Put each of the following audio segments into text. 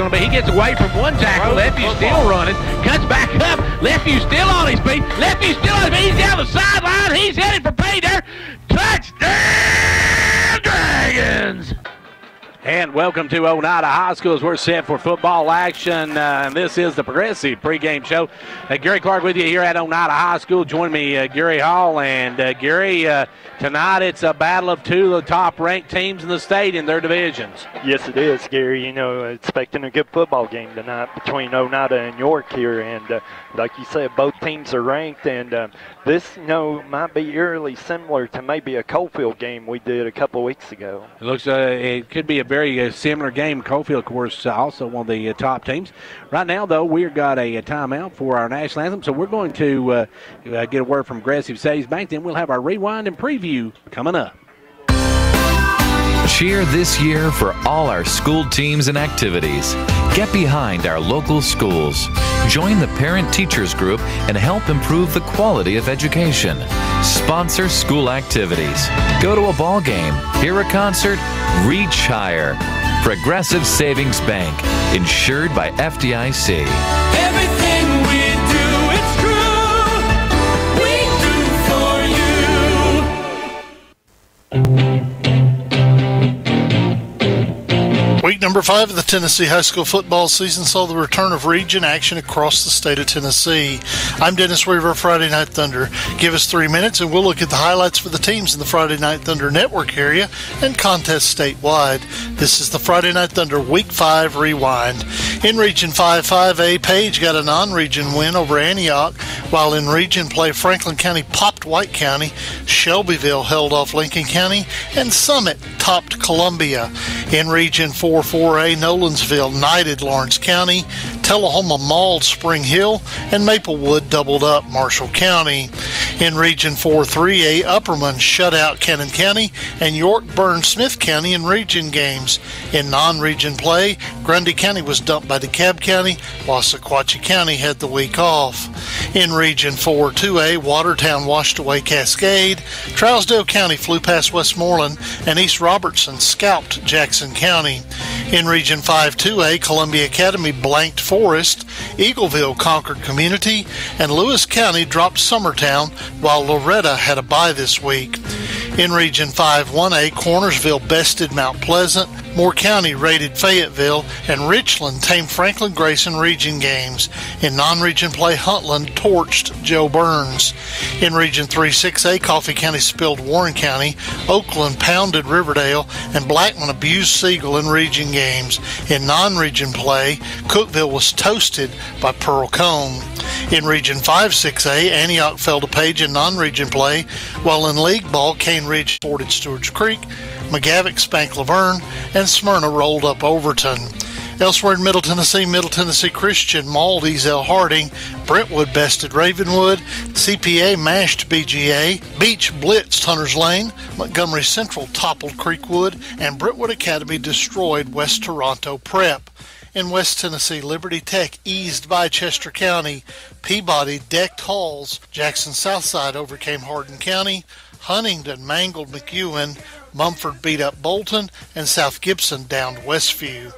going to be. He gets away from one tackle. Lefty's still running. Cuts back up. Lefty's still on his feet. Lefty's still on his feet. He's down the sideline. He's headed for pay dirt. Touchdown, Dragons! And welcome to Oneida High School as we're set for football action. And this is the Progressive pregame show. Gary Clark with you here at Oneida High School. Join me, Gary Hall. And Gary, tonight it's a battle of two of the top-ranked teams in the state in their divisions. Yes, it is, Gary. You know, expecting a good football game tonight between Oneida and York here. And like you said, both teams are ranked. And this, you know, might be eerily similar to maybe a Coalfield game we did a couple weeks ago. It looks it could be a very similar game. Coalfield, of course, also one of the top teams. Right now, though, we've got a timeout for our national anthem, so we're going to get a word from Progressive Savings Bank. Then we'll have our rewind and preview coming up. Cheer this year for all our school teams and activities. Get behind our local schools. Join the parent-teachers group and help improve the quality of education. Sponsor school activities. Go to a ball game, hear a concert, reach higher. Progressive Savings Bank, insured by FDIC. Everything we do, it's true. We do for you. Week number 5 of the Tennessee high school football season saw the return of region action across the state of Tennessee. I'm Dennis Weaver of Friday Night Thunder. Give us 3 minutes and we'll look at the highlights for the teams in the Friday Night Thunder network area and contests statewide. This is the Friday Night Thunder Week 5 Rewind. In Region 5, 5A, Page got a non-region win over Antioch, while in region play Franklin County popped White County, Shelbyville held off Lincoln County, and Summit topped Columbia. In Region 4, 4A, Nolensville knighted Lawrence County, Tullahoma mauled Spring Hill, and Maplewood doubled up Marshall County. In Region 4, 3A, Upperman shut out Cannon County, and York burned Smith County in region games. In non-region play, Grundy County was dumped by DeKalb County, while Sequatchie County had the week off. In Region 4, 2A, Watertown washed away Cascade, Trousdale County flew past Westmoreland, and East Robertson scalped Jackson County. In Region 5, 2A, Columbia Academy blanked Forest, Eagleville conquered Community, and Lewis County dropped Summertown, while Loretta had a bye this week. In Region 5, 1A, Cornersville bested Mount Pleasant, Moore County raided Fayetteville, and Richland tamed Franklin Grace in region games. In non-region play, Huntland torched Joe Burns. In Region 3, 6A, Coffee County spilled Warren County, Oakland pounded Riverdale, and Blackman abused Siegel in region games. In non-region play, Cookeville was toasted by Pearl Cone. In Region 5, 6A, Antioch fell to Page in non-region play, while in league ball, Cane Ridge forded Stewart's Creek, McGavock spanked Laverne, and Smyrna rolled up Overton. Elsewhere in Middle Tennessee Christian mauled Ezel Harding, Brentwood bested Ravenwood, CPA mashed BGA, Beach blitzed Hunters Lane, Montgomery Central toppled Creekwood, and Brentwood Academy destroyed West Toronto Prep. In West Tennessee, Liberty Tech eased by Chester County, Peabody decked Halls, Jackson Southside overcame Hardin County, Huntingdon mangled McEwen, Mumford beat up Bolton, and South Gibson downed Westview.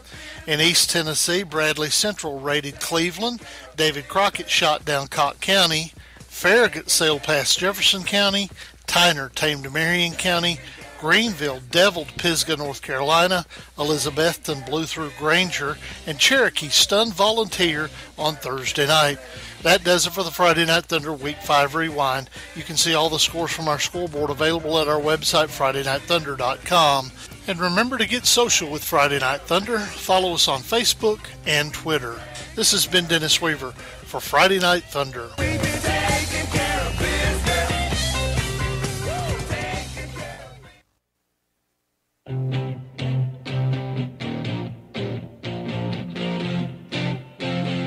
In East Tennessee, Bradley Central raided Cleveland, David Crockett shot down Cott County, Farragut sailed past Jefferson County, Tyner tamed Marion County, Greenville deviled Pisgah, North Carolina, Elizabethton blew through Granger, and Cherokee stunned Volunteer on Thursday night. That does it for the Friday Night Thunder Week 5 Rewind. You can see all the scores from our scoreboard available at our website, FridayNightThunder.com. And remember to get social with Friday Night Thunder. Follow us on Facebook and Twitter. This has been Dennis Weaver for Friday Night Thunder.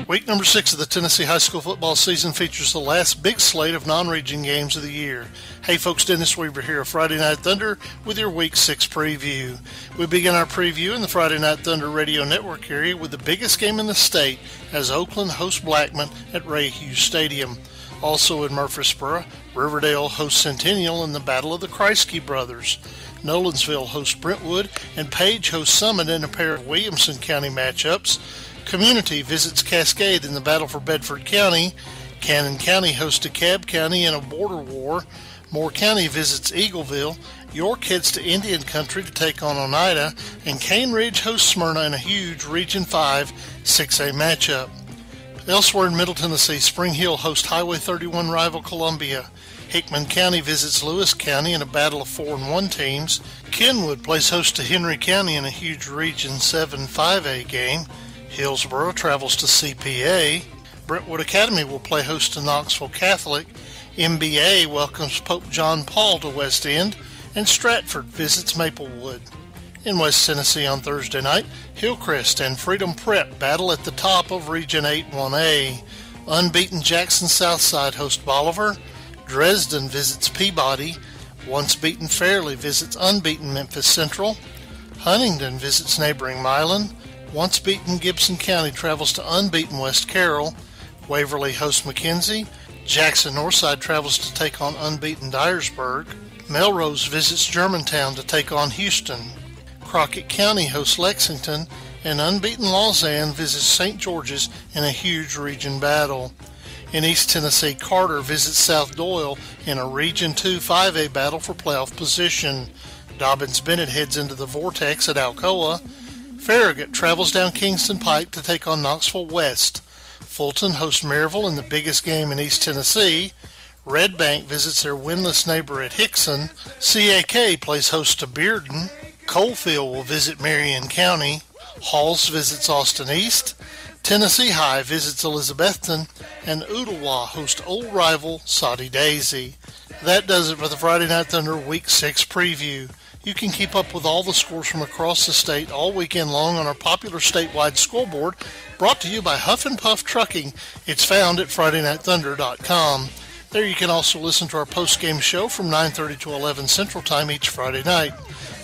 Week number 6 of the Tennessee high school football season features the last big slate of non-region games of the year. Hey folks, Dennis Weaver here of Friday Night Thunder with your Week 6 preview. We begin our preview in the Friday Night Thunder radio network area with the biggest game in the state as Oakland hosts Blackman at Ray Hughes Stadium. Also in Murfreesboro, Riverdale hosts Centennial in the Battle of the Kreisky Brothers. Nolensville hosts Brentwood, and Page hosts Summit in a pair of Williamson County matchups. Community visits Cascade in the battle for Bedford County. Cannon County hosts DeKalb County in a border war. Moore County visits Eagleville. York heads to Indian Country to take on Oneida, and Cane Ridge hosts Smyrna in a huge Region 5 6A matchup. Elsewhere in Middle Tennessee, Spring Hill hosts Highway 31 rival Columbia. Hickman County visits Lewis County in a battle of 4-1 teams. Kenwood plays host to Henry County in a huge Region 7 5A game. Hillsboro travels to CPA. Brentwood Academy will play host to Knoxville Catholic. MBA welcomes Pope John Paul to West End, and Stratford visits Maplewood. In West Tennessee on Thursday night, Hillcrest and Freedom Prep battle at the top of Region 8 1A. Unbeaten Jackson Southside host Bolivar. Dresden visits Peabody. Once beaten Fairleigh visits unbeaten Memphis Central. Huntingdon visits neighboring Milan. Once beaten Gibson County travels to unbeaten West Carroll. Waverly hosts McKenzie. Jackson Northside travels to take on unbeaten Dyersburg. Melrose visits Germantown to take on Houston. Crockett County hosts Lexington, and unbeaten Lausanne visits St. George's in a huge region battle. In East Tennessee, Carter visits South Doyle in a Region 2 5A battle for playoff position. Dobbins-Bennett heads into the Vortex at Alcoa. Farragut travels down Kingston Pike to take on Knoxville West. Fulton hosts Maryville in the biggest game in East Tennessee. Red Bank visits their winless neighbor at Hickson. CAK plays host to Bearden. Coalfield will visit Marion County. Halls visits Austin East. Tennessee High visits Elizabethton. And Ooltewah hosts old rival Soddy Daisy. That does it for the Friday Night Thunder Week 6 preview. You can keep up with all the scores from across the state all weekend long on our popular statewide scoreboard, brought to you by Huff and Puff Trucking. It's found at FridayNightThunder.com. There you can also listen to our post-game show from 9:30 to 11 Central Time each Friday night.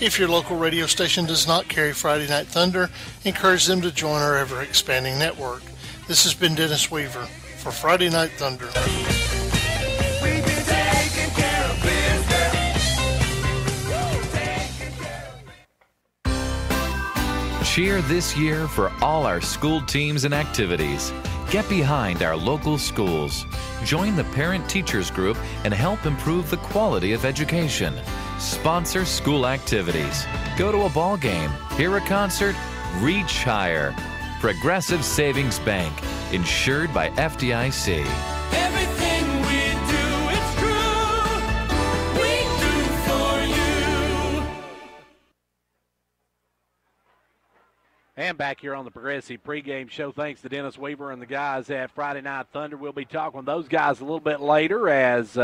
If your local radio station does not carry Friday Night Thunder, encourage them to join our ever-expanding network. This has been Dennis Weaver for Friday Night Thunder. We've been taking care of business. Cheer this year for all our school teams and activities. Get behind our local schools. Join the Parent Teachers Group and help improve the quality of education. Sponsor school activities. Go to a ball game, hear a concert, reach higher. Progressive Savings Bank, insured by FDIC. Everything we do, it's true. We do for you. And back here on the Progressive pregame show, thanks to Dennis Weaver and the guys at Friday Night Thunder. We'll be talking with those guys a little bit later as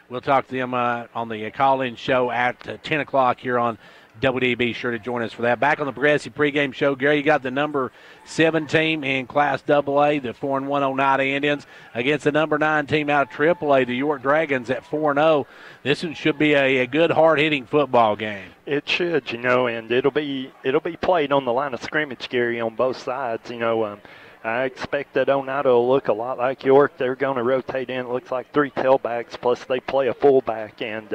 we'll talk to them on the call-in show at 10 o'clock here on WD. Be sure to join us for that. Back on the Progressive pregame show, Gary, you got the number 7 team in Class AA, the 4-1 Oneida Indians, against the number 9 team out of AAA, the York Dragons, at 4-0. This one should be a good, hard-hitting football game. It should, and it'll be played on the line of scrimmage, Gary, on both sides. I expect that Oneida will look a lot like York. They're going to rotate in. It looks like 3 tailbacks, plus they play a fullback. And,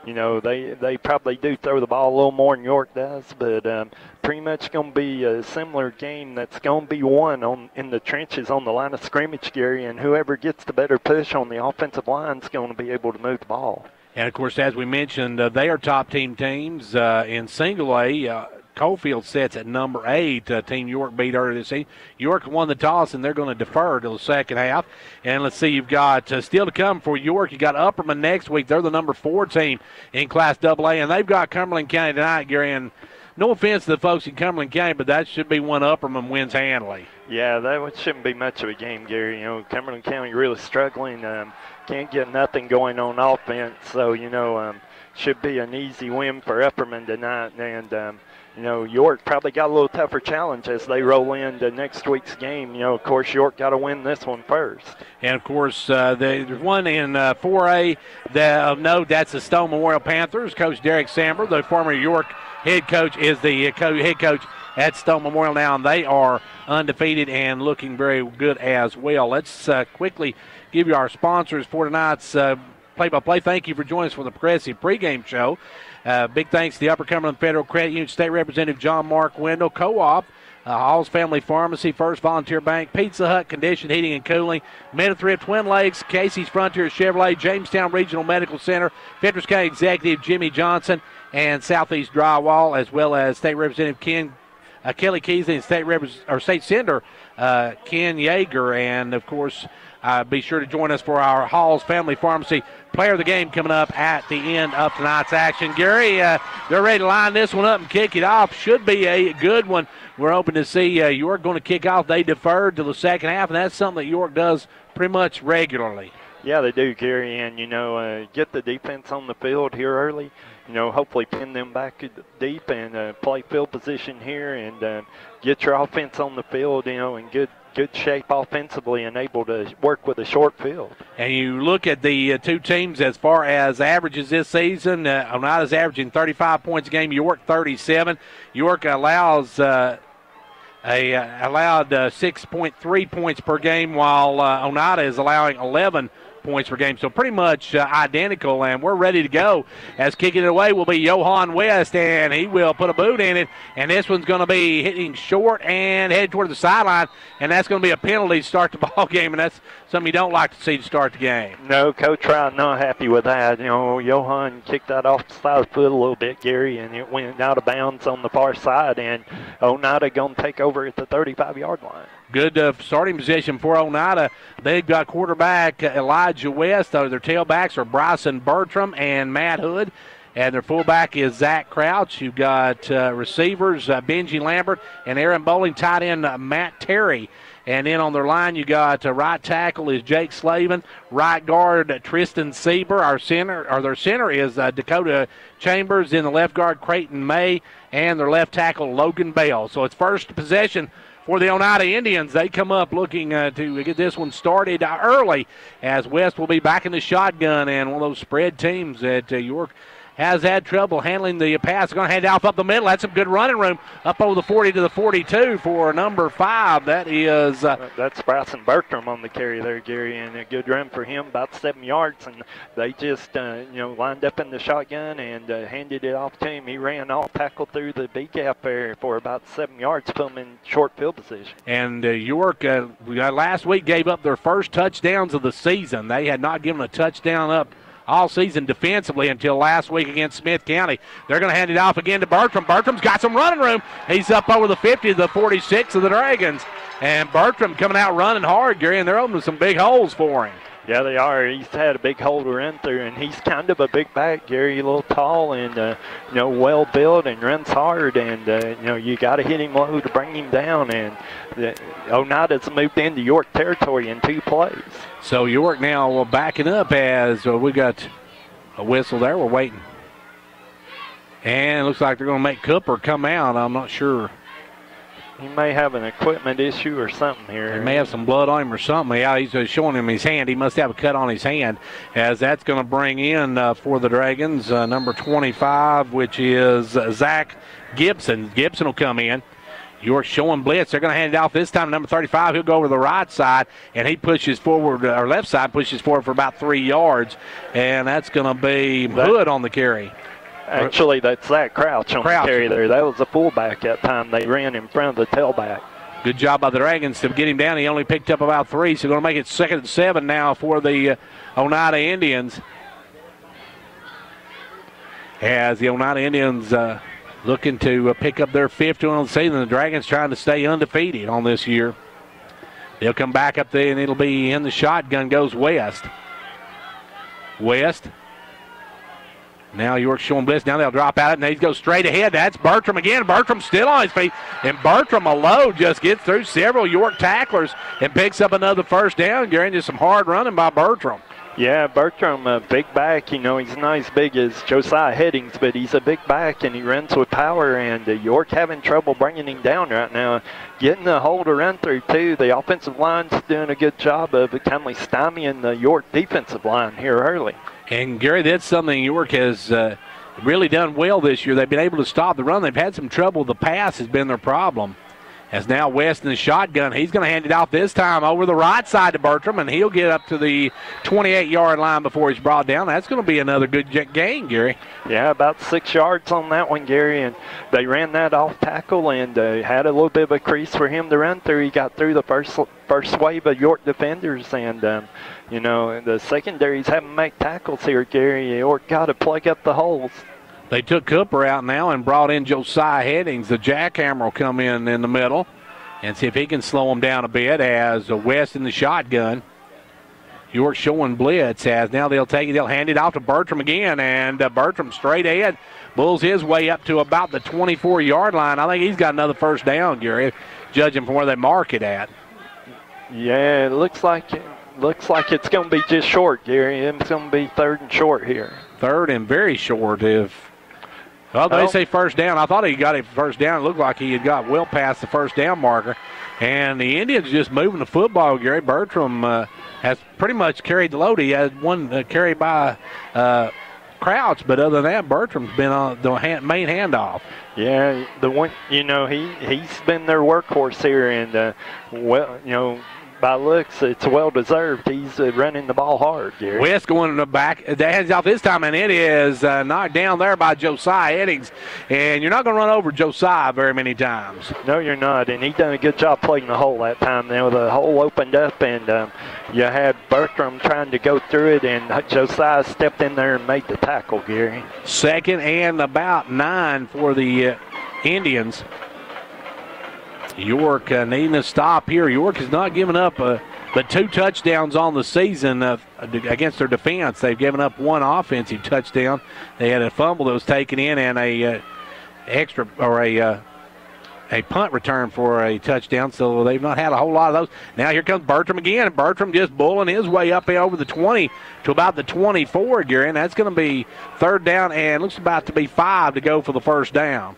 they probably do throw the ball a little more than York does. But pretty much going to be a similar game that's going to be won in the trenches on the line of scrimmage, Gary. And whoever gets the better push on the offensive line is going to be able to move the ball. And, of course, as we mentioned, they are top teams in single A. Coalfield sets at number 8. Team York beat earlier this season. York won the toss, and they're going to defer to the second half. And let's see, you've got still to come for York. You got Upperman next week. They're the number 4 team in Class AA, and they've got Cumberland County tonight, Gary. And no offense to the folks in Cumberland County, but that should be one Upperman wins handily. Yeah, that shouldn't be much of a game, Gary. Cumberland County really struggling. Can't get nothing going on offense, so should be an easy win for Upperman tonight. And York probably got a little tougher challenge as they roll into next week's game. Of course, York got to win this one first. And, of course, there's one in 4A of note. That's the Stone Memorial Panthers. Coach Derek Samber, the former York head coach, is the head coach at Stone Memorial now, and they are undefeated and looking very good as well. Let's quickly give you our sponsors for tonight's play-by-play. Thank you for joining us for the Progressive pregame show. Big thanks to the Upper Cumberland Federal Credit Union State Representative John Mark Wendell, Co-op, Hall's Family Pharmacy, First Volunteer Bank, Pizza Hut, Condition Heating and Cooling, Mid-Thrift, Twin Lakes, Casey's Frontier Chevrolet, Jamestown Regional Medical Center, Fentress County Executive Jimmy Johnson, and Southeast Drywall, as well as State Representative Kelly Keesley and State Senator Ken Yeager. And, of course, be sure to join us for our Hall's Family Pharmacy Player of the Game coming up at the end of tonight's action. Gary, they're ready to line this one up and kick it off. Should be a good one. We're hoping to see York going to kick off. They deferred to the second half, and that's something that York does pretty much regularly. Yeah, they do, Gary, and, get the defense on the field here early. Hopefully pin them back deep and play field position here and get your offense on the field, in good shape offensively and able to work with a short field. And you look at the two teams as far as averages this season. Oneida's averaging 35 points a game, York 37. York allowed 6.3 points per game, while Oneida is allowing 11 points per game. So pretty much identical, and we're ready to go. As kicking it away will be Johan West, and he will put a boot in it, and this one's going to be hitting short and headed toward the sideline, and that's going to be a penalty to start the ball game, and that's something you don't like to see to start the game. No, Coach Wright not happy with that. Johan kicked that off the side of the foot a little bit, Gary, and it went out of bounds on the far side, and Oneida going to take over at the 35-yard line. Good starting position for Oneida. They've got quarterback Elijah West. Their tailbacks are Bryson Bertram and Matt Hood. And their fullback is Zach Crouch. You've got receivers Benji Lambert and Aaron Bowling, tight end Matt Terry. And then on their line, you got right tackle is Jake Slavin, right guard Tristan Sieber. Their center is Dakota Chambers. In the left guard, Creighton May, and their left tackle Logan Bell. So it's first possession for the Oneida Indians. They come up looking to get this one started early, as West will be back in the shotgun, and one of those spread teams that York has had trouble handling the pass. They're going to hand it off up the middle. That's some good running room up over the 40 to the 42 for number 5. That is that's Bryson Bertram on the carry there, Gary, and a good run for him, about 7 yards. And they just lined up in the shotgun and handed it off to him. He ran off, tackled through the B gap there for about 7 yards, put him in short field position. And York last week gave up their first touchdowns of the season. They had not given a touchdown up all season defensively until last week against Smith County. They're going to hand it off again to Bertram. Bertram's got some running room. He's up over the 50 to the 46 of the Dragons. And Bertram coming out running hard, Gary, and they're opening some big holes for him. Yeah, they are. He's had a big hole to run through, and he's kind of a big back, Gary, a little tall and, well built and runs hard. And, you got to hit him low to bring him down. And Oneida's moved into York territory in 2 plays. So York now backing up as we got a whistle there. We're waiting. And it looks like they're going to make Cooper come out. I'm not sure. He may have an equipment issue or something here. He may have some blood on him or something. Yeah, he's showing him his hand. He must have a cut on his hand, as that's going to bring in for the Dragons number 25, which is Zach Gibson. Gibson will come in. York showing blitz. They're going to hand it off this time. Number 35, he'll go over the right side, and he pushes forward, or left side pushes forward for about 3 yards, and that's going to be Hood on the carry. Actually, that's Zach Crouch on the carry there. That was the fullback that time. They ran in front of the tailback. Good job by the Dragons to get him down. He only picked up about 3, so going to make it 2nd and 7 now for the Oneida Indians. As the Oneida Indians looking to pick up their 5th win on the season, the Dragons trying to stay undefeated on this year. They'll come back up there, and it'll be in the shotgun goes West. West. Now York showing blitz. Now they'll drop out, and they go straight ahead. That's Bertram again. Bertram still on his feet, and Bertram alone just gets through several York tacklers and picks up another first down. Getting just some hard running by Bertram. Yeah, Bertram, a big back. He's not as big as Josiah Headings, but he's a big back, and he runs with power, and York having trouble bringing him down right now. Getting a hole to run through, too. The offensive line's doing a good job of kind of stymieing the York defensive line here early. And, Gary, that's something York has really done well this year. They've been able to stop the run. They've had some trouble. The pass has been their problem. As now West in the shotgun. He's going to hand it off this time over the right side to Bertram, and he'll get up to the 28-yard line before he's brought down. That's going to be another good gain, Gary. Yeah, about 6 yards on that one, Gary, and they ran that off tackle and had a little bit of a crease for him to run through. He got through the first wave of York defenders, and you know, the secondaries haven't made tackles here, Gary. York got to plug up the holes. They took Cooper out now and brought in Josiah Headings. The jackhammer will come in the middle and see if he can slow him down a bit as West in the shotgun. York showing blitz as now they'll hand it off to Bertram again, and Bertram straight ahead bulls his way up to about the 24-yard line. I think he's got another first down, Gary, judging from where they mark it at. Yeah, it looks like it's going to be just short, Gary. It's going to be 3rd and short here. 3rd and very short. Well, they say first down. I thought he got a first down. It looked like he had got well past the first down marker. And the Indians just moving the football, Gary. Bertram has pretty much carried the load. He had one carry by Crouch, but other than that, Bertram's been on the main handoff. Yeah, the one, you know, he's been their workhorse here, and well, you know, by looks, it's well deserved. He's running the ball hard, Gary. West going in the back. That hands off this time, and it is knocked down there by Josiah Headings. And you're not going to run over Josiah very many times. No, you're not. And he done a good job plugging the hole that time. Now the hole opened up, and you had Bertram trying to go through it, and Josiah stepped in there and made the tackle, Gary. 2nd and about 9 for the Indians. York needing a stop here. York has not given up but 2 touchdowns on the season against their defense. They've given up 1 offensive touchdown. They had a fumble that was taken in and a punt return for a touchdown, so they've not had a whole lot of those. Now here comes Bertram again, and Bertram just bulling his way up over the 20 to about the 24, Gary, and that's going to be 3rd down and looks about to be 5 to go for the first down.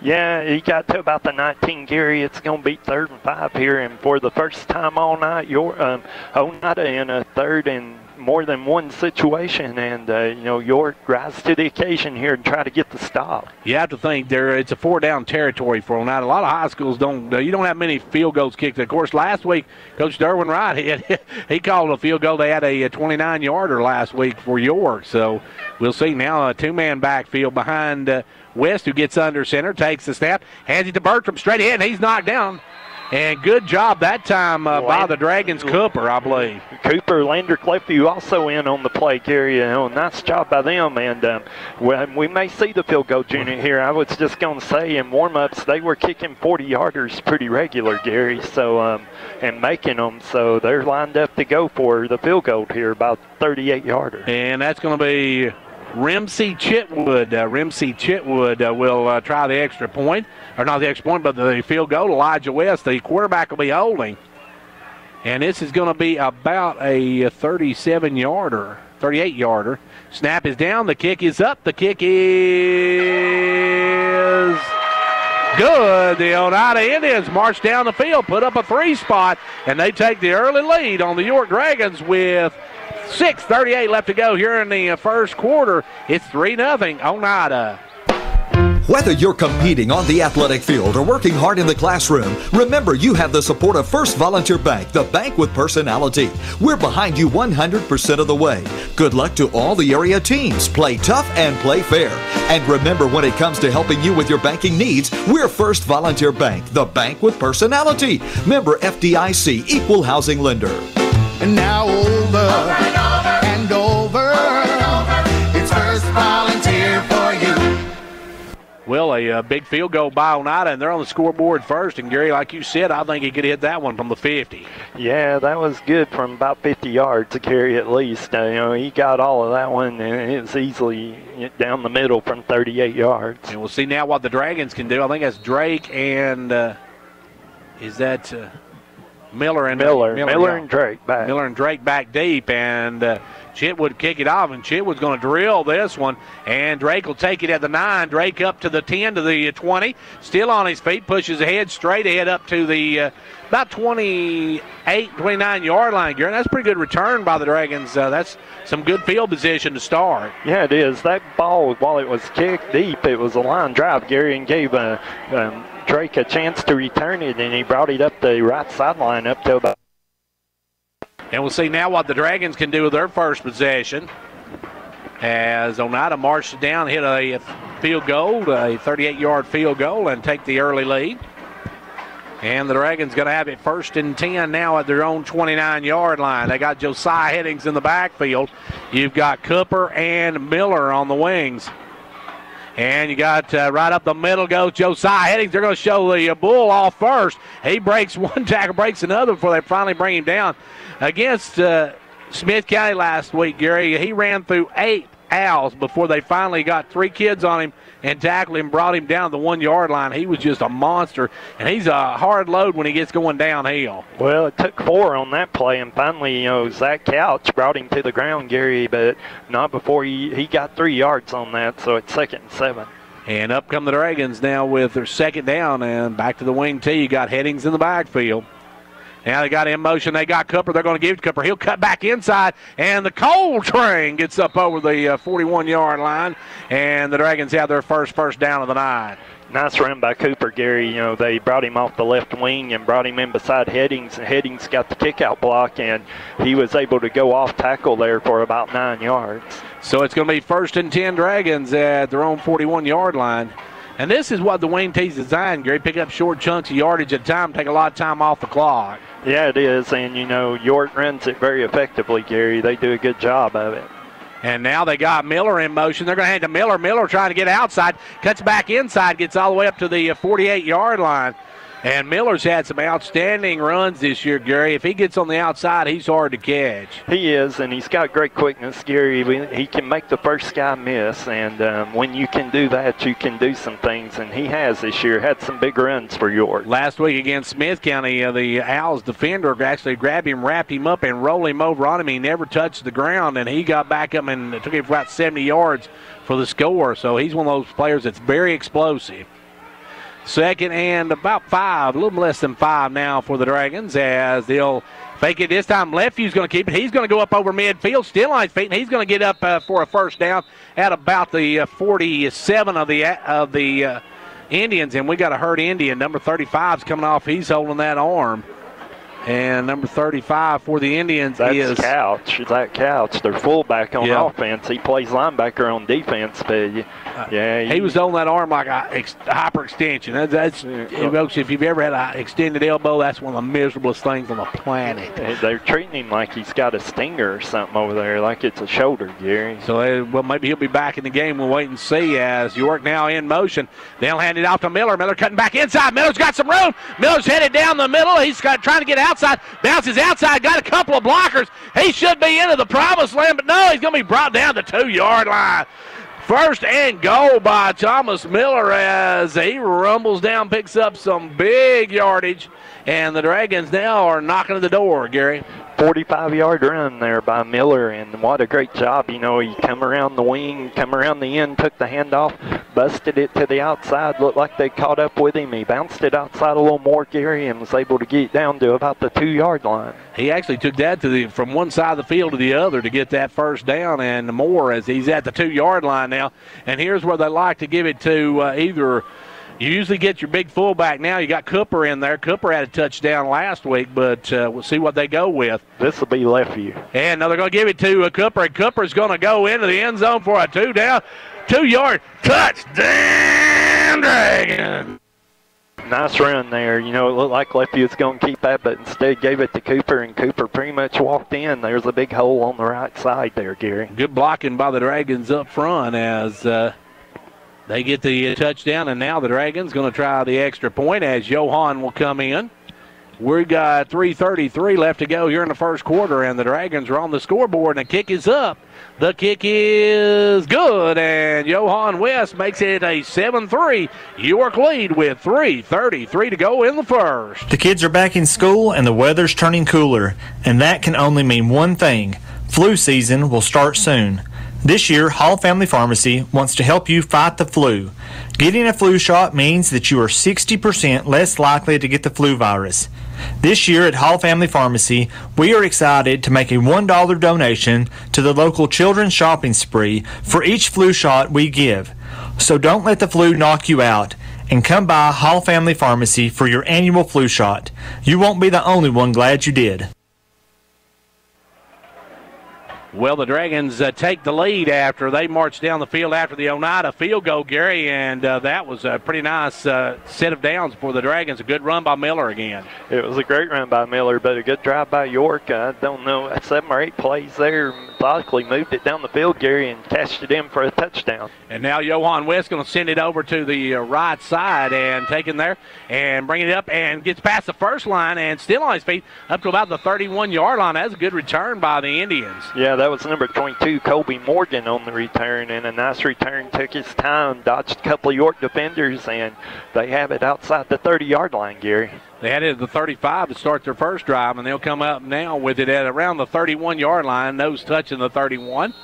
Yeah, he got to about the 19, Gary. It's going to be 3rd and 5 here, and for the first time all night, Oneida in a 3rd and more than 1 situation, and you know, York rise to the occasion here and try to get the stop. You have to think it's a 4-down territory for Oneida. A lot of high schools you don't have many field goals kicked. Of course, last week Coach Derwin Wright he called a field goal. They had a 29-yarder last week for York, so we'll see now a 2-man backfield behind West, who gets under center, takes the snap, hands it to Bertram straight ahead, and he's knocked down. And good job that time by the Dragons, Cooper, I believe. Cooper, Lander Clefview also in on the play, Gary. You know, nice job by them. And we may see the field goal unit here. I was just going to say in warm-ups, they were kicking 40-yarders pretty regular, Gary, so and making them. So they're lined up to go for the field goal here, about 38-yarder. And that's going to be Rimsey Chitwood. Rimsey Chitwood will try the extra point. Or not the extra point, but the field goal. Elijah West, the quarterback, will be holding. And this is going to be about a 37-yarder, 38-yarder. Snap is down. The kick is up. The kick is good. The Oneida Indians march down the field, put up a 3-spot, and they take the early lead on the York Dragons with 6:38 left to go here in the first quarter. It's 3-0 Oneida. Whether you're competing on the athletic field or working hard in the classroom, remember you have the support of First Volunteer Bank, the bank with personality. We're behind you 100% of the way. Good luck to all the area teams. Play tough and play fair. And remember, when it comes to helping you with your banking needs, we're First Volunteer Bank, the bank with personality. Member FDIC, equal housing lender. And now over and over. It's First Volunteer for you. Well, a big field goal by Oneida, and they're on the scoreboard first. And, Gary, like you said, I think he could hit that one from the 50. Yeah, that was good from about 50 yards to carry at least. You know, he got all of that one, and it was easily down the middle from 38 yards. And we'll see now what the Dragons can do. I think that's Drake and is that Miller and Drake back. Miller and Drake back deep, and Chitwood kick it off, and Chitwood's going to drill this one, and Drake will take it at the 9. Drake up to the 10 to the 20, still on his feet, pushes ahead, straight ahead up to the about 28, 29-yard line, Gary. That's a pretty good return by the Dragons. That's some good field position to start. Yeah, it is. That ball, while it was kicked deep, it was a line drive, Gary, and gave Drake a chance to return it, and he brought it up the right sideline up to about. And we'll see now what the Dragons can do with their first possession. As Oneida marched down, hit a field goal, a 38-yard field goal, and take the early lead. And the Dragons going to have it 1st and 10 now at their own 29-yard line. They got Josiah Headings in the backfield. You've got Cooper and Miller on the wings. And you got right up the middle goes Josiah Headings. They're going to show the bull off first. He breaks one tackle, breaks another before they finally bring him down. Against Smith County last week, Gary, he ran through 8 Owls before they finally got 3 kids on him and tackled him, brought him down the 1-yard line. He was just a monster, and he's a hard load when he gets going downhill. Well, it took 4 on that play, and finally, Zach Couch brought him to the ground, Gary, but not before he got 3 yards on that, so it's 2nd and 7. And up come the Dragons now with their 2nd down, and back to the wing tee. You got Headings in the backfield. Now they got in motion. They got Cooper. They're going to give it to Cooper. He'll cut back inside, and the Coal Train gets up over the 41-yard line, and the Dragons have their first down of the night. Nice run by Cooper, Gary. They brought him off the left wing and brought him in beside Headings, and Headings got the kick-out block, and he was able to go off tackle there for about 9 yards. So it's going to be 1st and 10 Dragons at their own 41-yard line. And this is what the wing tee's designed, Gary. Pick up short chunks of yardage at a time, take a lot of time off the clock. Yeah, it is, and, York runs it very effectively, Gary. They do a good job of it. And now they got Miller in motion. They're going to hand to Miller. Miller trying to get outside, cuts back inside, gets all the way up to the 48-yard line. And Miller's had some outstanding runs this year, Gary. If he gets on the outside, he's hard to catch. He is, and he's got great quickness, Gary. He can make the first guy miss, and when you can do that, you can do some things, and he has this year. Had some big runs for York. Last week against Smith County, the Owls defender actually grabbed him, wrapped him up, and rolled him over on him. He never touched the ground, and he got back up and took him for about 70 yards for the score. So he's one of those players that's very explosive. 2nd and about 5, a little less than 5 now for the Dragons as they'll fake it this time. Lefty's going to keep it. He's going to go up over midfield, still on his feet, and he's going to get up for a 1st down at about the 47 of the Indians. And we got a hurt Indian. Number 35's coming off. He's holding that arm. And number 35 for the Indians is Couch. Zach Couch, their fullback on offense. He plays linebacker on defense, but he was on that arm like a hyperextension. That's if you've ever had an extended elbow, that's one of the miserablest things on the planet. They're treating him like he's got a stinger or something over there, like it's a shoulder, Gary. So, maybe he'll be back in the game. We'll wait and see as York now in motion. They'll hand it off to Miller. Miller cutting back inside. Miller's got some room. Miller's headed down the middle. He's trying to get outside. Bounces outside. Got a couple of blockers. He should be into the promised land, but no, he's going to be brought down the 2-yard line. 1st and goal by Thomas Miller as he rumbles down, picks up some big yardage, and the Dragons now are knocking at the door, Gary. 45-yard run there by Miller, and what a great job. He come around the wing, come around the end, took the handoff, busted it to the outside, looked like they caught up with him. He bounced it outside a little more, Gary, and was able to get it down to about the 2-yard line. He actually took that from one side of the field to the other to get that 1st down and more as he's at the 2-yard line now. And here's where they like to give it to either. You usually get your big fullback now. You got Cooper in there. Cooper had a touchdown last week, but we'll see what they go with. This will be left view. And now they're going to give it to Cooper, and Cooper's going to go into the end zone for a 2-yard touchdown, Dragon. Nice run there. It looked like Lefty was going to keep that, but instead gave it to Cooper, and Cooper pretty much walked in. There's a big hole on the right side there, Gary. Good blocking by the Dragons up front as they get the touchdown, and now the Dragons going to try the extra point as Johan will come in. We got 3:33 left to go here in the 1st quarter, and the Dragons are on the scoreboard, and the kick is up. The kick is good, and Johan West makes it a 7-3 York lead with 3:33 to go in the 1st. The kids are back in school, and the weather's turning cooler, and that can only mean one thing. Flu season will start soon. This year, Hall Family Pharmacy wants to help you fight the flu. Getting a flu shot means that you are 60% less likely to get the flu virus. This year at Hall Family Pharmacy, we are excited to make a $1 donation to the local children's shopping spree for each flu shot we give. So don't let the flu knock you out, and come by Hall Family Pharmacy for your annual flu shot. You won't be the only one glad you did. Well, the Dragons take the lead after they marched down the field after the Oneida field goal, Gary, and that was a pretty nice set of downs for the Dragons. A good run by Miller again. It was a great run by Miller, but a good drive by York. I don't know, 7 or 8 plays there, methodically moved it down the field, Gary, and cashed it in for a touchdown. And now Johan West going to send it over to the right side and take it there and bring it up and gets past the first line and still on his feet up to about the 31-yard line. That's a good return by the Indians. Yeah, that was number 22, Colby Morgan, on the return, and a nice return. Took his time, dodged a couple of York defenders, and they have it outside the 30-yard line, Gary. They had it at the 35 to start their first drive, and they'll come up now with it at around the 31-yard line, nose touching the 31.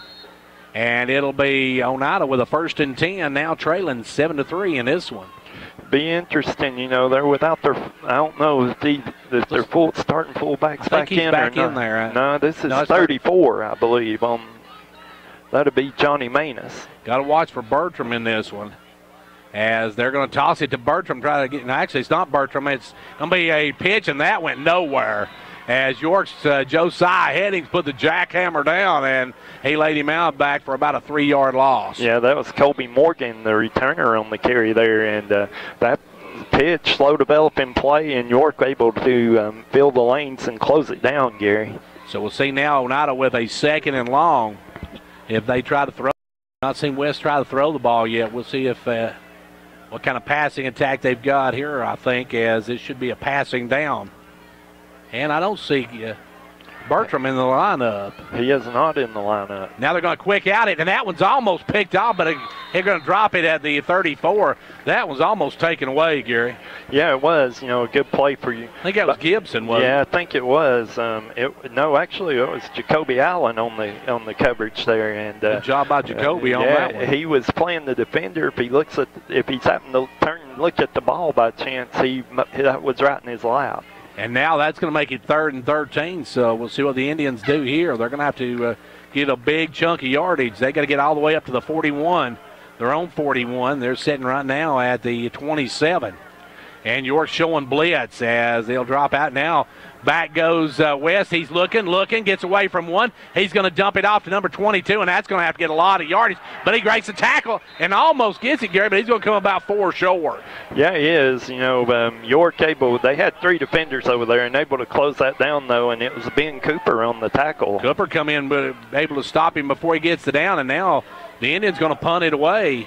And it'll be Oneida with a 1st and 10, now trailing 7-3 in this one. Be interesting, they're without their, I don't know if they're starting fullbacks back in back or in there. No, this is 34, I believe. That'll be Johnny Manus. Got to watch for Bertram in this one, as they're going to toss it to Bertram. Try to get. No, actually, it's not Bertram. It's going to be a pitch, and that went nowhere. As York's Josiah Headings put the jackhammer down, and he laid him out back for about a 3-yard loss. Yeah, that was Colby Morgan, the returner, on the carry there, and that pitch, slow developing play, and York able to fill the lanes and close it down, Gary. So we'll see now Oneida with a 2nd and long. If they try to throw, not seen West try to throw the ball yet. We'll see if what kind of passing attack they've got here. I think as it should be a passing down. And I don't see Bertram in the lineup. He is not in the lineup. Now they're going to quick out it, and that one's almost picked off, but they're going to drop it at the 34. That was almost taken away, Gary. Yeah, it was. A good play for you. I think that was Gibson, wasn't it? Yeah, I think it was. No, actually, it was Jacoby Allen on the coverage there, and good job by Jacoby on that one. He was playing the defender. If he's happened to turn and look at the ball by chance, that was right in his lap. And now that's going to make it 3rd and 13, so we'll see what the Indians do here. They're going to have to get a big chunk of yardage. They got to get all the way up to the 41, their own 41. They're sitting right now at the 27. And York showing blitz as they'll drop out now. Back goes West. He's looking, gets away from one. He's going to dump it off to number 22, and that's going to have to get a lot of yardage. But he breaks the tackle and almost gets it, Gary, but he's going to come about 4 short. Yeah, he is. York they had 3 defenders over there and able to close that down, though, and it was Ben Cooper on the tackle. Cooper come in, but able to stop him before he gets it down, and now the Indians going to punt it away.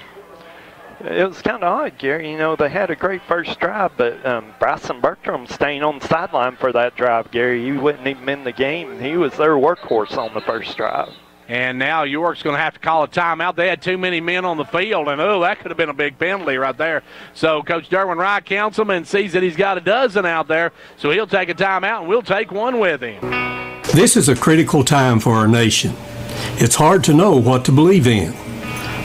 It was kind of odd, Gary. They had a great first drive, but Bryson Bertram staying on the sideline for that drive, Gary. He wasn't even in the game. He was their workhorse on the first drive. And now York's going to have to call a timeout. They had too many men on the field, and, that could have been a big penalty right there. So Coach Derwin Wright, councilman, sees that he's got a dozen out there, so he'll take a timeout, and we'll take one with him. This is a critical time for our nation. It's hard to know what to believe in.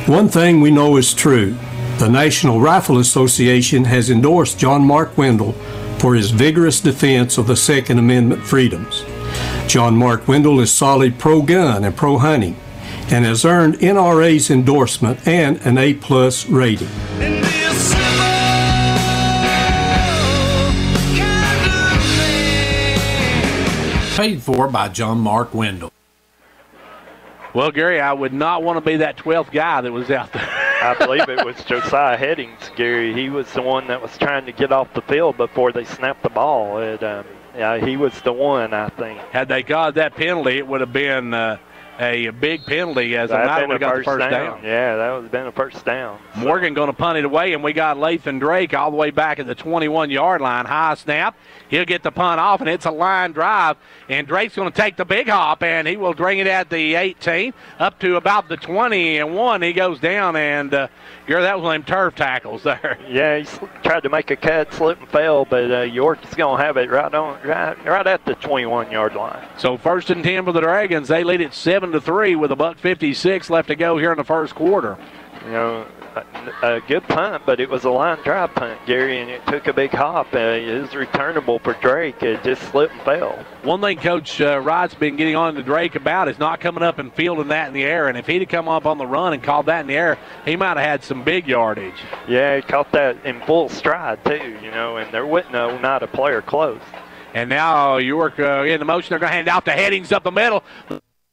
One thing we know is true. The National Rifle Association has endorsed John Mark Wendell for his vigorous defense of the Second Amendment freedoms. John Mark Wendell is solid pro-gun and pro-hunting and has earned NRA's endorsement and an A+ rating. Paid for by John Mark Wendell. Well, Gary, I would not want to be that 12th guy that was out there. I believe it was Josiah Headings, Gary. He was the one that was trying to get off the field before they snapped the ball. He was the one, I think. Had they got that penalty, it would have been a big penalty as Oneida would have got the first down. Yeah, that would have been a first down. Morgan going to punt it away, and we got Lathan Drake all the way back at the 21-yard line. High snap. He'll get the punt off, and it's a line drive. And Drake's going to take the big hop, and he will bring it at the 18 up to about the 21. He goes down, and Gary, that was one of them turf tackles there. Yeah, he tried to make a cut, slip and fell, but York is going to have it right at the 21-yard line. So 1st and 10 for the Dragons. They lead it 7-3 with $1:56 left to go here in the first quarter. a good punt, but it was a line drive punt, Gary, and it took a big hop. It was returnable for Drake. It just slipped and fell. One thing Coach Wright's been getting on to Drake about is not coming up and fielding that in the air. And if he'd have come up on the run and called that in the air, he might have had some big yardage. Yeah, he caught that in full stride, too, and there wasn't not a player close. And now York in the motion. They're going to hand out the headings up the middle.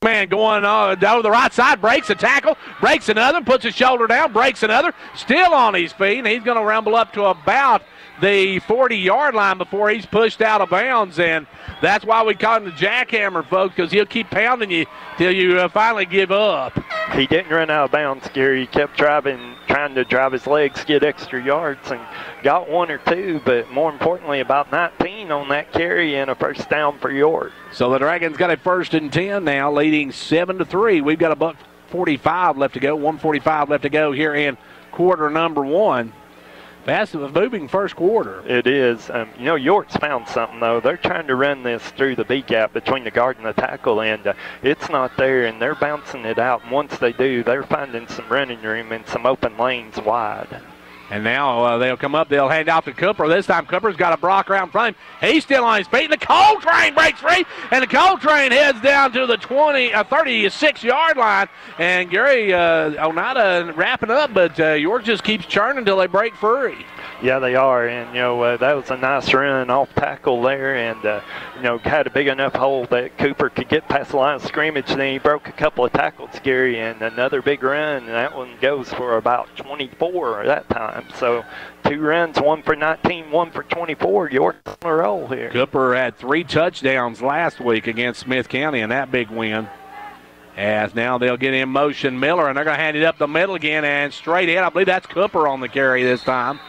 Man going down to the right side, breaks a tackle, breaks another, puts his shoulder down, breaks another, still on his feet, and he's going to rumble up to about the 40-yard line before he's pushed out of bounds, and that's why we call him the jackhammer, folks, because he'll keep pounding you till you finally give up. He didn't run out of bounds, Gary. He kept trying to drive his legs, get extra yards, and got one or two, but more importantly, about 19 on that carry and a first down for York. So the Dragons got a 1st and 10 now, leading 7-3. We've got a $1:45 left to go, 1:45 left to go here in quarter number 1. Fast moving first quarter. It is. York's found something, though. They're trying to run this through the B gap between the guard and the tackle, and it's not there, and they're bouncing it out. And once they do, they're finding some running room and some open lanes wide. And now they'll come up. They'll hand out to Cooper. This time Cooper's got a blocker out in front of him. He's still on his feet. And the Coltrane breaks free. And the Coltrane heads down to the 36-yard line. And Gary Oneida wrapping up, but York just keeps churning until they break free. Yeah, they are, and that was a nice run off tackle there, and had a big enough hole that Cooper could get past the line of scrimmage. Then he broke a couple of tackles, Gary, and another big run, and that one goes for about 24 that time. So 2 runs, 1 for 19, 1 for 24. York on a roll here. Cooper had 3 touchdowns last week against Smith County in that big win. As now they'll get in motion Miller, and they're going to hand it up the middle again and straight in. I believe that's Cooper on the carry this time.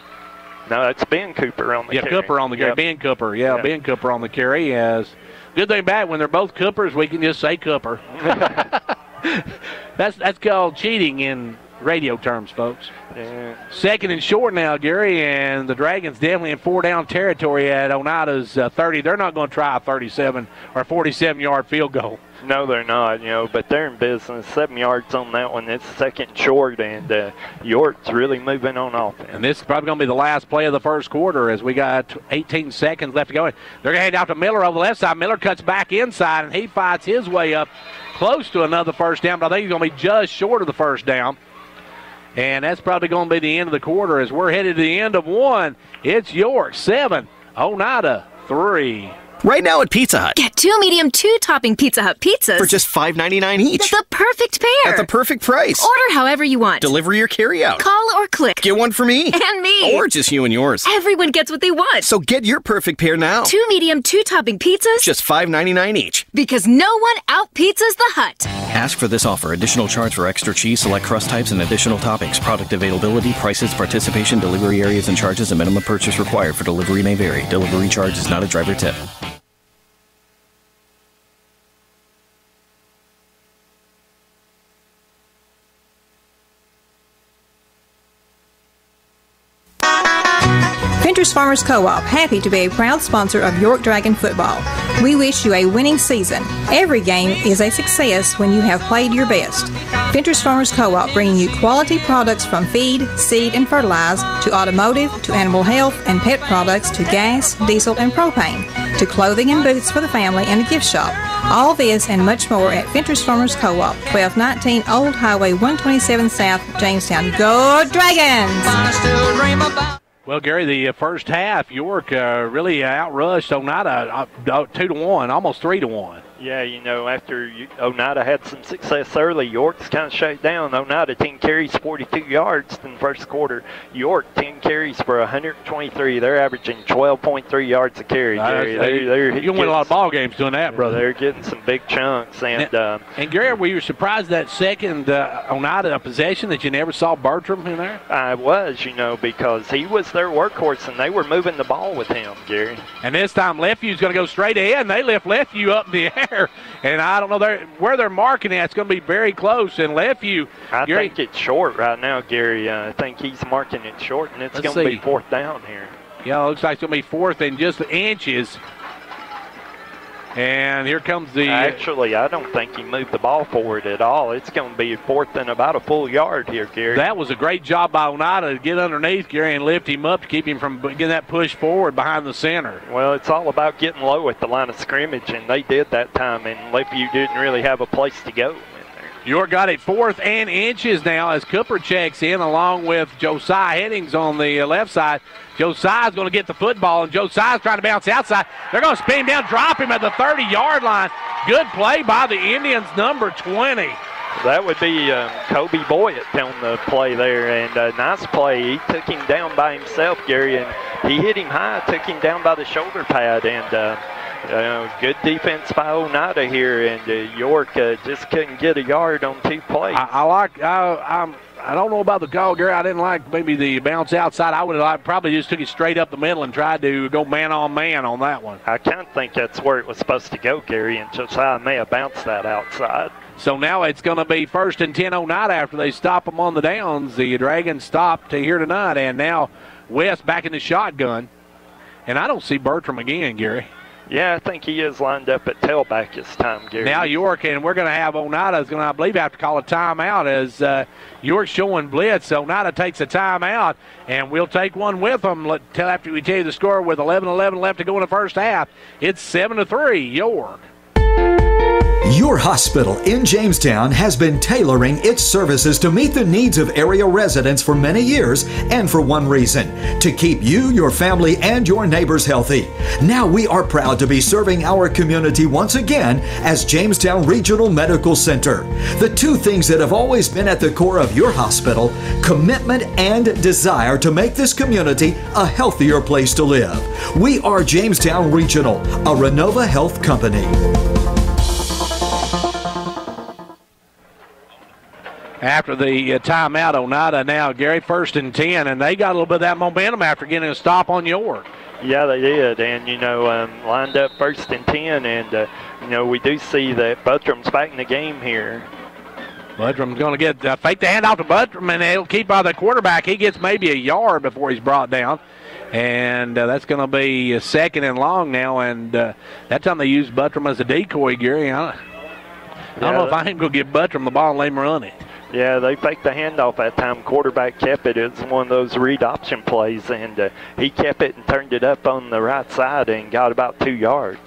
No, that's Ben Cooper on the carry. Yeah, Cooper on the carry. Yep. Ben Cooper. Yeah, yep. Ben Cooper on the carry. Good thing back when they're both Coopers, we can just say Cooper. That's called cheating in radio terms, folks. Yeah. 2nd and short now, Gary, and the Dragons definitely in 4-down territory at Oneida's 30. They're not going to try a 37 or 47-yard field goal. No, they're not, but they're in business. 7 yards on that one. It's 2nd and short, and York's really moving on offense. And this is probably going to be the last play of the first quarter as we got 18 seconds left to go. They're going to hand out to Miller over the left side. Miller cuts back inside, and he fights his way up close to another first down, but I think he's going to be just short of the first down. And that's probably going to be the end of the quarter as we're headed to the end of 1. It's York 7, Oneida 3. Right now at Pizza Hut. Get 2 medium 2-topping Pizza Hut pizzas for just $5.99 each. That's the perfect pair. At the perfect price. Order however you want. Delivery or carry out. Call or click. Get one for me. And me. Or just you and yours. Everyone gets what they want. So get your perfect pair now. 2 medium 2-topping pizzas. Just $5.99 each. Because no one out-pizzas the Hut. Ask for this offer. Additional charge for extra cheese, select crust types, and additional toppings. Product availability, prices, participation, delivery areas, and charges. A minimum purchase required for delivery may vary. Delivery charge is not a driver tip. Ventures Farmers Co-op, happy to be a proud sponsor of York Dragon football. We wish you a winning season. Every game is a success when you have played your best. Ventures Farmers Co-op bringing you quality products from feed, seed, and fertilizer to automotive, to animal health and pet products, to gas, diesel, and propane, to clothing and boots for the family and a gift shop. All this and much more at Ventures Farmers Co-op, 1219 Old Highway 127 South, Jamestown. Go Dragons! Well, Gary, the first half, York really outrushed Oneida 2-1, almost 3-1. Yeah, after Oneida had some success early, York's kind of shut down. Oneida 10 carries, 42 yards in the first quarter. York 10 carries for 123. They're averaging 12.3 yards a carry, Gary. You can win a lot of ball games doing that, brother. They're getting some big chunks. And Gary, were you surprised that second Oneida possession that you never saw Bertram in there? I was, because he was their workhorse, and they were moving the ball with him, Gary. And this time, Lefview's going to go straight ahead, and they lift Lefview up in the air. And I don't know where they're marking it. It's going to be very close. And Lefview, I think it's short right now, Gary. I think he's marking it short, and it's going to be 4th down here. Yeah, it looks like it's going to be 4th and just inches. And here comes the... Actually, I don't think he moved the ball forward at all. It's going to be fourth and about a full yard here, Gary. That was a great job by Oneida to get underneath Gary and lift him up to keep him from getting that push forward behind the center. Well, it's all about getting low at the line of scrimmage, and they did that time, and Lakeview didn't really have a place to go. York got it 4th and inches now as Cooper checks in along with Josiah Headings on the left side. Josiah's going to get the football, and Josiah's trying to bounce outside. They're going to spin him down, drop him at the 30-yard line. Good play by the Indians, number 20. That would be Kobe Boyett on the play there, and a nice play. He took him down by himself, Gary, and he hit him high, took him down by the shoulder pad, and good defense by Oneida here, and York just couldn't get a yard on 2 plays. I don't know about the call, Gary. I didn't like maybe the bounce outside. I would have probably just took it straight up the middle and tried to go man-on-man on that one. I kind of think that's where it was supposed to go, Gary, and Josiah may have bounced that outside. So now it's going to be 1st and 10 Oneida after they stop them on the downs. The Dragons stopped here tonight, and now West back in the shotgun. And I don't see Bertram again, Gary. Yeah, I think he is lined up at tailback this time, Gary. Now York, and we're going to have Oneida is going to, I believe, have to call a timeout as York's showing blitz. So Oneida takes a timeout, and we'll take one with them after we tell you the score with 11-11 left to go in the first half. It's 7-3, York. Your hospital in Jamestown has been tailoring its services to meet the needs of area residents for many years, and for one reason: to keep you, your family, and your neighbors healthy. Now we are proud to be serving our community once again as Jamestown Regional Medical Center. The 2 things that have always been at the core of your hospital: commitment and desire to make this community a healthier place to live. We are Jamestown Regional, a Renova Health company. After the timeout, Oneida now, Gary, 1st and 10, and they got a little bit of that momentum after getting a stop on York. Yeah, they did, and, lined up 1st and 10, and, we do see that Buttram's back in the game here. Buttram's going to get fake the handoff to Buttram, and he'll keep by the quarterback. He gets maybe a yard before he's brought down, and that's going to be 2nd and long now, and that time they used Buttram as a decoy, Gary. I don't know if I ain't going to give Buttram the ball and let him run it. Yeah, they faked the handoff that time. Quarterback kept it. It was one of those read option plays, and he kept it and turned it up on the right side and got about 2 yards.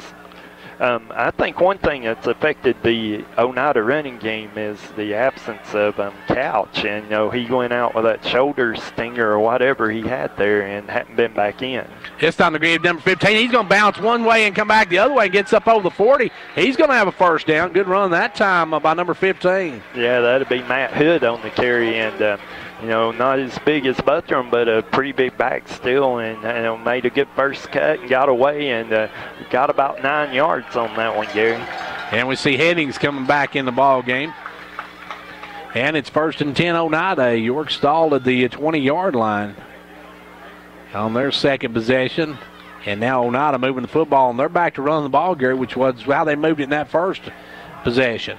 I think one thing that's affected the Oneida running game is the absence of Couch. And, he went out with that shoulder stinger or whatever he had there and hadn't been back in. This time to give number 15. He's going to bounce one way and come back the other way and gets up over the 40. He's going to have a first down. Good run that time by number 15. Yeah, that'd be Matt Hood on the carry. And, not as big as Buttram, but a pretty big back still, and made a good first cut and got away and got about 9 yards on that one, Gary. And we see Headings coming back in the ball game. And it's 1st and 10 Oneida. York stalled at the 20-yard line on their 2nd possession. And now Oneida moving the football, and they're back to run the ball, Gary, which was how they moved it in that first possession.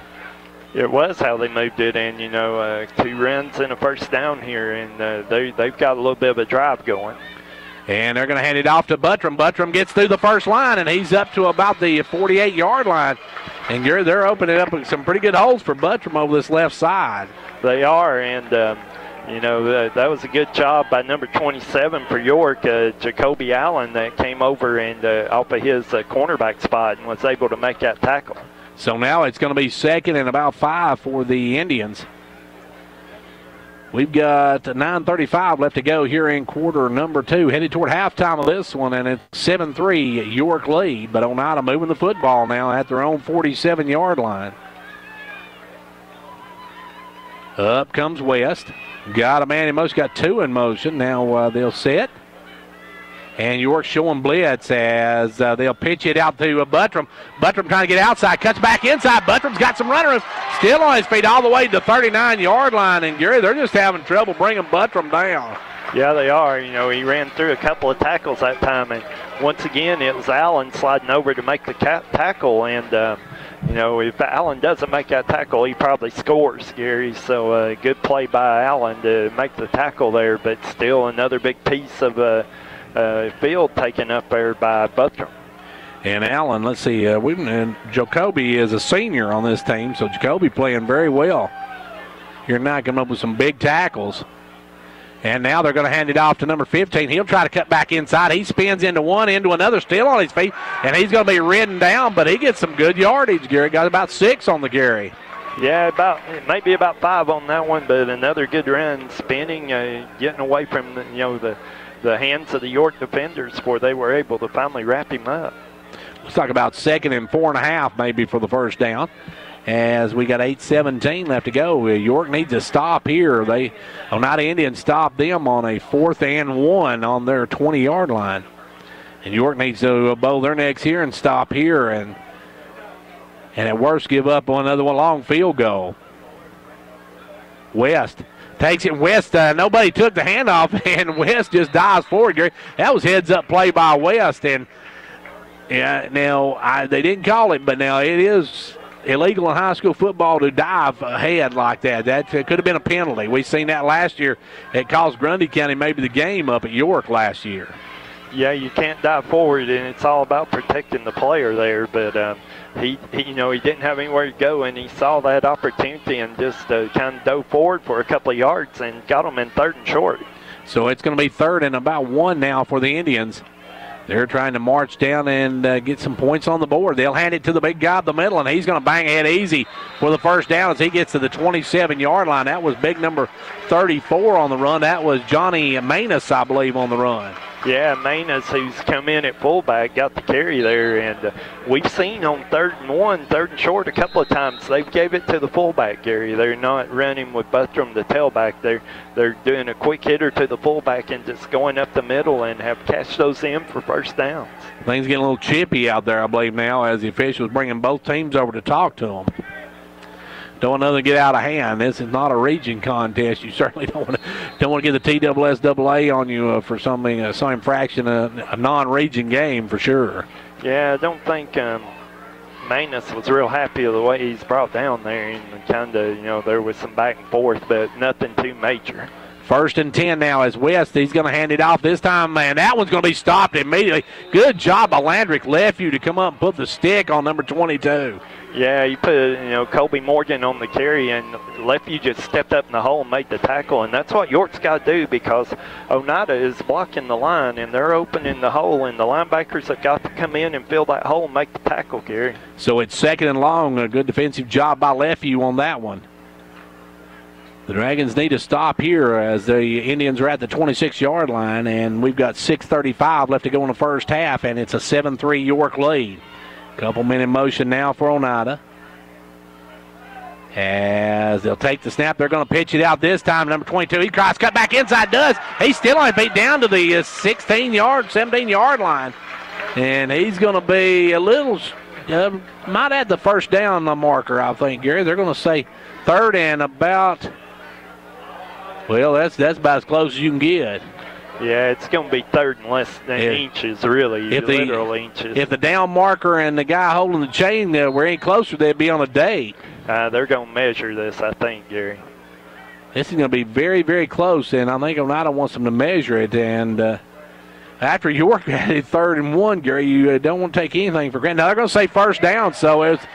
It was how they moved it, and 2 runs and a first down here, and they've got a little bit of a drive going. And they're going to hand it off to Buttram. Buttram gets through the first line, and he's up to about the 48-yard line. And Gary, they're opening up some pretty good holes for Buttram over this left side. They are, and that was a good job by number 27 for York, Jacoby Allen, that came over and off of his cornerback spot and was able to make that tackle. So now it's going to be 2nd and about 5 for the Indians. We've got 9:35 left to go here in quarter number 2. Headed toward halftime of this one, and it's 7-3 York lead. But Oneida moving the football now at their own 47-yard line. Up comes West. Got a man in motion, got 2 in motion. Now they'll set. And York showing blitz as they'll pitch it out to Buttram. Buttram trying to get outside, cuts back inside. Buttram's got some running room. Still on his feet all the way to the 39-yard line. And, Gary, they're just having trouble bringing Buttram down. Yeah, they are. He ran through a couple of tackles that time. And once again, it was Allen sliding over to make the tackle. And, if Allen doesn't make that tackle, he probably scores, Gary. So good play by Allen to make the tackle there. But still another big piece of field taken up there by Buttram. And Allen, let's see, Jacoby is a senior on this team, so Jacoby playing very well. Here now coming up with some big tackles. And now they're going to hand it off to number 15. He'll try to cut back inside. He spins into one, into another, still on his feet, and he's going to be ridden down, but he gets some good yardage, Gary. Got about 6 on the carry. Yeah, maybe about 5 on that one, but another good run, spinning, getting away from the hands of the York defenders before they were able to finally wrap him up. Let's talk about 2nd and 4.5 maybe for the first down. As we got 8:17 left to go. York needs a stop here. Oneida Indians stopped them on a 4th and 1 on their 20-yard line. And York needs to bow their necks here and stop here and at worst give up on another long field goal. West takes it. West, nobody took the handoff, and West just dives forward, Gary. That was heads-up play by West. And now they didn't call it, but now it is illegal in high school football to dive ahead like that. That could have been a penalty. We've seen that last year. It cost Grundy County maybe the game up at York last year. Yeah, you can't dive forward, and it's all about protecting the player there. But he didn't have anywhere to go, and he saw that opportunity and just kind of dove forward for a couple of yards and got them in 3rd and short. So it's going to be 3rd and about 1 now for the Indians. They're trying to march down and get some points on the board. They'll hand it to the big guy up the middle, and he's going to bang ahead easy for the first down as he gets to the 27-yard line. That was big number 34 on the run. That was Johnny Manus, I believe, on the run. Yeah, Manus, who's come in at fullback, got the carry there. And we've seen on 3rd and 1, 3rd and short a couple of times. They gave it to the fullback, Gary. They're not running with Buttram, the tailback. They're doing a quick hitter to the fullback and just going up the middle and have cashed those in for first downs. Things getting a little chippy out there, I believe, now as the officials bringing both teams over to talk to them. Don't want nothing to get out of hand. This is not a region contest. You certainly don't want to get the TSSAA on you for some infraction, a non-region game for sure. Yeah, I don't think Manus was real happy with the way he's brought down there, and kind of, there was some back and forth, but nothing too major. 1st and 10 now as West. He's going to hand it off this time, man. That one's going to be stopped immediately. Good job by Landrick Lefevue to come up and put the stick on number 22. Yeah, you put, Colby Morgan on the carry, and Lefevue just stepped up in the hole and made the tackle, and that's what York's got to do because Oneida is blocking the line, and they're opening the hole, and the linebackers have got to come in and fill that hole and make the tackle, Gary. So it's 2nd and long. A good defensive job by Lefevue on that one. The Dragons need to stop here as the Indians are at the 26-yard line, and we've got 6:35 left to go in the first half, and it's a 7-3 York lead. Couple men in motion now for Oneida. As they'll take the snap, they're going to pitch it out this time. Number 22, he tries cut back inside, does. He's still on his feet down to the 17-yard line. And he's going to be a little, might add the first down marker, I think, Gary. They're going to say 3rd and about, well, that's about as close as you can get. Yeah, it's going to be 3rd and less than inches, really, literal inches. If the down marker and the guy holding the chain were any closer, they'd be on a date. They're going to measure this, I think, Gary. This is going to be very, very close, and I think Oneida wants them to measure it. And after York had it 3rd and 1, Gary, you don't want to take anything for granted. Now they're going to say first down, so it's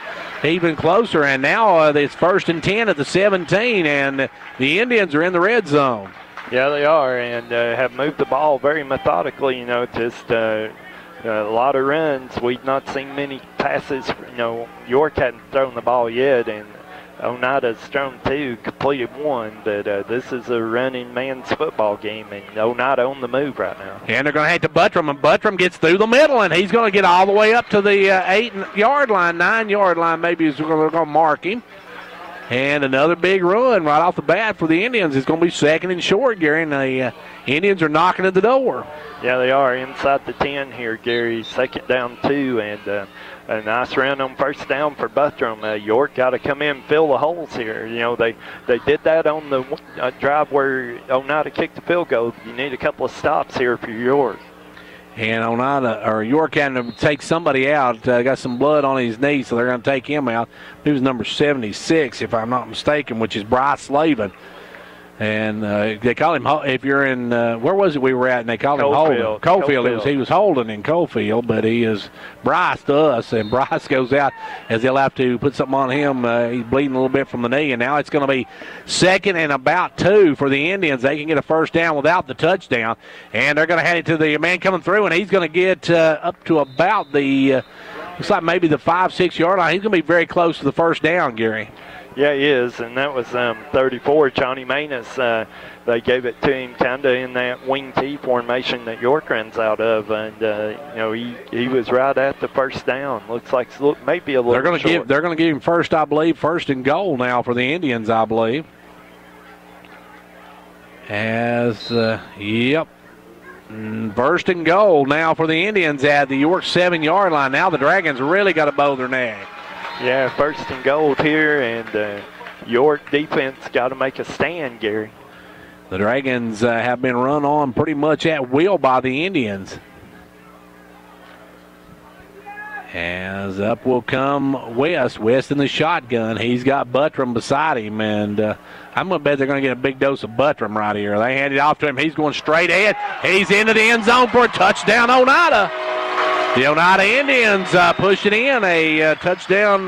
even closer. And now it's 1st and 10 at the 17, and the Indians are in the red zone. Yeah, they are, and have moved the ball very methodically, just a lot of runs. We've not seen many passes. York hadn't thrown the ball yet, and Oneida's thrown 2, completed 1, but this is a running man's football game, and Oneida on the move right now. And they're going to have to Buttram, and Buttram gets through the middle, and he's going to get all the way up to the 8-yard line, 9-yard line maybe is going to mark him. And another big run right off the bat for the Indians. It's going to be 2nd and short, Gary, and the Indians are knocking at the door. Yeah, they are inside the 10 here, Gary. 2nd down 2, and a nice run on first down for Buttram. York got to come in and fill the holes here. They did that on the drive where Oneida kicked the field goal. You need a couple of stops here for York. And York had to take somebody out. Got some blood on his knee, so they're going to take him out. He was number 76, if I'm not mistaken, which is Bryce Slavin. And they call him, if you're in, where was it we were at? And they called him holding. Cofield. He was holding in Cofield, but he is Bryce to us. And Bryce goes out as they'll have to put something on him. He's bleeding a little bit from the knee. And now it's going to be 2nd and about 2 for the Indians. They can get a first down without the touchdown. And they're going to hand it to the man coming through, and he's going to get up to about the, looks like maybe the 5-6 yard line. He's going to be very close to the first down, Gary. Yeah, he is, and that was 34, Johnny Manus. They gave it to him kind of in that wing T formation that York runs out of, and he was right at the first down. Looks like maybe a little. They're going to give him first, I believe, 1st and goal now for the Indians, I believe. As yep. 1st and goal now for the Indians at the York 7-yard line. Now the Dragons really got to bow their neck. Yeah, 1st and goal here, and York defense got to make a stand, Gary. The Dragons have been run on pretty much at will by the Indians. As up will come West. West in the shotgun. He's got Buttram beside him, and I'm going to bet they're going to get a big dose of Buttram right here. They hand it off to him. He's going straight ahead. He's into the end zone for a touchdown, Oneida. The Oneida Indians pushing in a touchdown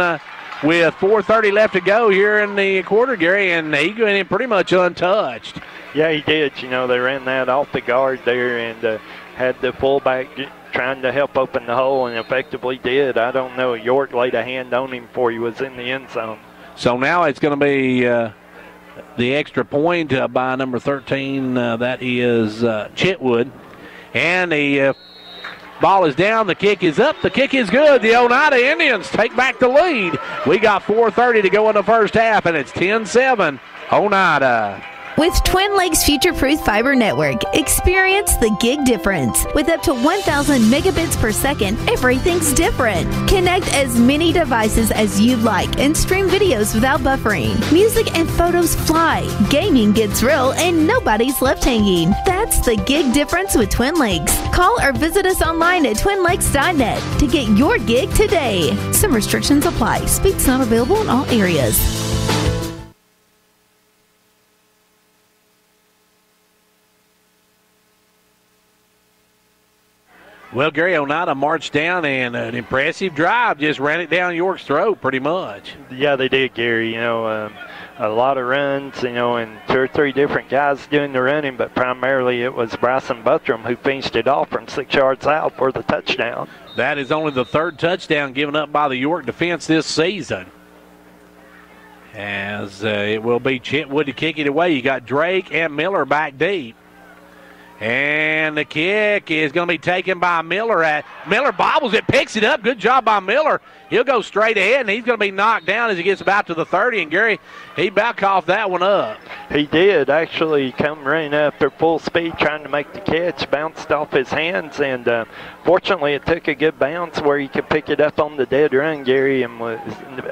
with 4:30 left to go here in the quarter, Gary, and he went in pretty much untouched. Yeah, he did. They ran that off the guard there and had the fullback trying to help open the hole, and effectively did. I don't know. York laid a hand on him before he was in the end zone. So now it's going to be the extra point by number 13. That is Chitwood. And the ball is down. The kick is up. The kick is good. The Oneida Indians take back the lead. We got 4:30 to go in the first half, and it's 10-7 Oneida. With Twin Lakes Future-Proof Fiber Network, experience the gig difference. With up to 1,000 megabits per second, everything's different. Connect as many devices as you'd like and stream videos without buffering. Music and photos fly, gaming gets real, and nobody's left hanging. That's the gig difference with Twin Lakes. Call or visit us online at twinlakes.net to get your gig today. Some restrictions apply. Speed's not available in all areas. Well, Gary, Oneida marched down, and an impressive drive just ran it down York's throat pretty much. Yeah, they did, Gary. A lot of runs, and 2 or 3 different guys doing the running, but primarily it was Bryson Buttram who finished it off from 6 yards out for the touchdown. That is only the 3rd touchdown given up by the York defense this season. As it will be Chitwood to kick it away. You got Drake and Miller back deep. And the kick is going to be taken by Miller. Miller bobbles it, picks it up. Good job by Miller. He'll go straight ahead, and he's going to be knocked down as he gets about to the 30. And, Gary, he about coughed that one up. He did. Actually come running up at full speed trying to make the catch. Bounced off his hands, and fortunately it took a good bounce where he could pick it up on the dead run, Gary, and was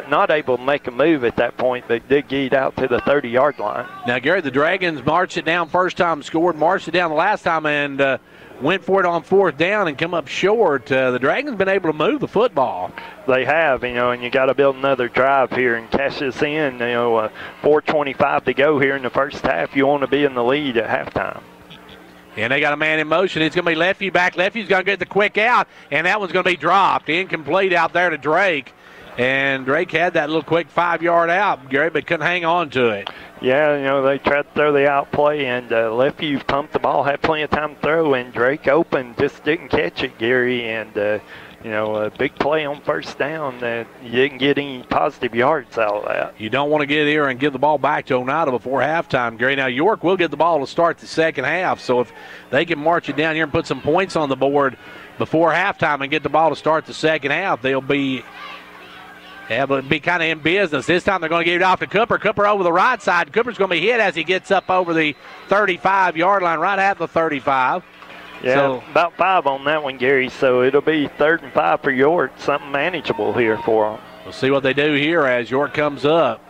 not able to make a move at that point, but did get out to the 30-yard line. Now, Gary, the Dragons marched it down first time, scored, marched it down the last time, and went for it on 4th down and come up short. The Dragons been able to move the football. They have, and you got to build another drive here and cash this in. 4:25 to go here in the first half. You want to be in the lead at halftime. And they got a man in motion. It's going to be Lefty back. Lefty's going to get the quick out, and that one's going to be dropped. Incomplete out there to Drake. And Drake had that little quick 5-yard out, Gary, but couldn't hang on to it. Yeah, they tried to throw the outplay, and Lefty pumped the ball, had plenty of time to throw, and Drake open, just didn't catch it, Gary. And, a big play on first down. You didn't get any positive yards out of that. You don't want to get here and give the ball back to Oneida before halftime, Gary. Now, York will get the ball to start the second half, so if they can march it down here and put some points on the board before halftime and get the ball to start the second half, they'll be kind of in business. This time they're going to give it off to Cooper. Cooper over the right side. Cooper's going to be hit as he gets up over the 35-yard line, right at the 35. Yeah, so, about 5 on that one, Gary. So it'll be 3rd and 5 for York. Something manageable here for them. We'll see what they do here as York comes up.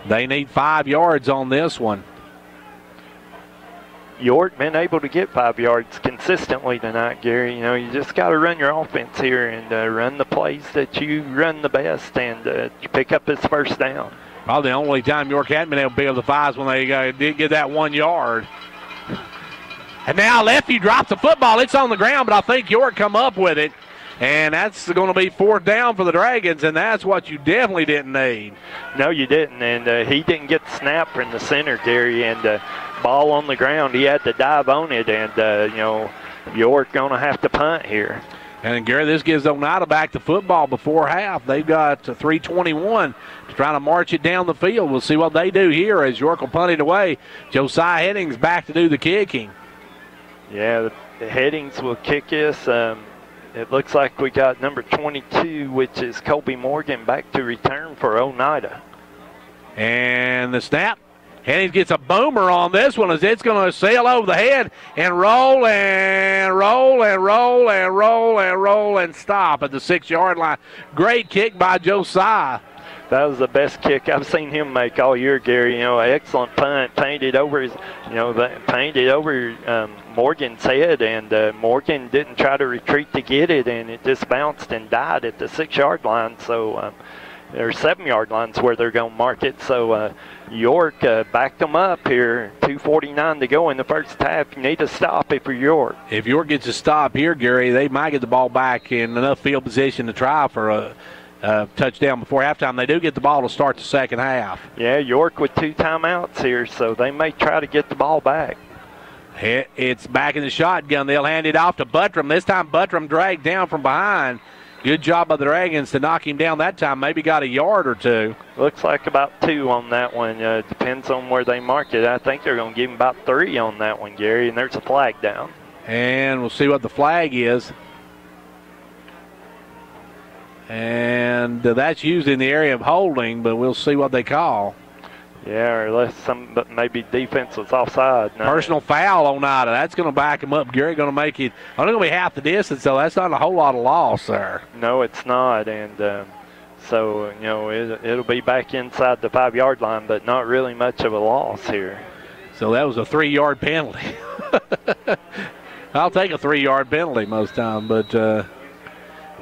They need 5 yards on this one. York been able to get 5 yards consistently tonight, Gary. You just got to run your offense here and run the plays that you run the best and pick up this first down. Probably the only time York hadn't been able to pick up the fives when they did get that 1 yard. And now Lefeview drops the football. It's on the ground, but I think York come up with it. And that's going to be 4th down for the Dragons, and that's what you definitely didn't need. No, you didn't, and he didn't get the snap from the center, Gary, and ball on the ground. He had to dive on it, and, York going to have to punt here. And, Gary, this gives Oneida back the football before half. They've got 3:21 to try to march it down the field. We'll see what they do here as York will punt it away. Josiah Headings back to do the kicking. Yeah, the Headings will kick this. It looks like we got number 22, which is Colby Morgan, back to return for Oneida. And the snap. Headings gets a boomer on this one as it's going to sail over the head and roll and roll and roll and roll and roll and stop at the 6-yard line. Great kick by Josiah. That was the best kick I've seen him make all year, Gary. Excellent punt, painted over his, Morgan's head, and Morgan didn't try to retreat to get it, and it just bounced and died at the 6-yard line. So there's 7-yard lines where they're going to mark it. So York backed them up here. 2:49 to go in the first half. You need a stop if you're York. If York gets a stop here, Gary, they might get the ball back in enough field position to try for a touchdown before halftime. They do get the ball to start the second half. Yeah, York with 2 timeouts here, so they may try to get the ball back. It's back in the shotgun. They'll hand it off to Buttram. This time Buttram dragged down from behind. Good job by the Dragons to knock him down that time. Maybe got a yard or 2. Looks like about 2 on that one. Depends on where they mark it. I think they're going to give him about 3 on that one, Gary, and there's a flag down. And we'll see what the flag is. And that's used in the area of holding, but we'll see what they call. Yeah, or unless maybe defense was offside. No. Personal foul on Oneida. That's going to back him up. Gary going to make it. Only going to be half the distance, so that's not a whole lot of loss there. No, it's not. And so, it'll be back inside the 5-yard line, but not really much of a loss here. So that was a 3-yard penalty. I'll take a 3-yard penalty most time, but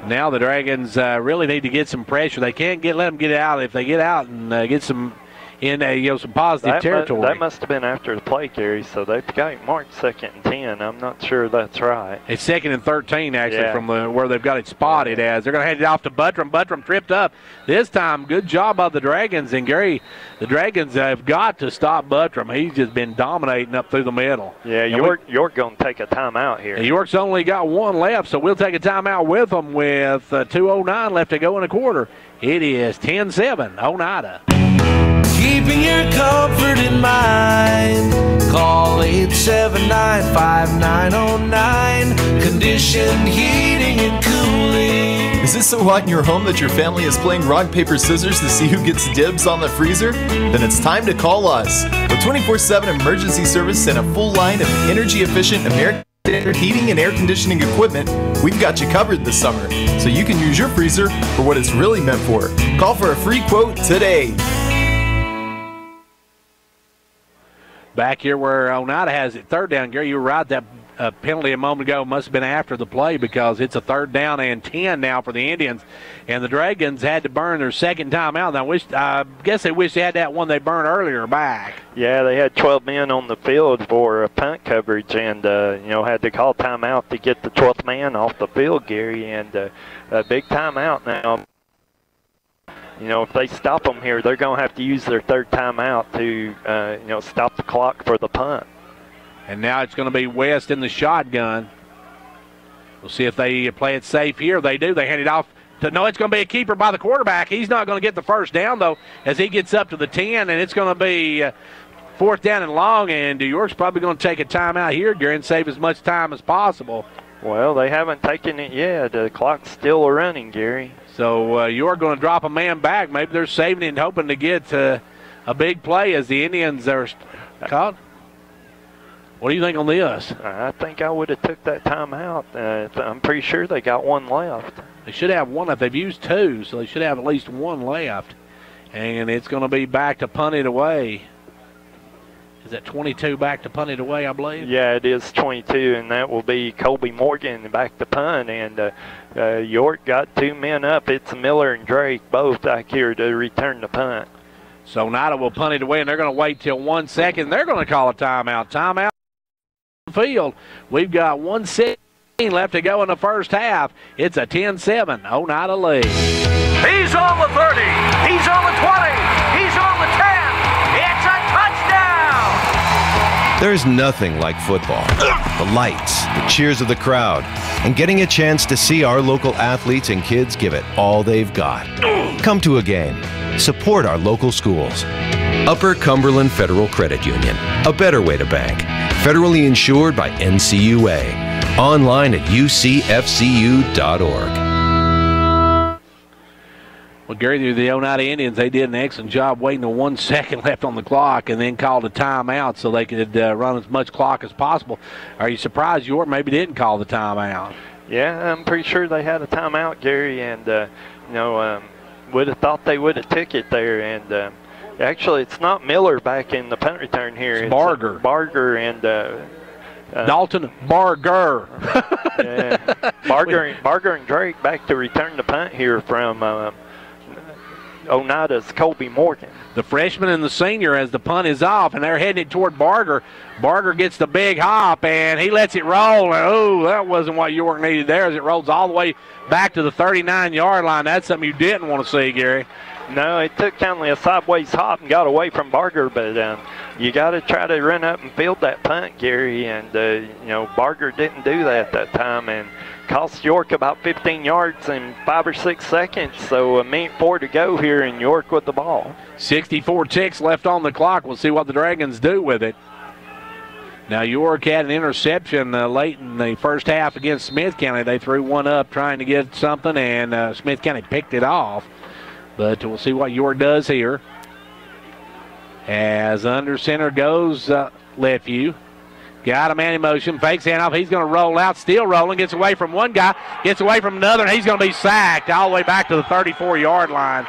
now the Dragons really need to get some pressure. They can't let them get out. If they get out and get some some positive territory. That must have been after the play, Gary, so they've got it marked 2nd and 10. I'm not sure that's right. It's 2nd and 13, actually, from where they've got it spotted as. They're going to hand it off to Buttram. Buttram tripped up. This time, good job by the Dragons. And, Gary, the Dragons have got to stop Buttram. He's just been dominating up through the middle. Yeah, York going to take a timeout here. York's only got 1 left, so we'll take a timeout with them with 2:09 left to go in a quarter. It is 10-7, Oneida. Keeping your comfort in mind. Call 879-5909. Conditioned heating and cooling. Is this so hot in your home that your family is playing rock, paper, scissors to see who gets dibs on the freezer? Then it's time to call us. With 24/7 emergency service and a full line of energy-efficient American Standard heating and air conditioning equipment, we've got you covered this summer, so you can use your freezer for what it's really meant for. Call for a free quote today. Back here where Oneida has it 3rd down. Gary, you were right. That penalty a moment ago must have been after the play because it's a 3rd down and 10 now for the Indians. And the Dragons had to burn their 2nd timeout. I guess they wish they had that one they burned earlier back. Yeah, they had 12 men on the field for punt coverage and, had to call timeout to get the 12th man off the field, Gary. And a big timeout now. If they stop them here, they're going to have to use their 3rd timeout to, stop the clock for the punt. And now it's going to be West in the shotgun. We'll see if they play it safe here. They do. They hand it off. It's going to be a keeper by the quarterback. He's not going to get the 1st down, though, as he gets up to the 10, and it's going to be 4th down and long, and New York's probably going to take a timeout here, Gary, and save as much time as possible. Well, they haven't taken it yet. The clock's still running, Gary. So you're going to drop a man back. Maybe they're saving it and hoping to get a big play as the Indians are caught. What do you think on this? I think I would have took that timeout. I'm pretty sure they got 1 left. They should have 1 left. They've used 2, so they should have at least 1 left. And it's going to be back to punt it away. Is that 22 back to punt it away, I believe? Yeah, it is 22, and that will be Colby Morgan back to punt. And York got 2 men up. It's Miller and Drake both back here to return the punt. So Oneida will punt it away, and they're going to wait till 1 second. They're going to call a timeout. Timeout on the field. We've got 1 second left to go in the first half. It's a 10-7 Oneida lead. He's on the 30. He's on the 20. He's on the 10. It's a touchdown. There's nothing like football. The lights, the cheers of the crowd, and getting a chance to see our local athletes and kids give it all they've got. Come to a game. Support our local schools. Upper Cumberland Federal Credit Union, a better way to bank. Federally insured by NCUA. Online at ucfcu.org. Well, Gary, the Oneida Indians, they did an excellent job waiting to 1 second left on the clock and then called a timeout so they could run as much clock as possible. Are you surprised York maybe didn't call the timeout? Yeah, I'm pretty sure they had a timeout, Gary, and, would have thought they would have took it there. And actually, it's not Miller back in the punt return here. It's Barger. Barger and Dalton Barger. Yeah, Barger and Drake back to return the punt here from Oneida's Colby Morgan. The freshman and the senior as the punt is off, and they're heading it toward Barger. Barger gets the big hop, and he lets it roll. And, oh, that wasn't what York needed there as it rolls all the way back to the 39-yard line. That's something you didn't want to see, Gary. No, it took kind of a sideways hop and got away from Barger, but you got to try to run up and field that punt, Gary. And, Barger didn't do that time and cost York about 15 yards in 5 or 6 seconds. So a minute 4 to go here, and York with the ball. 64 ticks left on the clock. We'll see what the Dragons do with it. Now, York had an interception late in the first half against Smith County. They threw one up trying to get something, and Smith County picked it off. But we'll see what York does here. As under center goes Lefevue. Got a man in motion, fakes handoff. He's going to roll out, still rolling, gets away from one guy, gets away from another, and he's going to be sacked all the way back to the 34-yard line.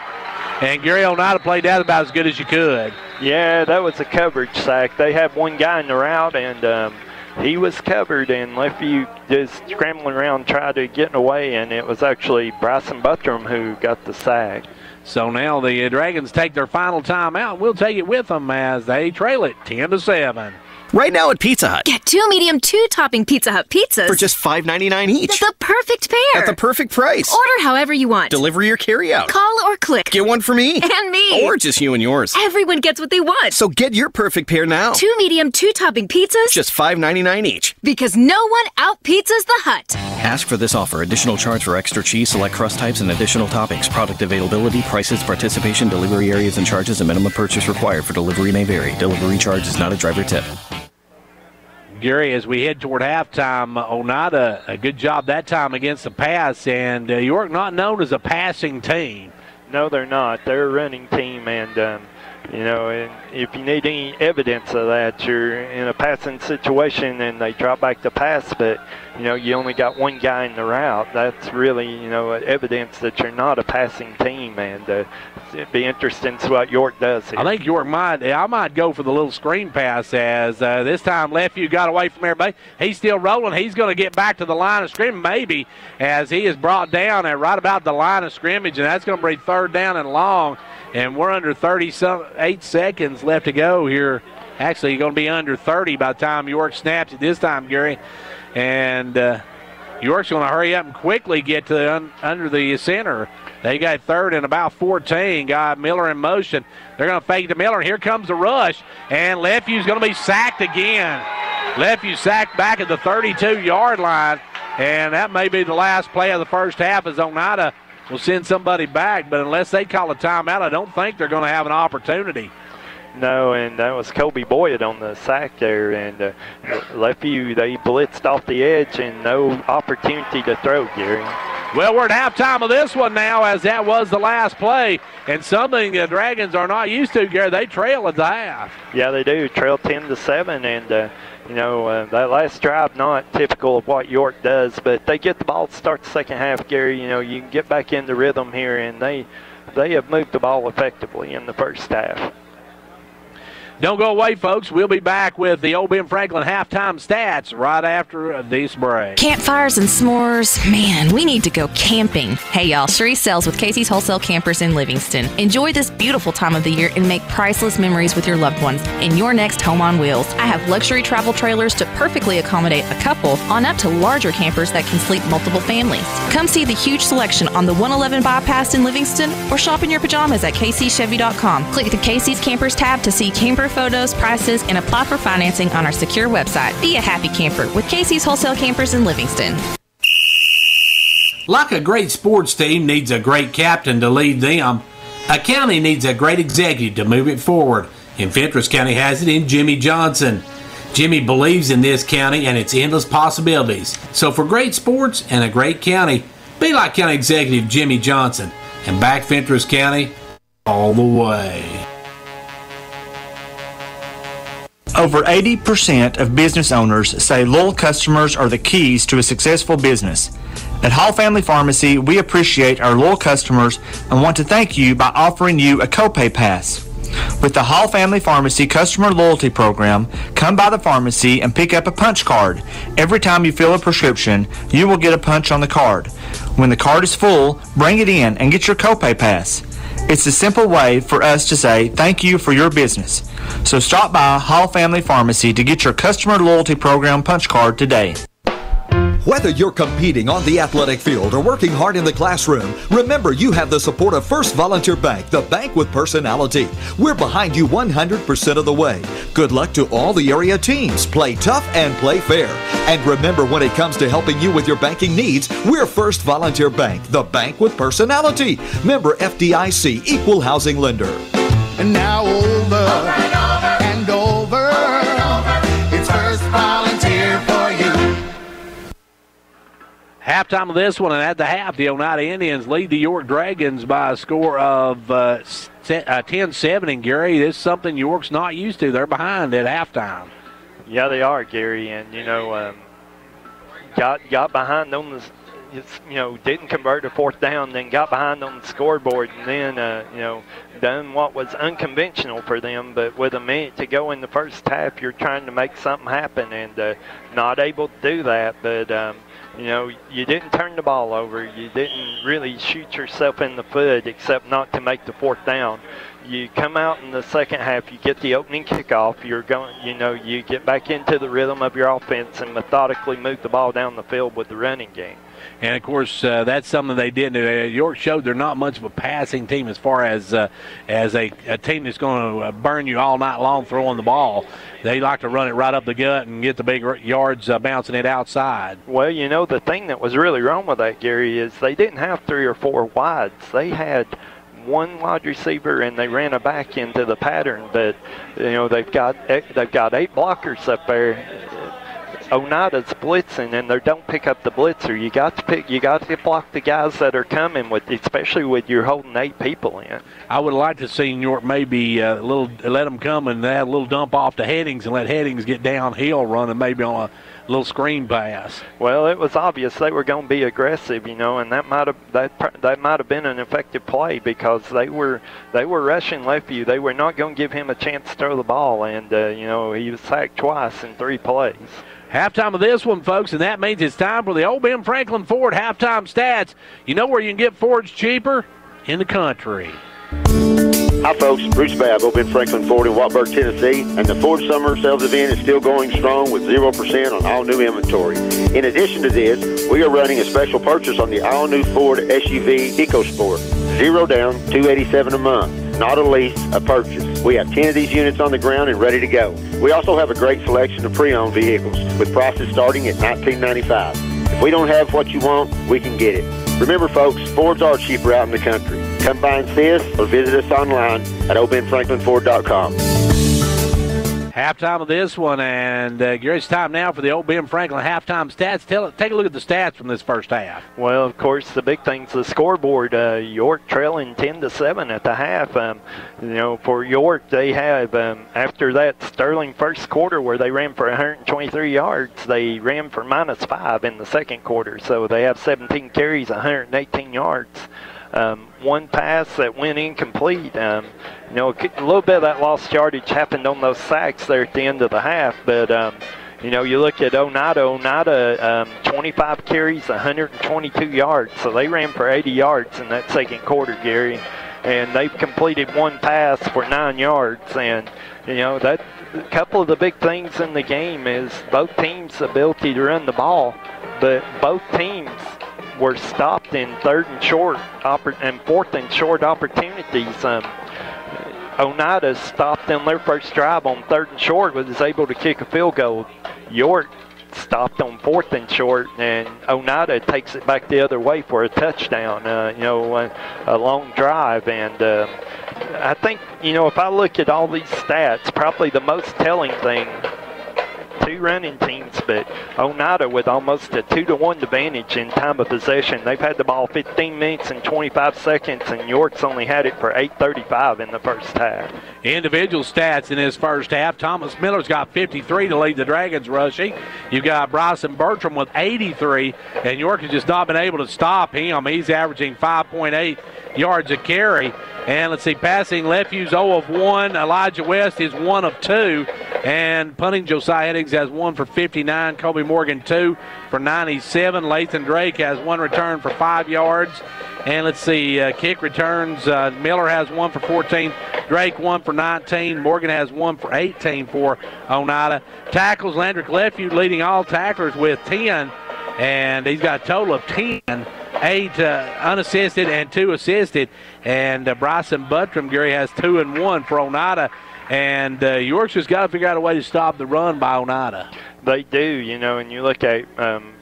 And Gary Oneida played that about as good as you could. Yeah, that was a coverage sack. They had one guy in the route, and he was covered, and Lefevue just scrambling around, tried to get away, and it was actually Bryson Buttram who got the sack. So now the Dragons take their final timeout. We'll take it with them as they trail it 10-7. Right now at Pizza Hut. Get 2 medium 2-topping Pizza Hut pizzas For just $5.99 each. The perfect pair. At the perfect price. Order however you want. Delivery or carry out. Call or click. Get one for me. And me. Or just you and yours. Everyone gets what they want. So get your perfect pair now. 2 medium 2-topping pizzas. Just $5.99 each. Because no one out-pizzas the Hut. Ask for this offer. Additional charge for extra cheese, select crust types, and additional toppings. Product availability, prices, participation, delivery areas, and charges. A minimum purchase required for delivery may vary. Delivery charge is not a driver tip. Gary, as we head toward halftime, Oneida, a good job that time against the pass, and York not known as a passing team. No, they're not. They're a running team, and, and if you need any evidence of that, you're in a passing situation and they drop back to pass, but, you only got one guy in the route. That's really, evidence that you're not a passing team, and it'd be interesting to see what York does here. I think York I might go for the little screen pass as this time Lefevue got away from everybody. He's still rolling. He's going to get back to the line of scrimmage maybe as he is brought down at right about the line of scrimmage, and that's going to be 3rd down and long. And we're under 38 seconds left to go here. Actually, going to be under 30 by the time York snaps it this time, Gary. And York's going to hurry up and quickly get to under the center. They got 3rd and about 14. Got Miller in motion. They're going to fake to Miller. And here comes the rush. And Lefue's going to be sacked again. Lefevue sacked back at the 32-yard line. And that may be the last play of the first half as Oneida will send somebody back, but unless they call a timeout, I don't think they're going to have an opportunity. No, and that was Colby Boyd on the sack there, and Lefevue, they blitzed off the edge and no opportunity to throw, Gary. Well, we're at halftime of this one now as that was the last play, and something the Dragons are not used to, Gary. They trail at the half. Yeah, they do, trail 10-7, and that last drive not typical of what York does, but they get the ball to start the second half, Gary. You can get back in the rhythm here, and they have moved the ball effectively in the first half. Don't go away, folks. We'll be back with the Old Ben Franklin halftime stats right after this break. Campfires and s'mores. Man, we need to go camping. Hey, y'all. Cherie sells with Casey's Wholesale Campers in Livingston. Enjoy this beautiful time of the year and make priceless memories with your loved ones in your next home on wheels. I have luxury travel trailers to perfectly accommodate a couple on up to larger campers that can sleep multiple families. Come see the huge selection on the 111 bypass in Livingston or shop in your pajamas at kcchevy.com. Click the Casey's Campers tab to see camper photos, prices, and apply for financing on our secure website. Be a happy camper with Casey's Wholesale Campers in Livingston. Like a great sports team needs a great captain to lead them, a county needs a great executive to move it forward. And Fentress County has it in Jimmy Johnson. Jimmy believes in this county and its endless possibilities. So for great sports and a great county, be like County Executive Jimmy Johnson and back Fentress County all the way. Over 80% of business owners say loyal customers are the keys to a successful business. At Hall Family Pharmacy, we appreciate our loyal customers and want to thank you by offering you a copay pass. With the Hall Family Pharmacy Customer Loyalty Program, come by the pharmacy and pick up a punch card. Every time you fill a prescription, you will get a punch on the card. When the card is full, bring it in and get your copay pass. It's a simple way for us to say thank you for your business. So stop by Hall Family Pharmacy to get your Customer Loyalty Program punch card today. Whether you're competing on the athletic field or working hard in the classroom, remember you have the support of First Volunteer Bank, the bank with personality. We're behind you 100% of the way. Good luck to all the area teams. Play tough and play fair. And remember, when it comes to helping you with your banking needs, we're First Volunteer Bank, the bank with personality. Member FDIC, Equal Housing Lender. And now over and over, it's First Volunteer for you. Halftime of this one, and at the half, the Oneida Indians lead the York Dragons by a score of 10-7. And, Gary, this is something York's not used to. They're behind at halftime. Yeah, they are, Gary, and, got behind on the, didn't convert to fourth down, then got behind on the scoreboard, and then, done what was unconventional for them. But with a minute to go in the first half, you're trying to make something happen, and not able to do that. But, you didn't turn the ball over. You didn't really shoot yourself in the foot, except not to make the fourth down. You come out in the second half, you get the opening kickoff, you're going, you get back into the rhythm of your offense and methodically move the ball down the field with the running game. And, of course, that's something they did. York showed they're not much of a passing team as far as a team that's going to burn you all night long throwing the ball. They like to run it right up the gut and get the big yards bouncing it outside. Well, the thing that was really wrong with that, Gary, is they didn't have 3 or 4 wides. They had one wide receiver and they ran a back into the pattern. But, they've got 8 blockers up there. Oneida's blitzing, and they don't pick up the blitzer. You got to block the guys that are coming with, especially with you're holding 8 people in. I would like to see York maybe let them come and add a little dump off to Headings and let Headings get downhill running maybe on a little screen pass. Well, it was obvious they were going to be aggressive, and that might have been an effective play because they were rushing Lefeview. They were not going to give him a chance to throw the ball, and he was sacked twice in 3 plays. Halftime of this one, folks, and that means it's time for the Old Ben Franklin Ford halftime stats. You know where you can get Fords cheaper? In the country. Hi, folks. Bruce Babb, Old Ben Franklin Ford in Watburg, Tennessee. And the Ford Summer Sales Event is still going strong with 0% on all new inventory. In addition to this, we are running a special purchase on the all-new Ford SUV EcoSport. 0 down, $287 a month. Not a lease, a purchase. We have 10 of these units on the ground and ready to go. We also have a great selection of pre-owned vehicles with prices starting at $19.95. If we don't have what you want, we can get it. Remember, folks, Fords are cheaper out in the country. Come by and see us or visit us online at oldbenfranklinford.com. Halftime of this one, and Gary, it's time now for the Old Ben Franklin halftime stats. Take a look at the stats from this first half. Well, of course, the big thing's the scoreboard. York trailing 10-7 at the half. For York, they have after that Sterling first quarter where they ran for 123 yards, they ran for -5 in the second quarter. So they have 17 carries, 118 yards. one pass that went incomplete. A little bit of that lost yardage happened on those sacks there at the end of the half, but you look at Oneida, 25 carries, 122 yards. So they ran for 80 yards in that second quarter, Gary. And they've completed one pass for 9 yards. And, that a couple of the big things in the game is both teams' ability to run the ball, but both teams were stopped in third and short and fourth and short opportunities. Oneida stopped on their first drive on third and short, was able to kick a field goal. York stopped on fourth and short, and Oneida takes it back the other way for a touchdown, a long drive. And I think, if I look at all these stats, probably the most telling thing, two running teams, but Oneida with almost a 2-to-1 advantage in time of possession. They've had the ball 15 minutes and 25 seconds, and York's only had it for 8:35 in the first half. Individual stats in his first half. Thomas Miller's got 53 to lead the Dragons rushing. You've got Bryson Bertram with 83, and York has just not been able to stop him. He's averaging 5.8 yards a carry. And let's see, passing, Lefew's 0 of 1. Elijah West is 1 of 2. And punting, Josiah Heddings has 1 for 59. Kobe Morgan 2 for 97. Lathan Drake has 1 return for 5 yards. And let's see, kick returns, Miller has 1 for 14. Drake 1 for 19. Morgan has 1 for 18 for Oneida. Tackles, Landrick Lefew leading all tacklers with 10. And he's got a total of 10. 8 unassisted and 2 assisted. And Bryson Buttram, Gary, has 2 and 1 for Oneida. And Yorkshire's got to figure out a way to stop the run by Oneida. They do, and you look at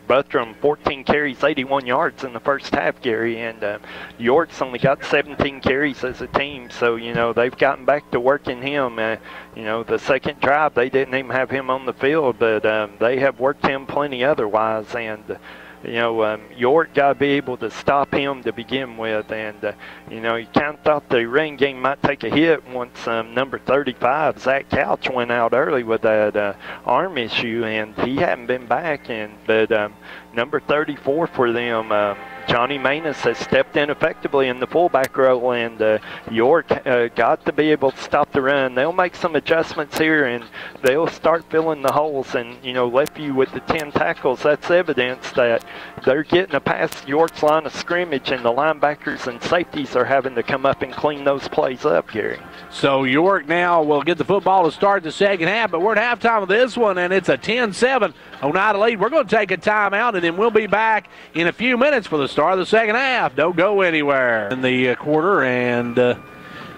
Buttram, 14 carries, 81 yards in the first half, Gary, and York's only got 17 carries as a team, so, they've gotten back to working him. The second drive, they didn't even have him on the field, but they have worked him plenty otherwise, and York got to be able to stop him to begin with. And, you kind of thought the running game might take a hit once number 35, Zach Couch, went out early with that arm issue, and he hadn't been back. But number 34 for them, Johnny Manus, has stepped in effectively in the fullback role, and York got to be able to stop the run. They'll make some adjustments here, and they'll start filling the holes. And, Lefew with the 10 tackles, that's evidence that they're getting past York's line of scrimmage, and the linebackers and safeties are having to come up and clean those plays up, Gary. So York now will get the football to start the second half, but we're at halftime of this one, and it's a 10-7 Oneida lead. We're going to take a timeout, and then we'll be back in a few minutes for the start of the second half. Don't go anywhere in the quarter, and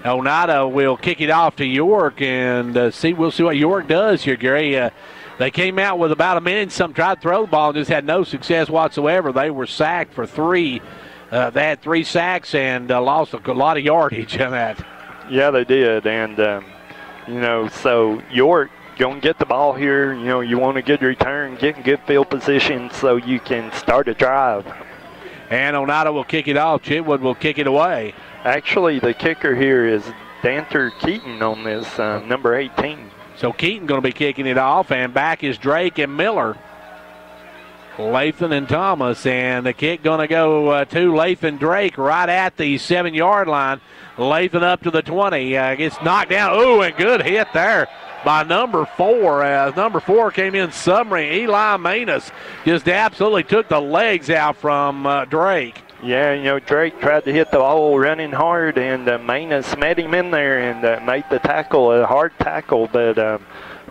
Oneida will kick it off to York, and we'll see what York does here, Gary. They came out with about a minute. Some tried to throw the ball and just had no success whatsoever. They were sacked for 3. They had 3 sacks and lost a lot of yardage on that. Yeah, they did, and so York going to get the ball here. You want a good return, get in good field position so you can start a drive. And Oneida will kick it off. Chitwood will kick it away. Actually, the kicker here is Danter Keaton on this, number 18. So Keaton going to be kicking it off, and back is Drake and Miller. Lathan and Thomas, and the kick going to go to Lathan Drake right at the 7-yard line. Lathan up to the 20, gets knocked down. Ooh, and good hit there by number 4. As number 4 came in summary, Eli Manus just absolutely took the legs out from Drake. Yeah, Drake tried to hit the ball running hard, and Manus met him in there and made the tackle, a hard tackle, but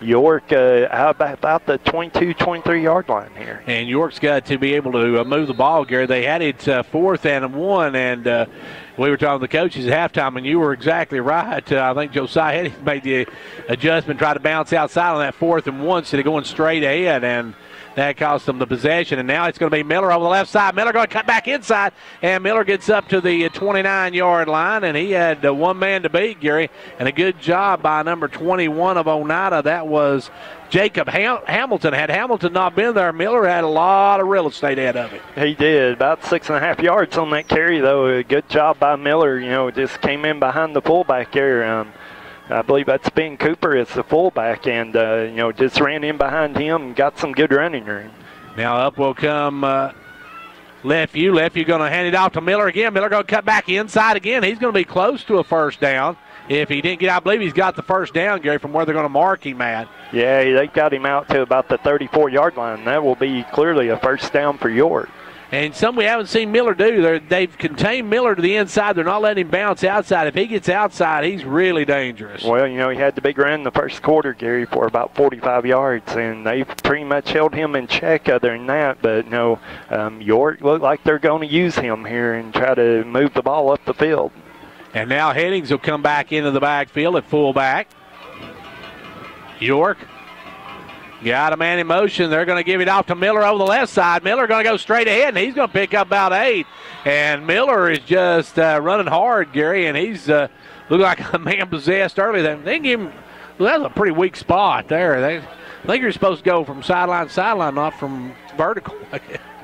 York about the 22, 23-yard line here. And York's got to be able to move the ball, Gary. They had it 4th and 1, and we were talking to the coaches at halftime, and you were exactly right. I think Josiah Heddings made the adjustment, tried to bounce outside on that 4th and 1 instead of going straight ahead, and that cost them the possession. And now it's going to be Miller over the left side. Miller going to cut back inside, and Miller gets up to the 29-yard line, and he had one man to beat, Gary, and a good job by number 21 of Oneida. That was Jacob Hamilton. Had Hamilton not been there, Miller had a lot of real estate ahead of him. He did. About 6.5 yards on that carry, though. A good job by Miller. Just came in behind the fullback there. I believe that's Ben Cooper as the fullback, and, just ran in behind him and got some good running room. Now up will come Lefeview going to hand it off to Miller again. Miller going to cut back inside again. He's going to be close to a first down. If he didn't get out, I believe he's got the first down, Gary, from where they're going to mark him at. Yeah, they got him out to about the 34-yard line. That will be clearly a first down for York. And something we haven't seen Miller do. They've contained Miller to the inside. They're not letting him bounce outside. If he gets outside, he's really dangerous. Well, you know, he had the big run in the first quarter, Gary, for about 45 yards, and they've pretty much held him in check other than that. But, no, York look like they're going to use him here and try to move the ball up the field. And now Headings will come back into the backfield at fullback. York got a man in motion. They're going to give it off to Miller over the left side. Miller going to go straight ahead, and he's going to pick up about 8. And Miller is just running hard, Gary, and he's looked like a man possessed early. They give him, well, that's a pretty weak spot there. I think you're supposed to go from sideline to sideline, not from vertical.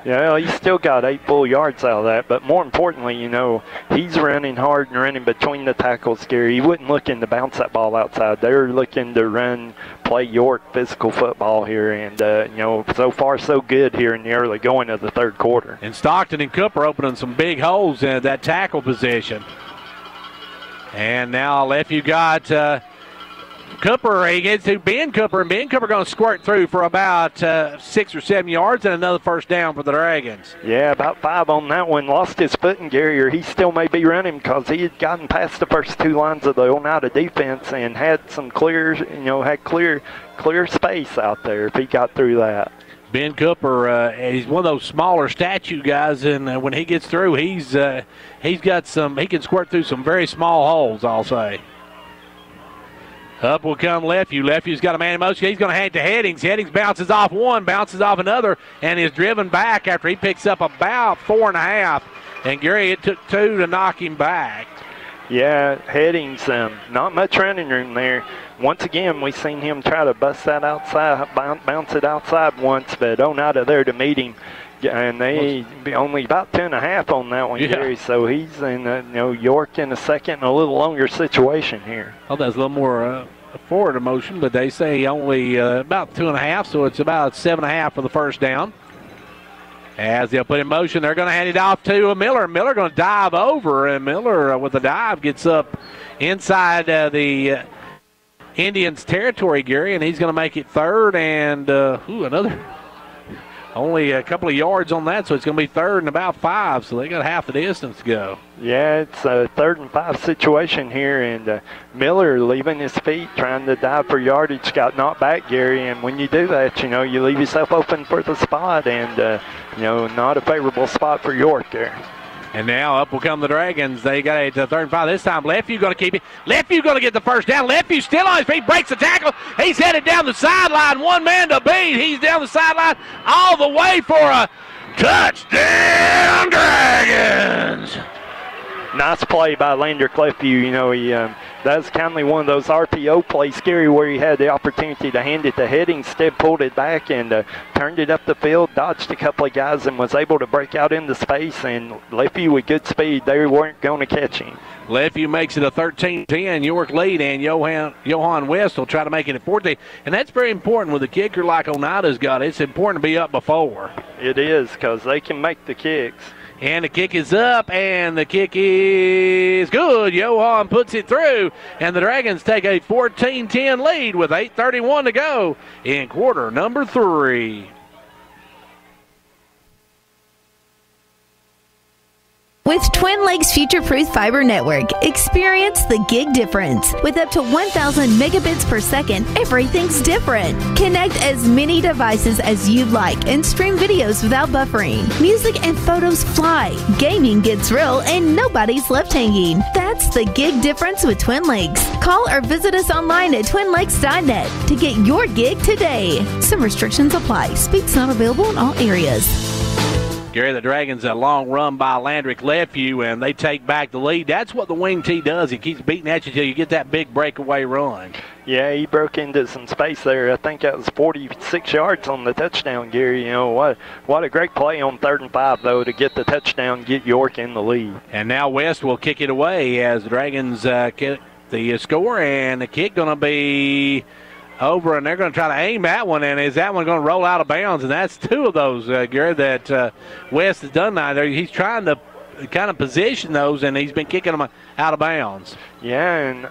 Yeah, well, he still got 8 full yards out of that, but more importantly, you know, he's running hard and running between the tackles, Gary. He wasn't looking to bounce that ball outside. They're looking to play York physical football here, and, you know, so far so good here in the early going of the third quarter. And Stockton and Cooper opening some big holes in that tackle position. And now left you got Cooper. He gets to Ben Cooper, and Ben Cooper going to squirt through for about 6 or 7 yards and another first down for the Dragons. Yeah, about 5 on that one. Lost his footing, Gary, or he still may be running because he had gotten past the first 2 lines of the Oneida defense and had some clear space out there if he got through that. Ben Cooper, he's one of those smaller statue guys, and when he gets through, he's got some. He can squirt through some very small holes, I'll say. Up will come Lefeview. Lefiew's got a man in motion. He's going to hand it to Headings. Headings bounces off one, bounces off another, and is driven back after he picks up about 4.5. And Gary, it took 2 to knock him back. Yeah, Headings, not much running room there. Once again, we've seen him try to bust that outside, bounce it outside once, but Oneida there to meet him. And they only about 2.5 on that one, Gary. So he's in, York in a second and a little longer situation here. Oh, that's a little more forward motion, but they say only about 2.5, so it's about 7.5 for the first down. As they'll put in motion, they're going to hand it off to Miller. Miller going to dive over, and Miller with a dive gets up inside the Indians' territory, Gary, and he's going to make it third and another. Only a couple of yards on that, so it's going to be third and about 5, so they got half the distance to go. Yeah, it's a 3rd and 5 situation here, and Miller leaving his feet, trying to dive for yardage, got knocked back, Gary, and when you do that, you leave yourself open for the spot, and, not a favorable spot for York there. And now up will come the Dragons. They got a 3rd and 5 this time. Lefeview going to keep it. Lefeview going to get the first down. Lefeview still on his feet, breaks the tackle. He's headed down the sideline. One man to beat. He's down the sideline all the way for a touchdown, Dragons. Nice play by Lander Lefeview. That's kind of one of those RPO plays, Gary, where he had the opportunity to hand it to Headings, instead pulled it back and turned it up the field, dodged a couple of guys, and was able to break out into space. And Lefeview with good speed, they weren't going to catch him. Lefeview makes it a 13-10 York lead, and Johan West will try to make it a 14. And that's very important with a kicker like Oneida's got. It's important to be up before. It is, because they can make the kicks. And the kick is up, and the kick is good. Johan puts it through, and the Dragons take a 14-10 lead with 8:31 to go in quarter number 3. With Twin Lakes Future-Proof Fiber Network, experience the gig difference. With up to 1,000 megabits per second, everything's different. Connect as many devices as you'd like and stream videos without buffering. Music and photos fly, gaming gets real, and nobody's left hanging. That's the gig difference with Twin Lakes. Call or visit us online at twinlakes.net to get your gig today. Some restrictions apply. Speed's not available in all areas. Gary, the Dragons, a long run by Landrick Lefeview, and they take back the lead. That's what the wing T does. He keeps beating at you until you get that big breakaway run. Yeah, he broke into some space there. I think that was 46 yards on the touchdown, Gary. What a great play on 3rd and 5, though, to get the touchdown, get York in the lead. And now West will kick it away as the Dragons kick the score, and the kick going to be over, and they're going to try to aim that one, and is that one going to roll out of bounds? And that's two of those, Gary, that West has done now. He's trying to kind of position those, and he's been kicking them out of bounds. Yeah, and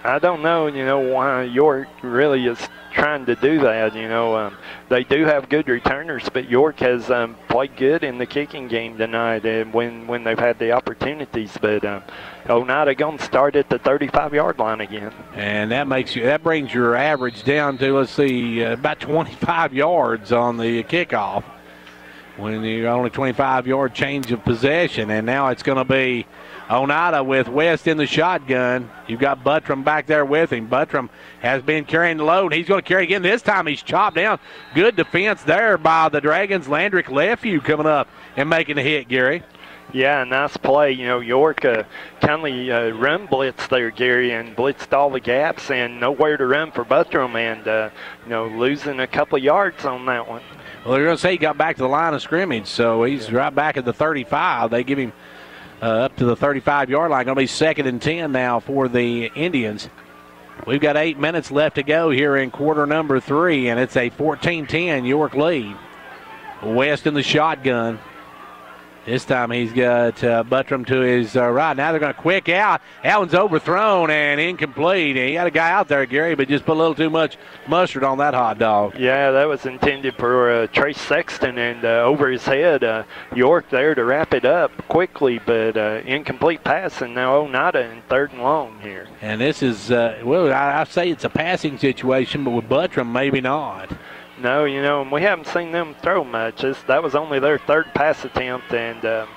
I don't know, why York really is trying to do that. They do have good returners, but York has played good in the kicking game tonight and when they've had the opportunities. But Oneida going to start at the 35-yard line again. And that brings your average down to, let's see, about 25 yards on the kickoff when you're only 25-yard change of possession. And now it's going to be Oneida with West in the shotgun. You've got Buttram back there with him. Buttram has been carrying the load. He's going to carry again. This time he's chopped down. Good defense there by the Dragons. Landrick Lefew coming up and making the hit, Gary. Yeah, nice play. York kindly run blitz there, Gary, and blitzed all the gaps and nowhere to run for Buttram, and, losing a couple of yards on that one. Well, they're going to say he got back to the line of scrimmage, so he's right back at the 35. They give him up to the 35-yard line. Going to be 2nd and 10 now for the Indians. We've got 8 minutes left to go here in quarter number 3, and it's a 14-10 York lead. West in the shotgun. This time he's got Buttram to his right. Now they're going to quick out. That one's overthrown and incomplete. And he got a guy out there, Gary, but just put a little too much mustard on that hot dog. Yeah, that was intended for Trace Sexton, and over his head. York there to wrap it up quickly, but incomplete pass, and now Oneida in 3rd and long here. And this is, I say it's a passing situation, but with Buttram, maybe not. No, and we haven't seen them throw much. That was only their 3rd pass attempt, and,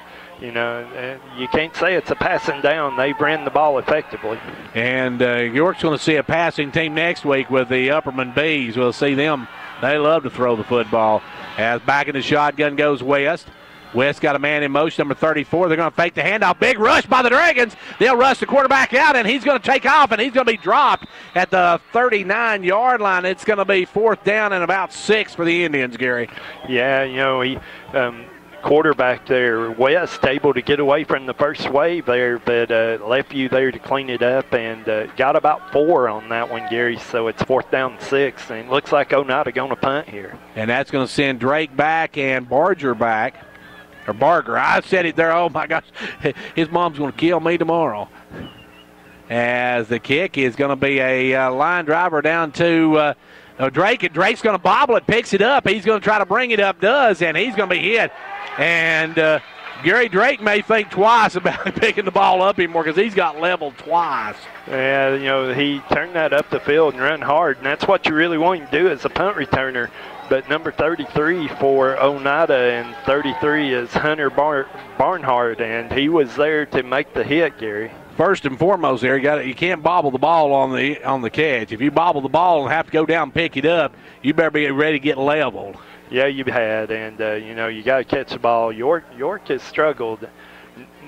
you can't say it's a passing down. They ran the ball effectively. And York's going to see a passing team next week with the Upperman Bees. We'll see them. They love to throw the football. As back in the shotgun goes West. West got a man in motion, number 34. They're going to fake the handoff. Big rush by the Dragons. They'll rush the quarterback out, and he's going to take off, and he's going to be dropped at the 39-yard line. It's going to be 4th down and about 6 for the Indians, Gary. Yeah, he quarterback there, West, able to get away from the first wave there, but Lefew there to clean it up, and got about 4 on that one, Gary. So it's 4th down 6, and looks like Oneida going to punt here. And that's going to send Drake back and Barger back. Or Barger. I said it there. Oh, my gosh. His mom's going to kill me tomorrow. As the kick is going to be a line driver down to Drake. And Drake's going to bobble it, picks it up. He's going to try to bring it up, and he's going to be hit. And Gary Drake may think twice about picking the ball up anymore because he's got leveled twice. Yeah, he turned that up the field and run hard, and that's what you really want him to do as a punt returner. But number 33 for Oneida, and 33 is Hunter Barnhart, and he was there to make the hit, Gary. First and foremost, there you can't bobble the ball on the catch. If you bobble the ball and have to go down and pick it up, you better be ready to get leveled. Yeah, you had, and you got to catch the ball. York has struggled,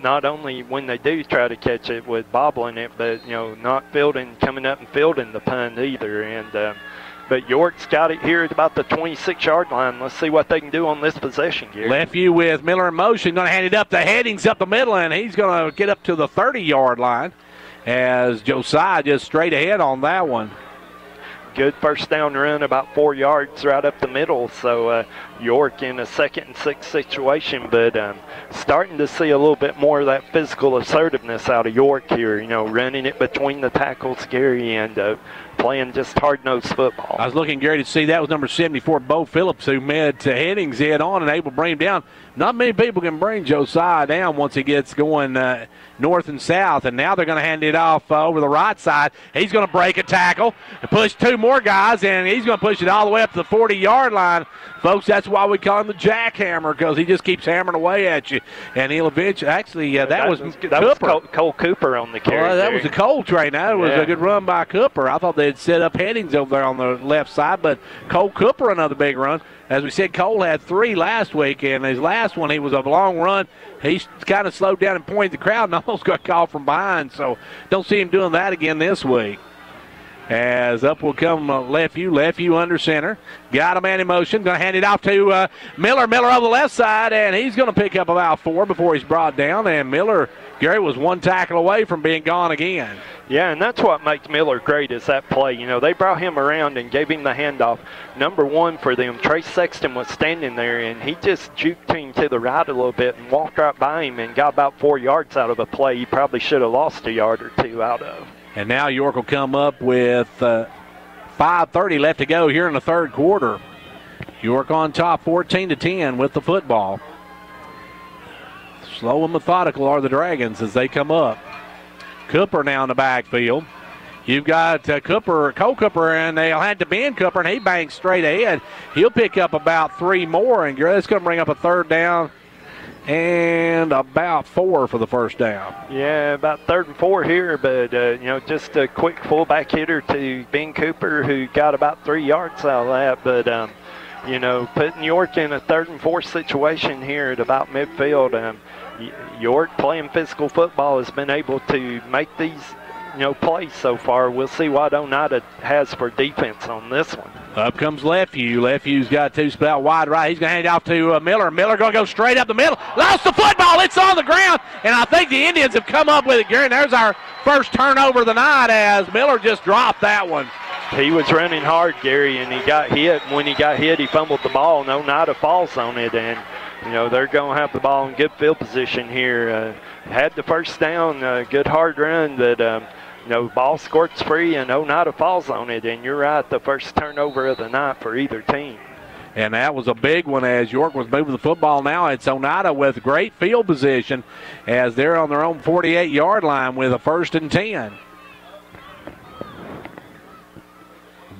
not only when they do try to catch it with bobbling it, but not coming up and fielding the punt either, and. But York's got it here at about the 26-yard line. Let's see what they can do on this possession, Gary. Lefew with Miller in motion, going to hand it up. The heading's up the middle, and he's going to get up to the 30-yard line as Josiah just straight ahead on that one. Good first down run, about 4 yards right up the middle. So York in a 2nd and 6 situation, but starting to see a little bit more of that physical assertiveness out of York here, running it between the tackles, Gary, and playing just hard-nosed football. I was looking, Gary, to see that was number 74, Bo Phillips, who met Headings head on and able to bring him down. Not many people can bring Josiah down once he gets going north and south, and now they're going to hand it off over the right side. He's going to break a tackle, push 2 more guys, and he's going to push it all the way up to the 40-yard line. Folks, that's why we call him the jackhammer, because he just keeps hammering away at you, and he'll eventually, actually, that was Cole Cooper on the carry. That was the Cole train. That was a good run by Cooper. I thought they'd set up Headings over there on the left side, but Cole Cooper, another big run. As we said, Cole had 3 last week, and his last one, he was a long run. He kind of slowed down and pointed the crowd and almost got called from behind, so don't see him doing that again this week. As up will come Lefew under center. Got a man in motion. Going to hand it off to Miller. Miller on the left side, and he's going to pick up about 4 before he's brought down. And Miller Gary was one tackle away from being gone again. Yeah, and that's what makes Miller great is that play. You know, they brought him around and gave him the handoff. Number one for them, Trace Sexton was standing there, and he just juked him to the right a little bit and walked right by him and got about 4 yards out of a play he probably should have lost a yard or two out of. And now York will come up with 5:30 left to go here in the third quarter. York on top 14-10 with the football. Slow and methodical are the Dragons as they come up. Cooper now in the backfield. You've got Cole Cooper, and they'll hand to Ben Cooper, and he banks straight ahead. He'll pick up about 3 more, and that's going to bring up a third down and about 4 for the first down. Yeah, about 3rd and 4 here, but, just a quick fullback hitter to Ben Cooper who got about 3 yards out of that. But, putting York in a 3rd and 4 situation here at about midfield, York playing physical football has been able to make these, plays so far. We'll see what Oneida has for defense on this one. Up comes Lefevue. Lefevue's got 2 split out wide right. He's going to hand it off to Miller. Miller going to go straight up the middle. Lost the football. It's on the ground. And I think the Indians have come up with it, Gary. And there's our first turnover of the night as Miller just dropped that one. He was running hard, Gary, and he got hit. When he got hit, he fumbled the ball, and Oneida falls on it. And, they're going to have the ball in good field position here. Had the first down, good hard run, but, ball squirts free, and Oneida falls on it. And you're right, the first turnover of the night for either team. And that was a big one as York was moving the football. Now it's Oneida with great field position as they're on their own 48-yard line with a 1st and 10.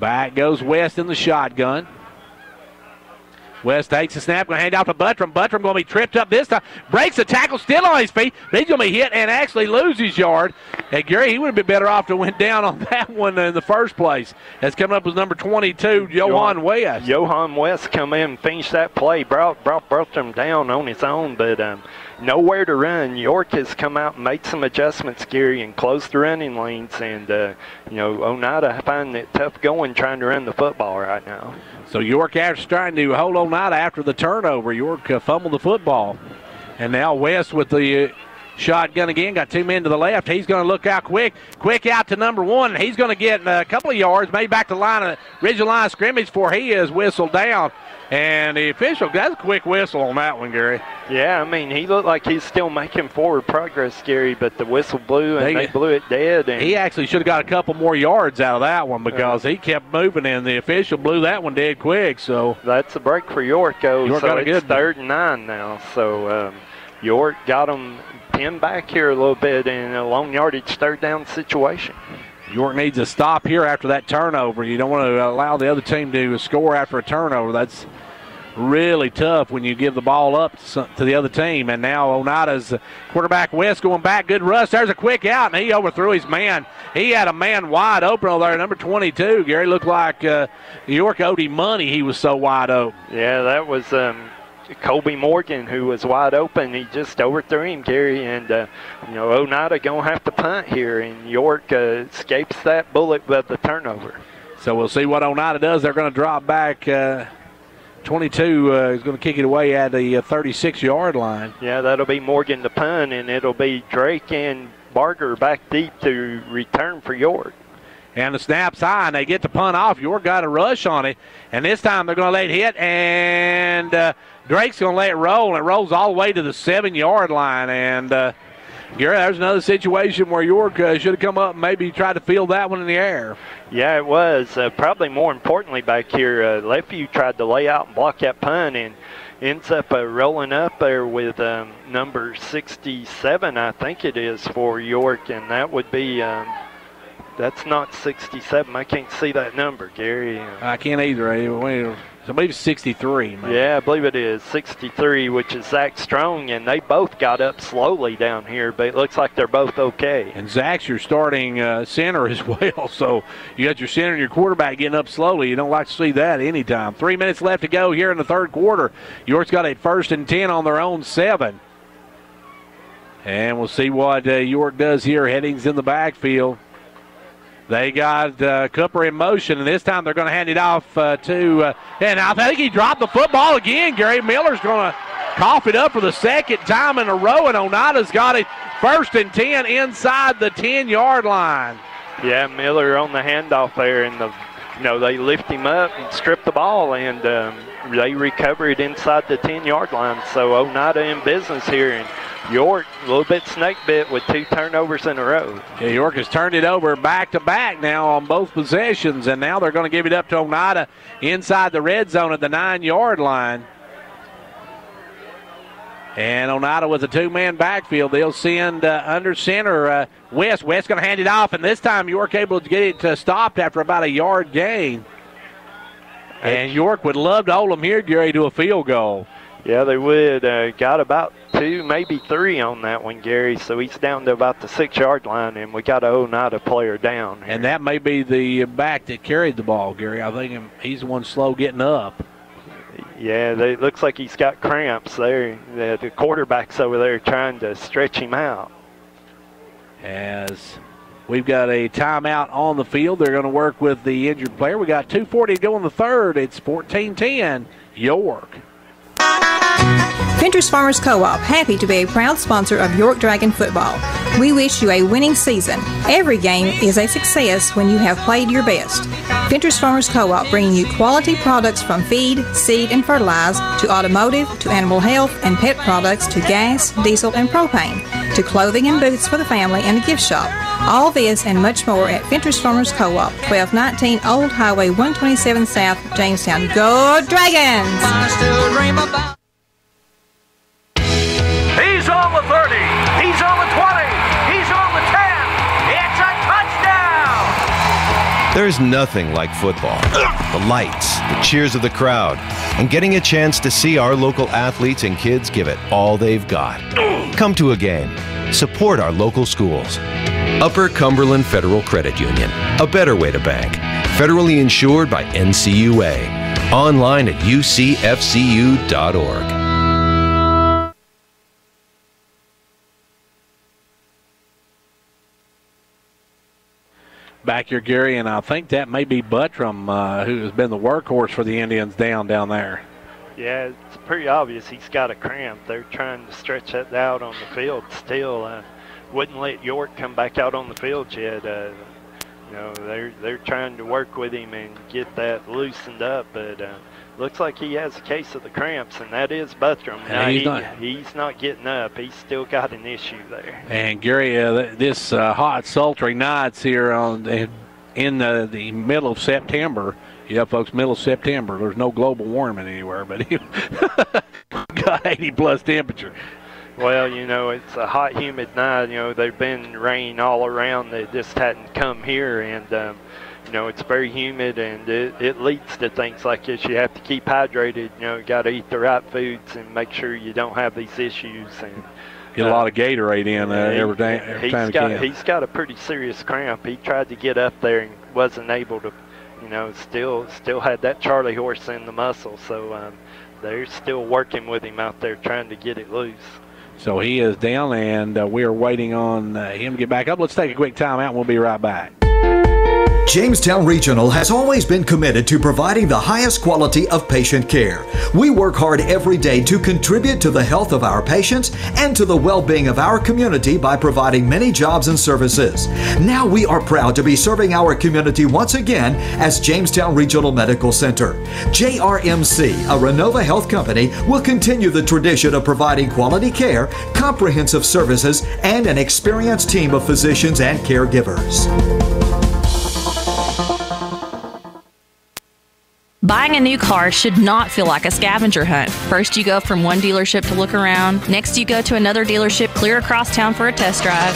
Back goes West in the shotgun. West takes a snap, going to hand off to Buttram. Buttram going to be tripped up this time. Breaks the tackle, still on his feet. He's going to be hit and actually lose his yard. And Gary, he would have been better off to went down on that one in the first place. That's coming up as number 22, Johan West. Johan West come in and finished that play. Brought Buttram down on his own, but nowhere to run. York has come out and made some adjustments, Gary, and closed the running lanes. And, Oneida finding it tough going trying to run the football right now. So York after trying to hold Oneida after the turnover. York fumbled the football. And now West with the shotgun again. Got 2 men to the left. He's going to look out quick out to number 1. And he's going to get a couple of yards, maybe back to original line of scrimmage before he is whistled down. And the official, that's a quick whistle on that one, Gary. Yeah, I mean, he looked like he's still making forward progress, Gary, but the whistle blew and they blew it dead. And he actually should have got a couple more yards out of that one because he kept moving and the official blew that one dead quick. So that's a break for York, though. York got a good 3rd and 9 now. So York got them pinned back here a little bit in a long yardage 3rd down situation. York needs a stop here after that turnover. You don't want to allow the other team to score after a turnover. That's really tough when you give the ball up to the other team. And now Oneida's quarterback West going back. Good rush. There's a quick out, and he overthrew his man. He had a man wide open over there, number 22. Gary, looked like York owed him money. He was so wide open. Yeah, that was Colby Morgan who was wide open. He just overthrew him, Gary, and Oneida going to have to punt here, and York escapes that bullet with the turnover. So we'll see what Oneida does. They're going to drop back. 22 is going to kick it away at the 36-yard line. Yeah, that'll be Morgan the punt, and it'll be Drake and Barger back deep to return for York. And the snap's high, and they get the punt off. York got a rush on it, and this time they're going to let it hit, and Drake's going to let it roll, and it rolls all the way to the 7-yard line. And, Gary, there's another situation where York should have come up and maybe tried to field that one in the air. Yeah, it was. Probably more importantly back here, Lefevue tried to lay out and block that punt and ends up rolling up there with number 67, I think it is, for York, and that would be that's not 67. I can't see that number, Gary. I can't either. I believe it's 63. Man. Yeah, I believe it is 63, which is Zach Strong, and they both got up slowly down here, but it looks like they're both okay. And Zach's your starting center as well, so you got your center and your quarterback getting up slowly. You don't like to see that anytime. 3 minutes left to go here in the third quarter. York's got a 1st and 10 on their own 7. And we'll see what York does here. Headings in the backfield. They got Cooper in motion, and this time they're going to hand it off to and I think he dropped the football again. Gary Miller's going to cough it up for the 2nd time in a row, and Oneida's got it 1st and 10 inside the 10-yard line. Yeah, Miller on the handoff there, and they lift him up and strip the ball, and they recover it inside the 10-yard line. So Oneida in business here, and York a little bit snake bit with 2 turnovers in a row. Yeah, York has turned it over back-to-back now on both possessions, and now they're going to give it up to Oneida inside the red zone at the 9-yard line. And Oneida with a 2-man backfield. They'll send under center West. West going to hand it off, and this time York able to get it stopped after about a yard gain. And York would love to hold them here, Gary, to a field goal. Yeah, they would. Got about 2, maybe 3 on that one, Gary. So he's down to about the 6-yard line, and we got an Oneida player down here. And that may be the back that carried the ball, Gary. I think he's the one slow getting up. Yeah, it looks like he's got cramps there. The quarterback's over there trying to stretch him out. As we've got a timeout on the field, they're going to work with the injured player. We got 2:40 to go in the third. It's 14-10, York. Ventures Farmers Co-op, happy to be a proud sponsor of York Dragon football. We wish you a winning season. Every game is a success when you have played your best. Ventures Farmers Co-op, bringing you quality products from feed, seed, and fertilizer, to automotive, to animal health and pet products, to gas, diesel, and propane, to clothing and boots for the family and a gift shop. All this and much more at Ventures Farmers Co-op, 1219 Old Highway 127 South, Jamestown. Go Dragons! He's on the 30. He's on the 20. He's on the 10. It's a touchdown. There's nothing like football. The lights, the cheers of the crowd, and getting a chance to see our local athletes and kids give it all they've got. Come to a game. Support our local schools. Upper Cumberland Federal Credit Union, a better way to bank. Federally insured by NCUA. Online at ucfcu.org. Back here, Gary, and I think that may be Buttram, who has been the workhorse for the Indians down there. Yeah, it's pretty obvious he's got a cramp. They're trying to stretch that out on the field still. Wouldn't let York come back out on the field yet. They're trying to work with him and get that loosened up, but looks like he has a case of the cramps, and that is Buttram. Now, he's not getting up. He's still got an issue there. And Gary, this hot, sultry nights here in the middle of September. Yeah, folks, middle of September. There's no global warming anywhere, but got 80-plus temperature. Well, it's a hot, humid night. There've been rain all around. They just hadn't come here, and it's very humid, and it leads to things like this. You have to keep hydrated. You got to eat the right foods and make sure you don't have these issues. And get a lot of Gatorade in every time you can. He's got a pretty serious cramp. He tried to get up there and wasn't able to. Still had that Charlie horse in the muscle. So they're still working with him out there trying to get it loose. So he is down, and we are waiting on him to get back up. Let's take a quick timeout, and we'll be right back. Jamestown Regional has always been committed to providing the highest quality of patient care. We work hard every day to contribute to the health of our patients and to the well-being of our community by providing many jobs and services. Now we are proud to be serving our community once again as Jamestown Regional Medical Center. JRMC, a Renova Health company, will continue the tradition of providing quality care, comprehensive services, and an experienced team of physicians and caregivers. Buying a new car should not feel like a scavenger hunt. First, you go from one dealership to look around. Next, you go to another dealership clear across town for a test drive.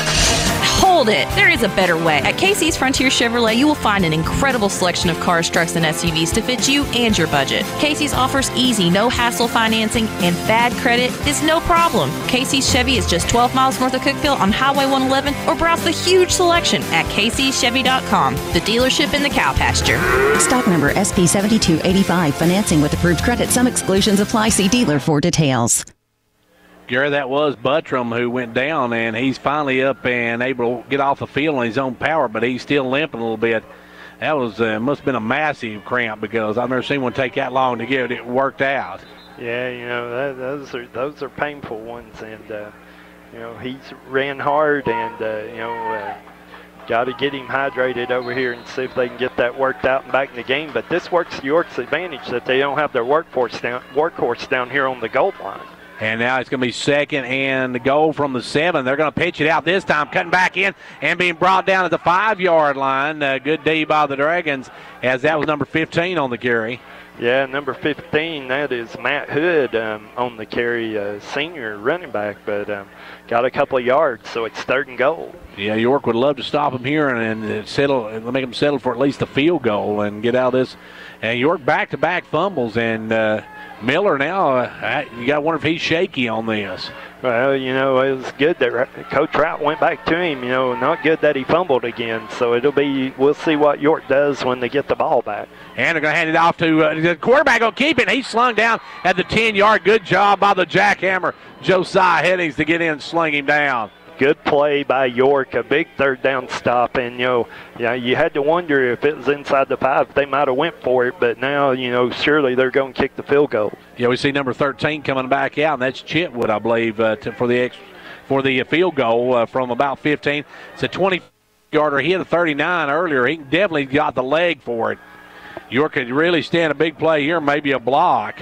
Hold it! There is a better way. At Casey's Frontier Chevrolet, you will find an incredible selection of cars, trucks, and SUVs to fit you and your budget. Casey's offers easy, no-hassle financing, and bad credit is no problem. Casey's Chevy is just 12 miles north of Cookeville on Highway 111, or browse the huge selection at Casey'sChevy.com, the dealership in the cow pasture. Stock number SP7285. Financing with approved credit. Some exclusions apply. See dealer for details. Gary, that was Buttram who went down, and he's finally up and able to get off the field on his own power, but he's still limping a little bit. That was must have been a massive cramp, because I've never seen one take that long to get it worked out. Yeah, those are painful ones, and he's ran hard, and got to get him hydrated over here and see if they can get that worked out and back in the game. But this works to York's advantage that they don't have their workhorse down here on the goal line. And now it's going to be 2nd and goal from the 7. They're going to pitch it out this time, cutting back in and being brought down at the 5-yard line. Good D by the Dragons, as that was number 15 on the carry. Yeah, number 15, that is Matt Hood on the carry, senior running back, but got a couple of yards, so it's 3rd and goal. Yeah, York would love to stop them here and make them settle for at least a field goal and get out of this. And York back-to-back fumbles, and Miller now, you got to wonder if he's shaky on this. Well, it was good that Coach Trout went back to him. Not good that he fumbled again. So we'll see what York does when they get the ball back. And they're going to hand it off to the quarterback. Will keep it. He's slung down at the 10-yard. Good job by the jackhammer, Josiah Headings, to get in and sling him down. Good play by York, a big 3rd down stop, and you had to wonder if it was inside the 5, they might have went for it, but now surely they're going to kick the field goal. Yeah, we see number 13 coming back out, and that's Chitwood, I believe, for the field goal from about 15. It's a 20-yarder. He had a 39 earlier. He definitely got the leg for it. York could really stand a big play here, maybe a block.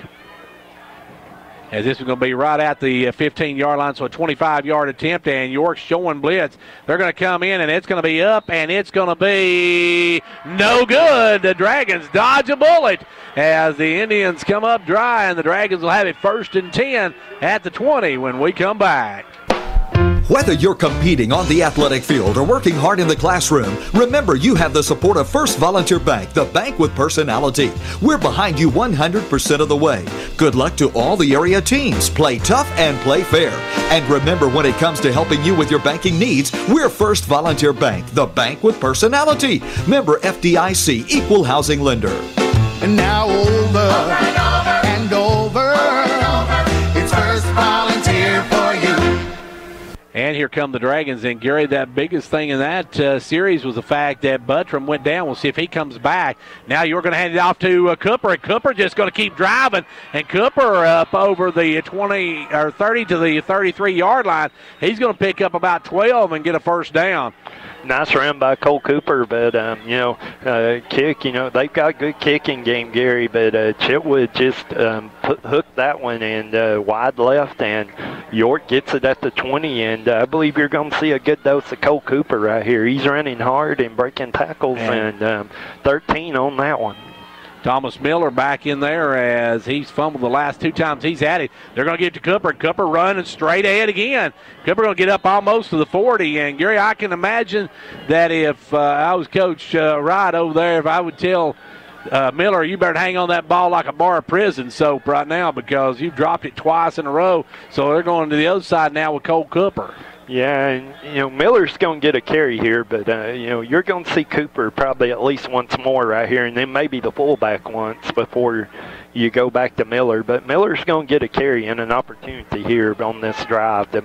As this is going to be right at the 15-yard line, so a 25-yard attempt, and York's showing blitz. They're going to come in, and it's going to be up, and it's going to be no good. The Dragons dodge a bullet as the Indians come up dry, and the Dragons will have it 1st and 10 at the 20 when we come back. Whether you're competing on the athletic field or working hard in the classroom, remember you have the support of First Volunteer Bank, the bank with personality. We're behind you 100% of the way. Good luck to all the area teams. Play tough and play fair. And remember, when it comes to helping you with your banking needs, we're First Volunteer Bank, the bank with personality. Member FDIC, equal housing lender. And now over and over, it's First Volunteer for you. And here come the Dragons. And, Gary, that biggest thing in that series was the fact that Buttram went down. We'll see if he comes back. Now you're going to hand it off to Cooper. And Cooper just going to keep driving. And Cooper up over the 20 or 30 to the 33-yard line. He's going to pick up about 12 and get a 1st down. Nice run by Cole Cooper, but, kick, they've got a good kicking game, Gary, but Chitwood just hooked that one and wide left, and York gets it at the 20, and I believe you're going to see a good dose of Cole Cooper right here. He's running hard and breaking tackles, and 13 on that one. Thomas Miller back in there as he's fumbled the last 2 times he's had it. They're going to give it to Cooper. Cooper running straight ahead again. Cooper going to get up almost to the 40. And, Gary, I can imagine that if I was Coach Wright over there, if I would tell Miller, you better hang on that ball like a bar of prison soap right now because you dropped it twice in a row. So they're going to the other side now with Cole Cooper. Yeah, and, Miller's going to get a carry here, but, you're going to see Cooper probably at least once more right here, and then maybe the fullback once before you go back to Miller. But Miller's going to get a carry and an opportunity here on this drive to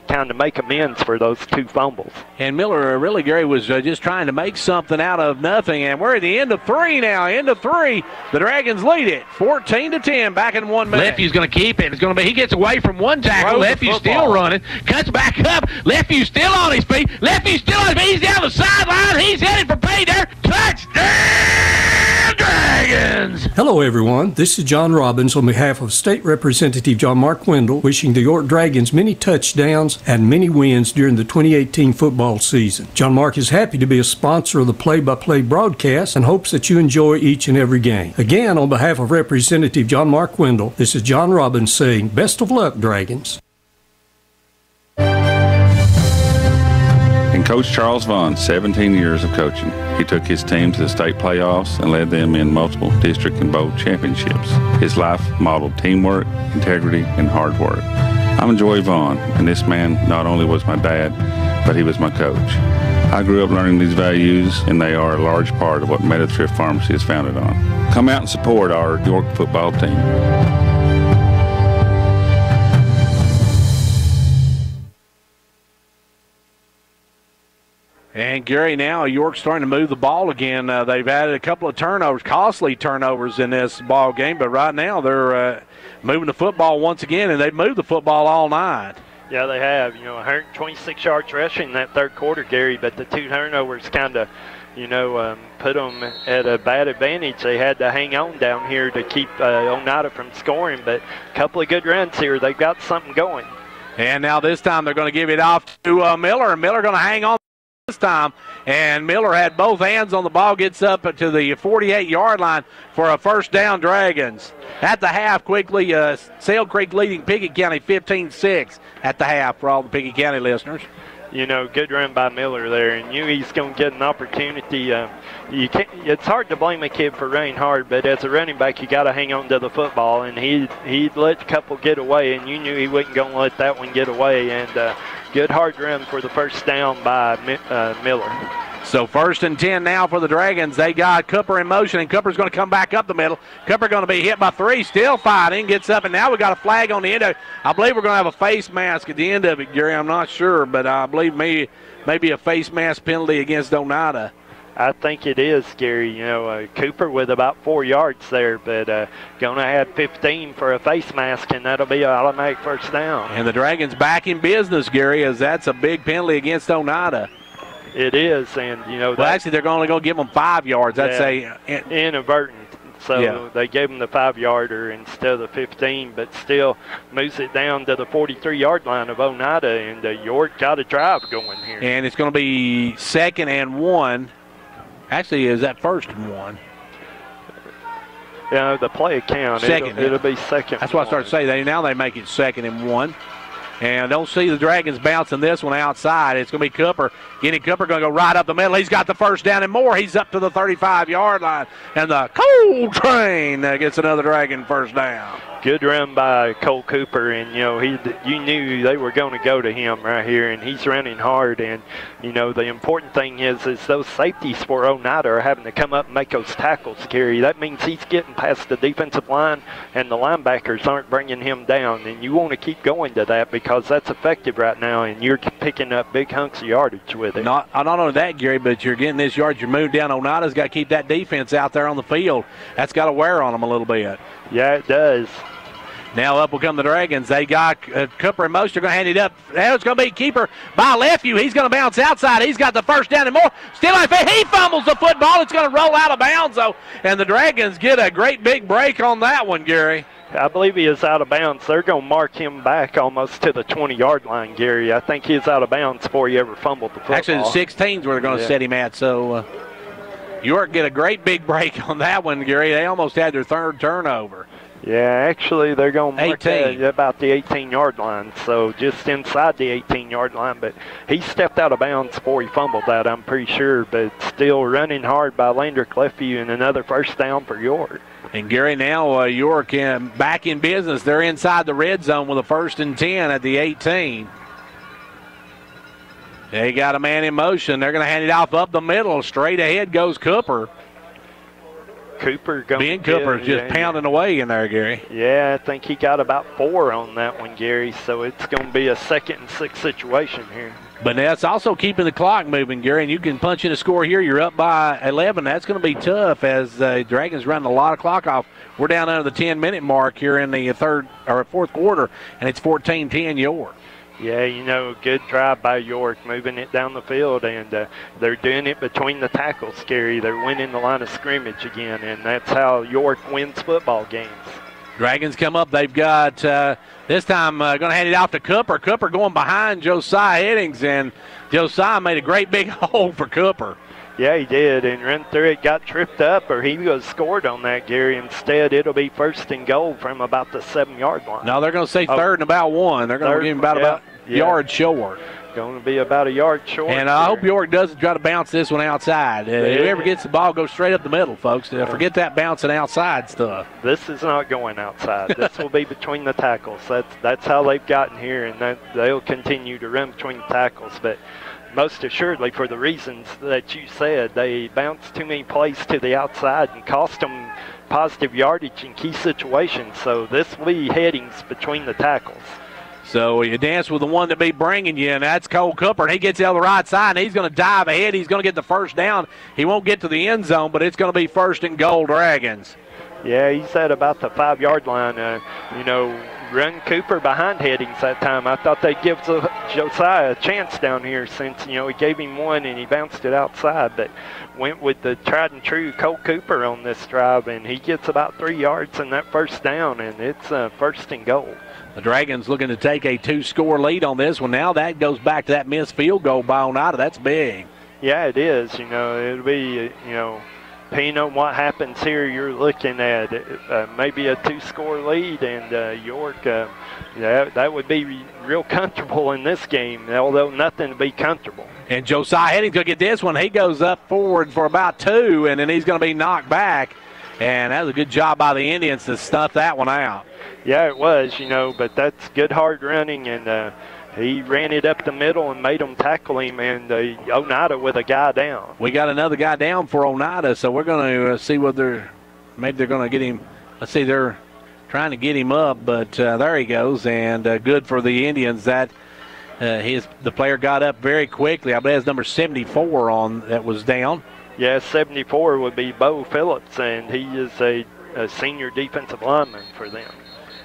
kind of make amends for those 2 fumbles. And Miller, really, Gary, was just trying to make something out of nothing. And we're at the end of 3 now. End of 3. The Dragons lead it 14-10 back in 1 minute. Lefty's going to keep it. It's going to be, he gets away from one tackle. Lefty's still running. Cuts back up. Lefty's still on his feet. Lefty's still on his feet. He's down the sideline. He's headed for pay there. Touchdown, Dragons! Hello, everyone. This is John Robbins on behalf of State Representative John Mark Wendell, wishing the York Dragons many touchdowns and many wins during the 2018 football season. John Mark is happy to be a sponsor of the play-by-play broadcast and hopes that you enjoy each and every game. Again, on behalf of Representative John Mark Wendell, this is John Robbins saying, best of luck, Dragons. And Coach Charles Vaughn, 17 years of coaching. He took his team to the state playoffs and led them in multiple district and bowl championships. His life modeled teamwork, integrity, and hard work. I'm Joy Vaughn, and this man not only was my dad, but he was my coach. I grew up learning these values, and they are a large part of what MetaThrift Pharmacy is founded on. Come out and support our York football team. And, Gary, now York's starting to move the ball again. They've added a couple of turnovers, costly turnovers in this ball game, but right now they're moving the football once again, and they've moved the football all night. Yeah, they have. 126 yards rushing in that third quarter, Gary, but the 2 turnovers kind of, put them at a bad advantage. They had to hang on down here to keep Oneida from scoring, but a couple of good runs here. They've got something going. And now this time they're going to give it off to Miller, and Miller going to hang on this time. And Miller had both hands on the ball, gets up to the 48-yard line for a first down, Dragons. At the half, quickly, Sale Creek leading Pickett County 15-6 at the half for all the Pickett County listeners. Good run by Miller there, and knew he's going to get an opportunity. It's hard to blame a kid for running hard, but as a running back, you got to hang on to the football, and he let a couple get away, and you knew he wasn't going to let that one get away, and good hard run for the first down by Miller. So 1st and 10 now for the Dragons. They got Cooper in motion, and Cooper's going to come back up the middle. Cooper going to be hit by 3, still fighting, gets up, and now we got a flag on the end of it. I believe we're going to have a face mask at the end of it, Gary. I'm not sure, but I believe maybe a face mask penalty against Oneida. I think it is, Gary. Cooper with about 4 yards there, but going to have 15 for a face mask, and that'll be an automatic first down. And the Dragons back in business, Gary, as that's a big penalty against Oneida. It is, and well, actually, they're only going to give them 5 yards. That's inadvertent. So they gave them the 5-yarder instead of the 15, but still moves it down to the 43-yard line of Oneida, and York got a drive going here. And it's going to be 2nd and 1. Actually, is that 1st and 1? Yeah, the play count. It'll be 2nd. That's what I started to say. Now they make it 2nd and 1. And don't see the Dragons bouncing this one outside. It's going to be Cooper. Kenny Cooper going to go right up the middle. He's got the first down and more. He's up to the 35-yard line. And the Coal Train gets another Dragon first down. Good run by Cole Cooper, and you knew they were going to go to him right here, and he's running hard. And the important thing is those safeties for Oneida are having to come up and make those tackles, Gary. That means he's getting past the defensive line, and the linebackers aren't bringing him down. And you want to keep going to that because that's effective right now, and you're picking up big hunks of yardage with it. Not only that, Gary, but you're getting this yard. You're moving down. Oneida's got to keep that defense out there on the field. That's got to wear on them a little bit. Yeah, it does. Now up will come the Dragons. They got Cooper and Most. They're going to hand it up. Now it's going to be keeper by Lefeview. He's going to bounce outside. He's got the first down and more. Still, he fumbles the football. It's going to roll out of bounds, though. And the Dragons get a great big break on that one, Gary. I believe he is out of bounds. They're going to mark him back almost to the 20-yard line, Gary. I think he's out of bounds before he ever fumbled the football. Actually, the 16's where they're going to set him at. So York get a great big break on that one, Gary. They almost had their 3rd turnover. Yeah, actually, they're going to mark about the 18-yard line, so just inside the 18-yard line. But he stepped out of bounds before he fumbled that, I'm pretty sure. But still running hard by Landrick Lefeview, and another first down for York. And, Gary, now York back in business. They're inside the red zone with a 1st and 10 at the 18. They got a man in motion. They're going to hand it off up the middle. Straight ahead goes Cooper. Ben Cooper's just pounding away in there, Gary. Yeah, I think he got about 4 on that one, Gary, so it's going to be a 2nd and 6 situation here. But that's also keeping the clock moving, Gary, and you can punch in a score here. You're up by 11. That's going to be tough as Dragons running a lot of clock off. We're down under the 10-minute mark here in the 4th quarter, and it's 14-10 York. Yeah, good drive by York, moving it down the field, and they're doing it between the tackles, Gary. They're winning the line of scrimmage again, and that's how York wins football games. Dragons come up. They've got, this time, going to hand it off to Cooper. Cooper going behind Josiah Headings, and Josiah made a great big hole for Cooper. Yeah, he did, and ran through it, got tripped up, or he was scored on that, Gary. Instead, it'll be 1st and goal from about the 7-yard line. No, they're going to say 3rd and about 1. They're going to give him about yard short. Going to be about a yard short. And I hope York doesn't try to bounce this one outside. Whoever gets the ball goes straight up the middle, folks. Forget that bouncing outside stuff. This is not going outside. This will be between the tackles. That's how they've gotten here, and they'll continue to run between the tackles. But most assuredly, for the reasons that you said, they bounced too many plays to the outside and cost them positive yardage in key situations. So this will be Headings between the tackles. So you dance with the one that be bringing you, and that's Cole Cooper. And he gets it on the right side, and he's going to dive ahead. He's going to get the first down. He won't get to the end zone, but it's going to be 1st and goal Dragons. Yeah, he's at about the 5-yard line. run Cooper behind headings that time. I thought they'd give Josiah a chance down here since, he gave him one and he bounced it outside, but went with the tried and true Colt Cooper on this drive, and he gets about 3 yards in that first down, and it's first and goal. The Dragons looking to take a 2-score lead on this one. Now that goes back to that missed field goal by Oneida. That's big. Yeah, it is. It'll be, depending on what happens here, you're looking at maybe a 2-score lead, and York, that would be real comfortable in this game, although nothing to be comfortable. And Josiah Heading's going to get this one. He goes up forward for about 2, and then he's going to be knocked back. And that was a good job by the Indians to stuff that one out. Yeah, it was, but that's good hard running, and he ran it up the middle and made them tackle him, and Oneida with a guy down. We got another guy down for Oneida, so we're going to see what maybe they're going to get him. Let's see, they're trying to get him up, but there he goes, and good for the Indians. That the player got up very quickly. I believe it's number 74 that was down. Yeah, 74 would be Bo Phillips, and he is a senior defensive lineman for them.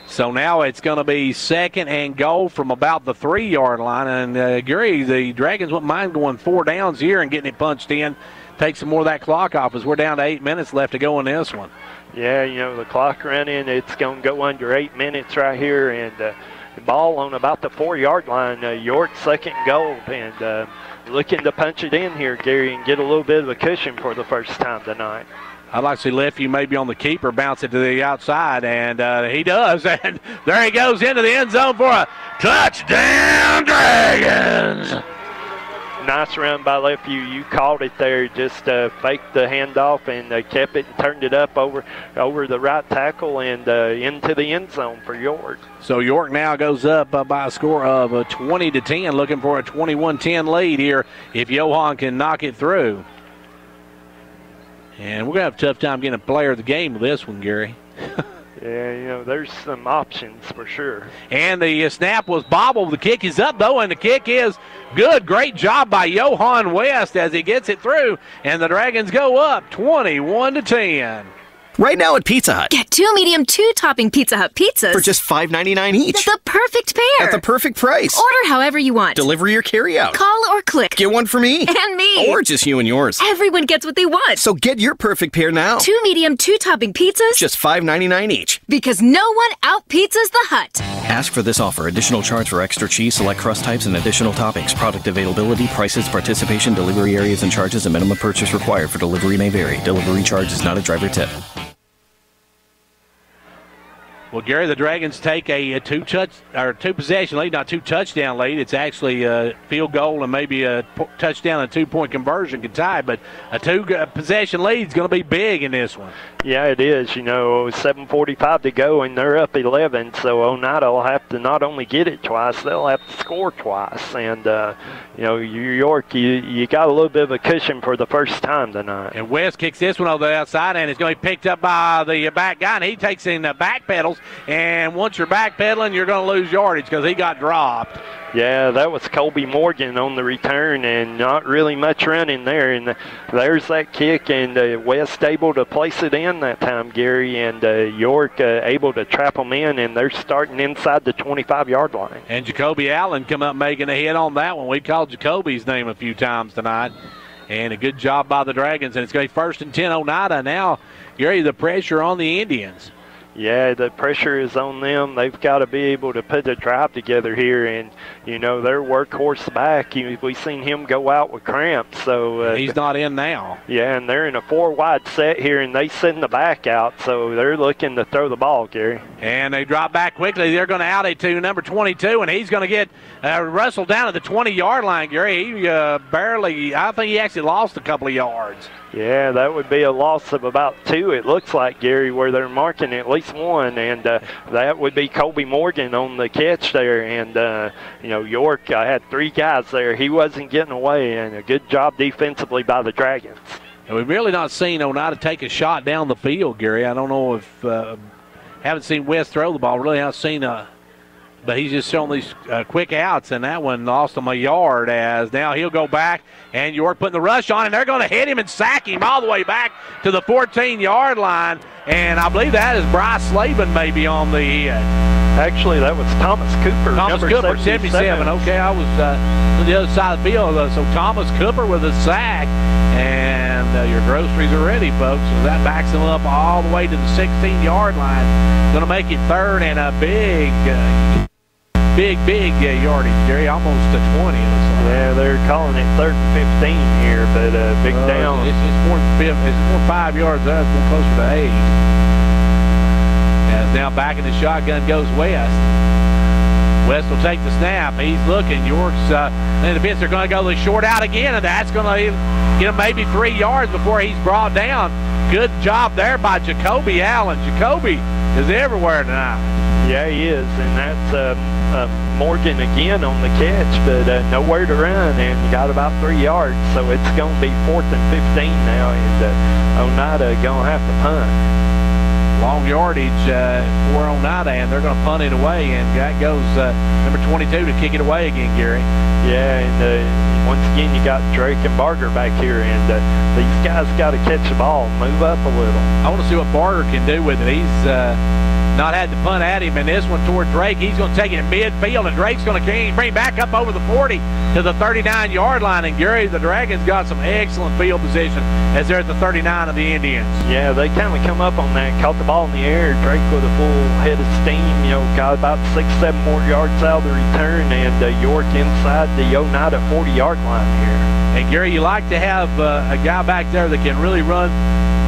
So now it's going to be 2nd and goal from about the 3-yard line. And, Gary, the Dragons wouldn't mind going 4 downs here and getting it punched in. Take some more of that clock off as we're down to 8 minutes left to go in this one. Yeah, the clock running, it's going to go under 8 minutes right here. And the ball on about the 4-yard line. York 2nd and goal. And looking to punch it in here, Gary, and get a little bit of a cushion for the first time tonight. I'd like to see Lefty maybe on the keeper bounce it to the outside, and he does. And there he goes into the end zone for a touchdown, Dragons. Nice run by Lefty. You called it there. Just faked the handoff and kept it and turned it up over the right tackle and into the end zone for York. So York now goes up by a score of 20-10, looking for a 21-10 lead here if Johan can knock it through. And we're going to have a tough time getting a player of the game with this one, Gary. Yeah, there's some options for sure. And the snap was bobbled. The kick is up, though, and the kick is good. Great job by Johan West as he gets it through. And the Dragons go up 21-10. Right now at Pizza Hut. Get 2 medium 2-topping Pizza Hut pizzas For just $5.99 each. That's the perfect pair. At the perfect price. Order however you want. Delivery or carry out. Call or click. Get one for me. And me. Or just you and yours. Everyone gets what they want. So get your perfect pair now. 2 medium 2-topping pizzas. Just $5.99 each. Because no one out-pizzas the Hut. Ask for this offer. Additional charge for extra cheese, select crust types, and additional toppings. Product availability, prices, participation, delivery areas, and charges, and minimum purchase required for delivery may vary. Delivery charge is not a driver tip. Well, Gary, the Dragons take a two-possession lead, not 2-touchdown lead. It's actually a field goal and maybe a touchdown and 2-point conversion can tie, but a 2-possession lead is going to be big in this one. Yeah, it is. 7:45 to go, and they're up 11, so Oneida will have to not only get it twice, they'll have to score twice. And, York, you got a little bit of a cushion for the first time tonight. And West kicks this one over the outside, and it's going to be picked up by the back guy, and he takes in the back pedals. And once you're backpedaling, you're going to lose yardage because he got dropped. Yeah, that was Colby Morgan on the return, and not really much running there. And there's that kick, and West able to place it in that time, Gary, and York able to trap them in, and they're starting inside the 25-yard line. And Jacoby Allen come up making a hit on that one. We called Jacoby's name a few times tonight. And a good job by the Dragons, and it's going to be 1st and 10 Oneida. Now, Gary, the pressure on the Indians. Yeah, the pressure is on them. They've got to be able to put a drive together here, and their workhorse back. We've seen him go out with cramps, so he's not in now. Yeah, and they're in a 4-wide set here, and they send the back out, so they're looking to throw the ball, Gary. And they drop back quickly. They're going to out it to number 22, and he's going to get wrestled down at the 20-yard line, Gary. He I think he actually lost a couple of yards. Yeah, that would be a loss of about 2, it looks like, Gary, where they're marking at least 1, and that would be Colby Morgan on the catch there. And, York had 3 guys there. He wasn't getting away, and a good job defensively by the Dragons. And we've really not seen Oneida take a shot down the field, Gary. I don't know if haven't seen West throw the ball. Really haven't seen but he's just showing these quick outs, and that one lost him a yard as now he'll go back, and York putting the rush on, and they're going to hit him and sack him all the way back to the 14-yard line. And I believe that is Bryce Slavin maybe on the hit. Actually, that was Thomas Cooper. Thomas Cooper, 77. Okay, I was to the other side of the field. So Thomas Cooper with a sack. And your groceries are ready, folks. So that backs them up all the way to the 16-yard line. Going to make it third and a big yardage, Gary. Almost to 20. Yeah, they're calling it 3rd and 15 here, but big down. It's more than 5 yards. That's more closer to 8. As now back in the shotgun goes West. West will take the snap. He's looking. York's in the defense. They're going to go the short out again, and that's going to get him maybe 3 yards before he's brought down. Good job there by Jacoby Allen. Jacoby is everywhere tonight. Yeah, he is, and that's Morgan again on the catch, but nowhere to run, and you got about 3 yards, so it's going to be 4th and 15 now, and Oneida going to have to punt. Long yardage for Oneida, and they're going to punt it away, and that goes number 22 to kick it away again, Gary. Yeah, and once again you got Drake and Barger back here, and these guys got to catch the ball, move up a little. I want to see what Barger can do with it. He's not had to punt at him, and this one toward Drake. He's going to take it in midfield, and Drake's going to bring back up over the 40 to the 39-yard line. And Gary, the Dragons got some excellent field position as they're at the 39 of the Indians. Yeah, they kind of come up on that, caught the ball in the air. Drake with a full head of steam, got about 6-7 more yards out of the return, and York inside the Oneida 40-yard line here. And Gary, you like to have a guy back there that can really run.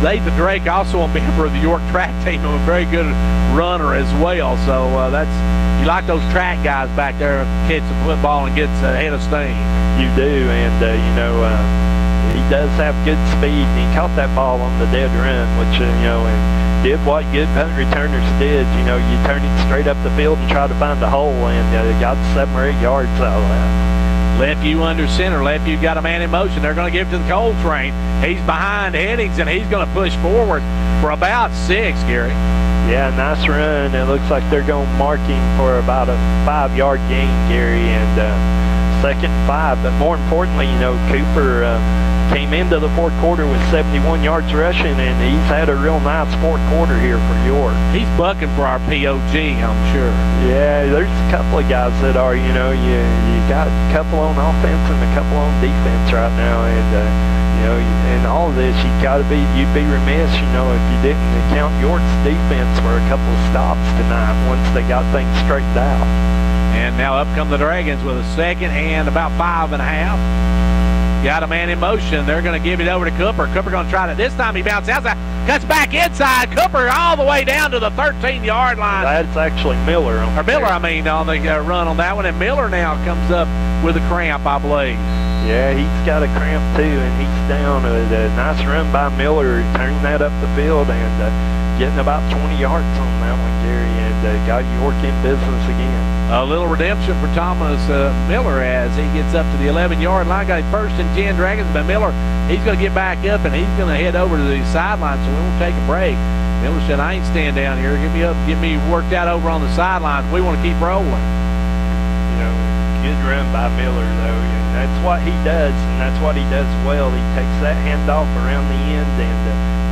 Nathan Drake, also a member of the York track team, a very good runner as well. So you like those track guys back there, catch the football and gets ahead of steam. You do, and he does have good speed. And he caught that ball on the dead run, which and did what good punt returners did. You turn it straight up the field and try to find a hole, and got 7 or 8 yards out of that. Left you under center. Left you got a man in motion. They're going to give it to the Cole train. He's behind Headings, and he's going to push forward for about 6, Gary. Yeah, nice run. It looks like they're going to mark him for about a 5-yard gain, Gary, and 2nd and 5. But more importantly, Cooper came into the 4th quarter with 71 yards rushing, and he's had a real nice 4th quarter here for York. He's bucking for our POG, I'm sure. Yeah, there's a couple of guys that are, you got a couple on offense and a couple on defense right now, and in all of this, you'd be remiss, if you didn't account York's defense for a couple of stops tonight once they got things straightened out. And now up come the Dragons with a 2nd and about 5.5. Got a man in motion. They're going to give it over to Cooper. Cooper going to try it. This time he bounces outside, cuts back inside. Cooper all the way down to the 13-yard line. That's actually Miller. On the run on that one. And Miller now comes up with a cramp, I believe. Yeah, he's got a cramp too, and he's down. A nice run by Miller, turning that up the field and getting about 20 yards on that one, Gary, and got York in business again. A little redemption for Thomas Miller as he gets up to the 11-yard line. Got 1st and 10 Dragons, but Miller, he's going to get back up, and he's going to head over to the sideline, so we won't take a break. Miller said, I ain't staying down here. Get me worked out over on the sidelines. We want to keep rolling. Good run by Miller, though. That's what he does, and that's what he does well. He takes that handoff around the end and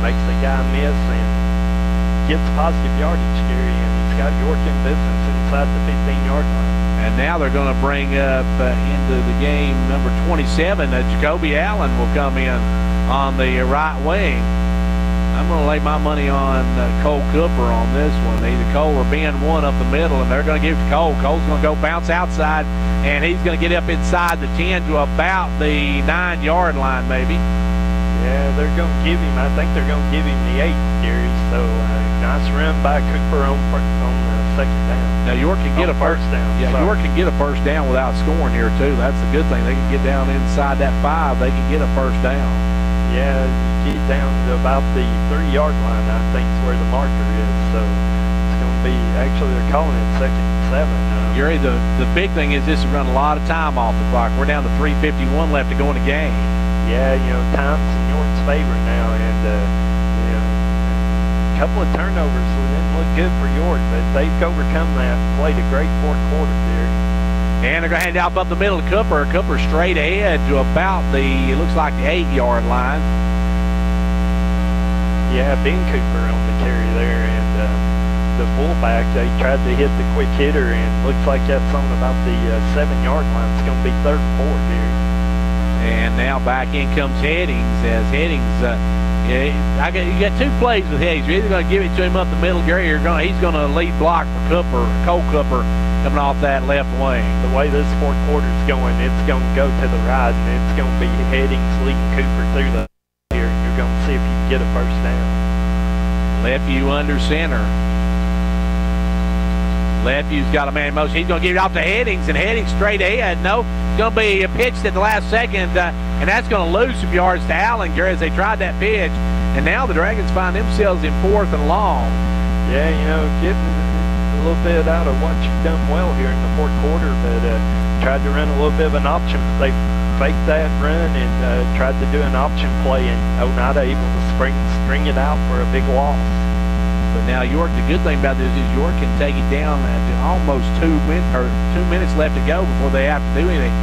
makes the guy miss and gets positive yardage, Gary, and he's got York in business inside the 15-yard line. And now they're going to bring up into the game number 27. Jacoby Allen will come in on the right wing. I'm going to lay my money on Cole Cooper on this one. Either Cole or Ben one up the middle, and they're going to give it to Cole. Cole's going to go bounce outside, and he's going to get up inside the 10 to about the 9-yard line, maybe. Yeah, they're going to give him, I think they're going to give him the 8, Gary. So nice run by Cooper on the 2nd down. Now York can get a first down. Yeah, York can get a first down without scoring here too. That's the good thing. They can get down inside that 5. They can get a first down. Yeah, you get down to about the 3-yard line, I think is where the marker is. So it's going to be, actually they're calling it 2nd and 7. Gary, the big thing is this is running a lot of time off the clock. We're down to 3:51 left to go in the game. Yeah, time's in York's favor now, and a couple of turnovers, so it didn't look good for York, but they've overcome that and played a great 4th quarter there. And they're going to hand it off up the middle to Cooper. Cooper straight ahead to about it looks like the 8-yard line. Yeah, Ben Cooper on the carry there, and the fullback, they tried to hit the quick hitter, and looks like that's on about the 7-yard line. It's going to be 3rd and 4 here. And now back in comes Headings, as Headings, you got 2 plays with Headings. You're either going to give it to him up the middle, Gary, or he's going to lead block for Cole Cooper coming off that left wing. The way this 4th quarter's going, it's going to go to the right, and it's going to be Headings leading Cooper through the here. You're going to see if you can get a first down. Lefeview under center. Leftview's got a man in motion. He's going to give it off to Headings, and Headings straight ahead. No, it's going to be pitched at the last second, and that's going to lose some yards to Allen, Gary, as they tried that pitch. And now the Dragons find themselves in 4th and long. Yeah, getting a little bit out of what you've done well here in the 4th quarter, but tried to run a little bit of an option. They faked that run and tried to do an option play, and Oneida able to string it out for a big loss. But now York, the good thing about this is York can take it down to almost 2 minutes left to go before they have to do anything.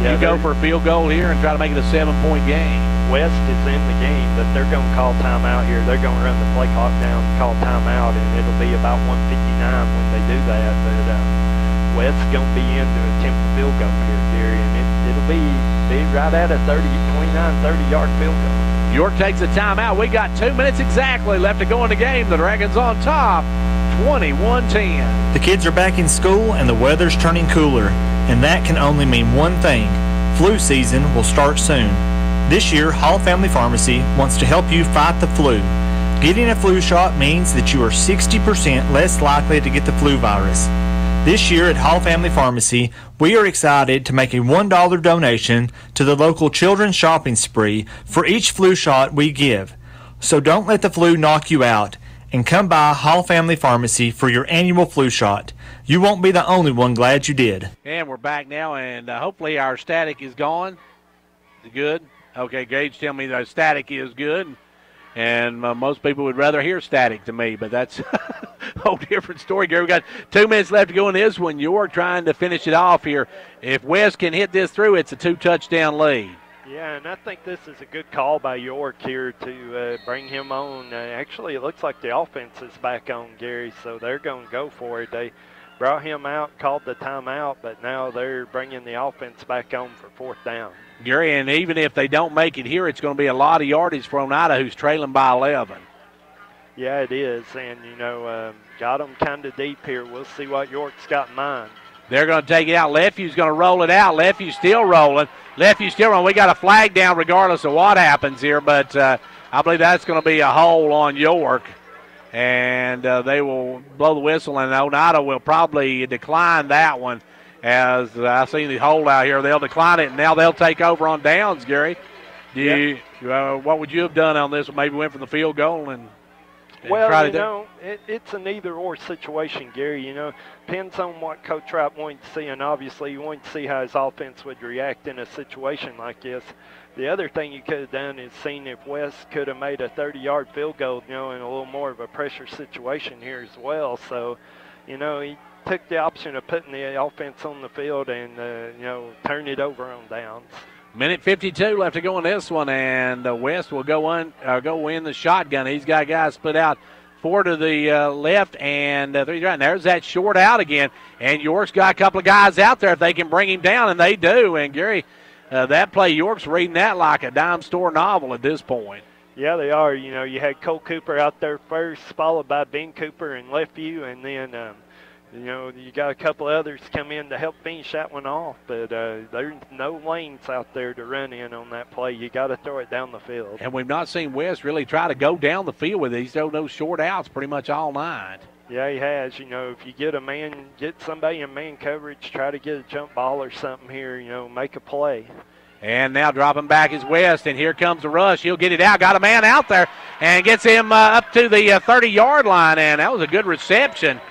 Yeah, you go for a field goal here and try to make it a 7-point game. West is in the game, but they're going to call timeout here. They're going to run the play clock down, call timeout, and it'll be about 1:59 when they do that. But West's going to be in to attempt the field goal here, Gary, and it'll be right at a 30-yard field goal. York takes a timeout. We got 2 minutes exactly left to go in the game. The Dragons on top, 21-10. The kids are back in school and the weather's turning cooler, and that can only mean one thing. Flu season will start soon. This year, Hall Family Pharmacy wants to help you fight the flu. Getting a flu shot means that you are 60% less likely to get the flu virus. This year at Hall Family Pharmacy, we are excited to make a $1 donation to the local children's shopping spree for each flu shot we give. So don't let the flu knock you out, and come by Hall Family Pharmacy for your annual flu shot. You won't be the only one glad you did. And we're back now, and hopefully our static is gone. Is it good? Okay, Gage tell me the static is good. And most people would rather hear static to me, but that's a whole different story, Gary. We got 2 minutes left to go in this one. You're trying to finish it off here. If West can hit this through, it's a 2-touchdown lead. Yeah, and I think this is a good call by York here to bring him on. Actually, it looks like the offense is back on, Gary, so they're going to go for it. They brought him out, called the timeout, but now they're bringing the offense back on for 4th down. Gary, and even if they don't make it here, it's going to be a lot of yardage for Oneida, who's trailing by 11. Yeah, it is, and, got them kind of deep here. We'll see what York's got in mind. They're going to take it out. Leftview's going to roll it out. Leftview's still rolling. Leftview's still rolling. We got a flag down regardless of what happens here, but I believe that's going to be a hole on York. And they will blow the whistle, and Oneida will probably decline that one. As I see the hole out here, they'll decline it, and now they'll take over on downs, Gary. What would you have done on this? Maybe went from the field goal and try to it's an either-or situation, Gary. Depends on what Coach Wright wants to see, and obviously you want to see how his offense would react in a situation like this. The other thing you could have done is seen if West could have made a 30-yard field goal, in a little more of a pressure situation here as well. So, he took the option of putting the offense on the field and, turn it over on downs. Minute 52 left to go in this one, and West will go in the shotgun. He's got guys split out 4 to the left and 3 right. And there's that short out again, and York's got a couple of guys out there if they can bring him down, and they do. And, Gary, that play, York's reading that like a dime store novel at this point. Yeah, they are. You had Cole Cooper out there first, followed by Ben Cooper and Lefeview, and then you got a couple others come in to help finish that one off, but there's no lanes out there to run in on that play. You got to throw it down the field. And we've not seen West really try to go down the field with it. He's thrown those short outs pretty much all night. Yeah, he has. If you get somebody in man coverage, try to get a jump ball or something here, make a play. And now dropping back is West, and here comes the rush. He'll get it out. Got a man out there and gets him up to the 30-yard line, and that was a good reception.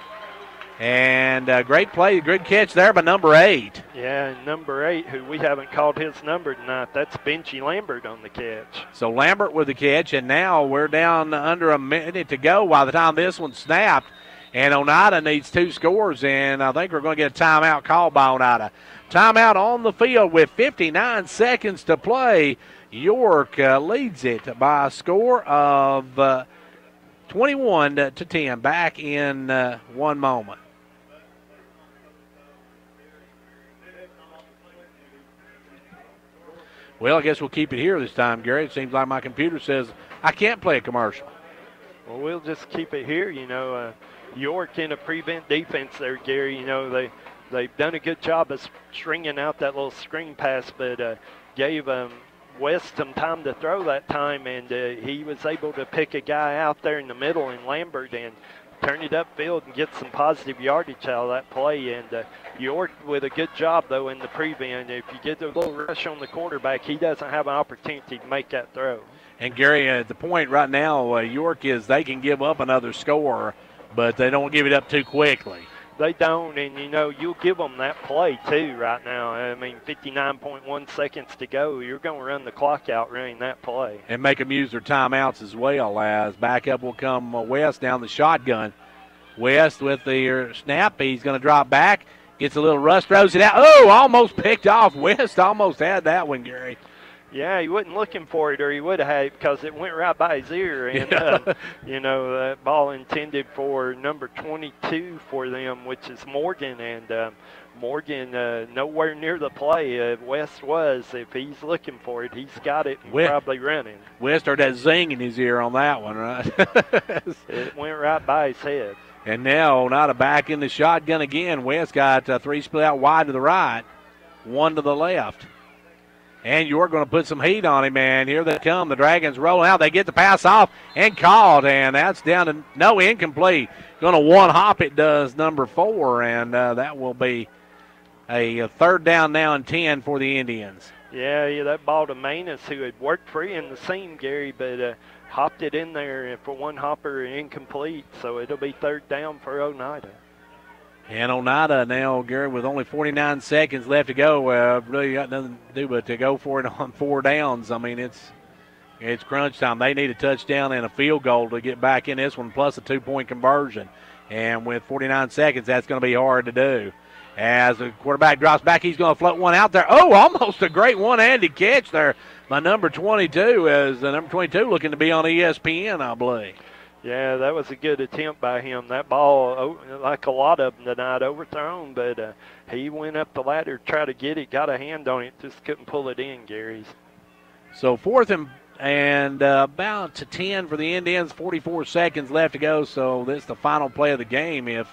And great play, good catch there by number 8. Yeah, number 8, who we haven't called his number tonight, that's Benchy Lambert on the catch. So Lambert with the catch, and now we're down under a minute to go by the time this one snapped. And Oneida needs 2 scores, and I think we're going to get a timeout called by Oneida. Timeout on the field with 59 seconds to play. York leads it by a score of 21-10. Back in one moment. Well, I guess we'll keep it here this time, Gary. It seems like my computer says I can't play a commercial. Well, we'll just keep it here. York in a prevent defense there, Gary. They've done a good job of stringing out that little screen pass, but gave West some time to throw that time, and he was able to pick a guy out there in the middle in Lambert and turn it upfield and get some positive yardage out of that play. And York with a good job, though, in the prevent. If you get a little rush on the quarterback, he doesn't have an opportunity to make that throw. And, Gary, at the point right now, York is they can give up another score, but they don't give it up too quickly. They don't, and, you'll give them that play, too, right now. 59.1 seconds to go. You're going to run the clock out running that play. And make them use their timeouts as well, as backup will come West down the shotgun. West with the snap. He's going to drop back, gets a little rush, throws it out. Oh, almost picked off. West almost had that one, Gary. Yeah, he wasn't looking for it, or he would have had it because it went right by his ear. And, that ball intended for number 22 for them, which is Morgan. And Morgan nowhere near the play. West was. If he's looking for it, he's got it and probably running. West heard that zing in his ear on that one, right? It went right by his head. And now Oneida back in the shotgun again. West got 3 split out wide to the right, 1 to the left. And you're going to put some heat on him, and here they come. The Dragons rolling out. They get the pass off and caught, and that's down to no, incomplete. Going to one-hop it does number 4, and that will be a third down now and 10 for the Indians. Yeah, that ball to Manus, who had worked free in the seam, Gary, but hopped it in there for one hopper incomplete, so it'll be third down for Oneida. And Oneida now, Gary, with only 49 seconds left to go, really got nothing to do but to go for it on 4 downs. It's crunch time. They need a touchdown and a field goal to get back in this one, plus a 2-point conversion. And with 49 seconds, that's going to be hard to do. As the quarterback drops back, he's going to float one out there. Oh, almost a great one-handed catch there by number 22, as number 22 looking to be on ESPN, I believe. Yeah, that was a good attempt by him. That ball, like a lot of them tonight, overthrown, but he went up the ladder to try to get it, got a hand on it, just couldn't pull it in, Gary's. So fourth and about to 10 for the Indians, 44 seconds left to go, so this is the final play of the game if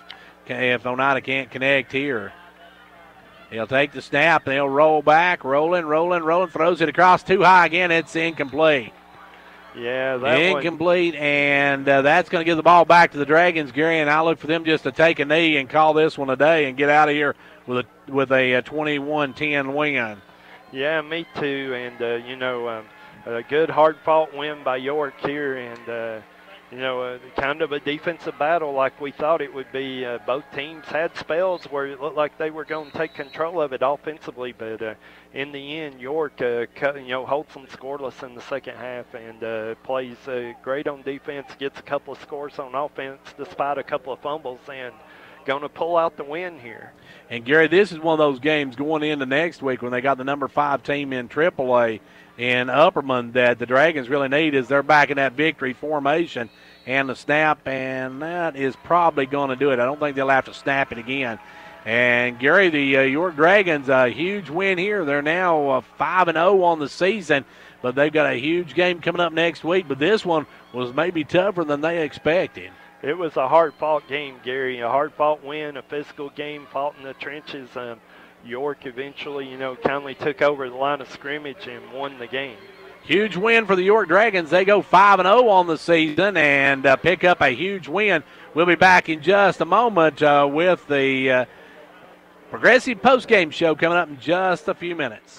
Oneida can't connect here. He'll take the snap, and he'll roll back, rolling, throws it across too high again. It's incomplete. Yeah, that incomplete, and that's going to give the ball back to the Dragons, Gary, and I look for them just to take a knee and call this one a day and get out of here with a 21-10 win. Yeah, me too, and, a good hard-fought win by York here, and, kind of a defensive battle like we thought it would be. Both teams had spells where it looked like they were going to take control of it offensively, but in the end, York holds them scoreless in the second half and plays great on defense, gets a couple of scores on offense despite a couple of fumbles, and going to pull out the win here. And, Gary, this is one of those games going into next week when they got the number 5 team in AAA in Upperman that the Dragons really need is they're back in that victory formation and the snap, and that is probably going to do it. I don't think they'll have to snap it again. And, Gary, the York Dragons, a huge win here. They're now 5-0 on the season, but they've got a huge game coming up next week. But this one was maybe tougher than they expected. It was a hard-fought game, Gary, a hard-fought win, a physical game, fought in the trenches. York eventually, kindly took over the line of scrimmage and won the game. Huge win for the York Dragons. They go 5-0 on the season and pick up a huge win. We'll be back in just a moment with the Progressive postgame show coming up in just a few minutes.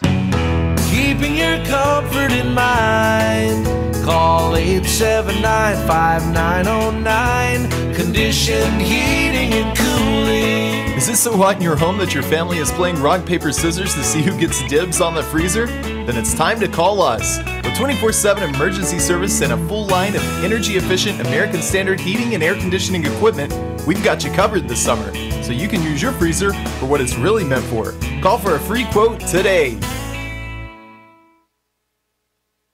Keeping your comfort in mind, call 879-5909, conditioned heating and cooling. Is this so hot in your home that your family is playing rock, paper, scissors to see who gets dibs on the freezer? Then it's time to call us. With 24/7 emergency service and a full line of energy-efficient American Standard heating and air conditioning equipment, we've got you covered this summer, so you can use your freezer for what it's really meant for. Call for a free quote today.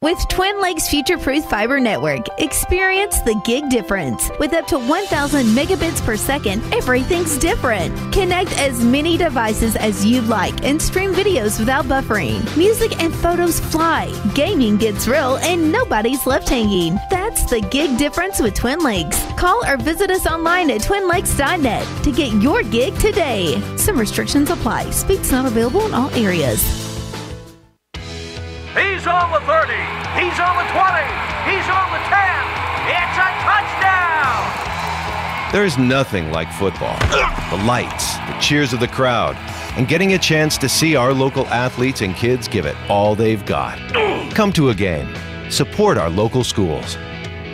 With Twin Lakes Future-Proof Fiber Network, experience the gig difference. With up to 1,000 megabits per second, everything's different. Connect as many devices as you'd like and stream videos without buffering. Music and photos fly, gaming gets real, and nobody's left hanging. That's the gig difference with Twin Lakes. Call or visit us online at twinlakes.net to get your gig today. Some restrictions apply. Speed's not available in all areas. He's on the 30. He's on the 20. He's on the 10. It's a touchdown. There's nothing like football. The lights, the cheers of the crowd, and getting a chance to see our local athletes and kids give it all they've got. Come to a game. Support our local schools.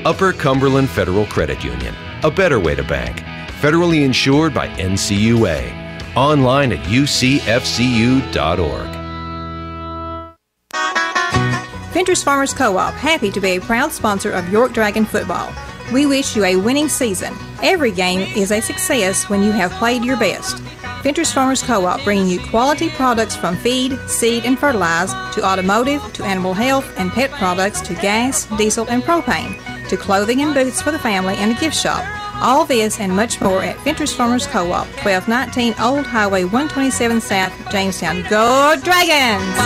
Upper Cumberland Federal Credit Union. A better way to bank. Federally insured by NCUA. Online at ucfcu.org. Fentress Farmers Co-op, happy to be a proud sponsor of York Dragon football. We wish you a winning season. Every game is a success when you have played your best. Fentress Farmers Co-op, bringing you quality products from feed, seed, and fertilizer, to automotive, to animal health and pet products, to gas, diesel, and propane, to clothing and boots for the family and a gift shop. All this and much more at Fentress Farmers Co-op, 1219 Old Highway 127 South, Jamestown. Go Dragons!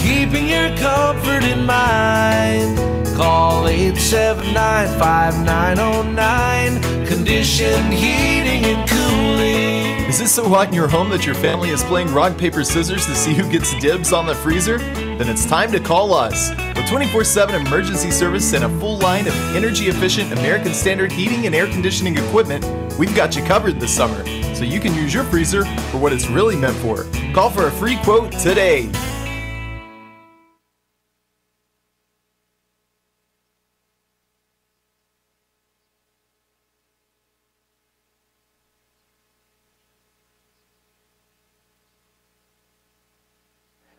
Keeping your comfort in mind. Call 879-5909. Conditioned heating and cooling. Is it so hot in your home that your family is playing rock, paper, scissors to see who gets dibs on the freezer? Then it's time to call us. With 24/7 emergency service and a full line of energy-efficient American Standard heating and air conditioning equipment, we've got you covered this summer, so you can use your freezer for what it's really meant for. Call for a free quote today.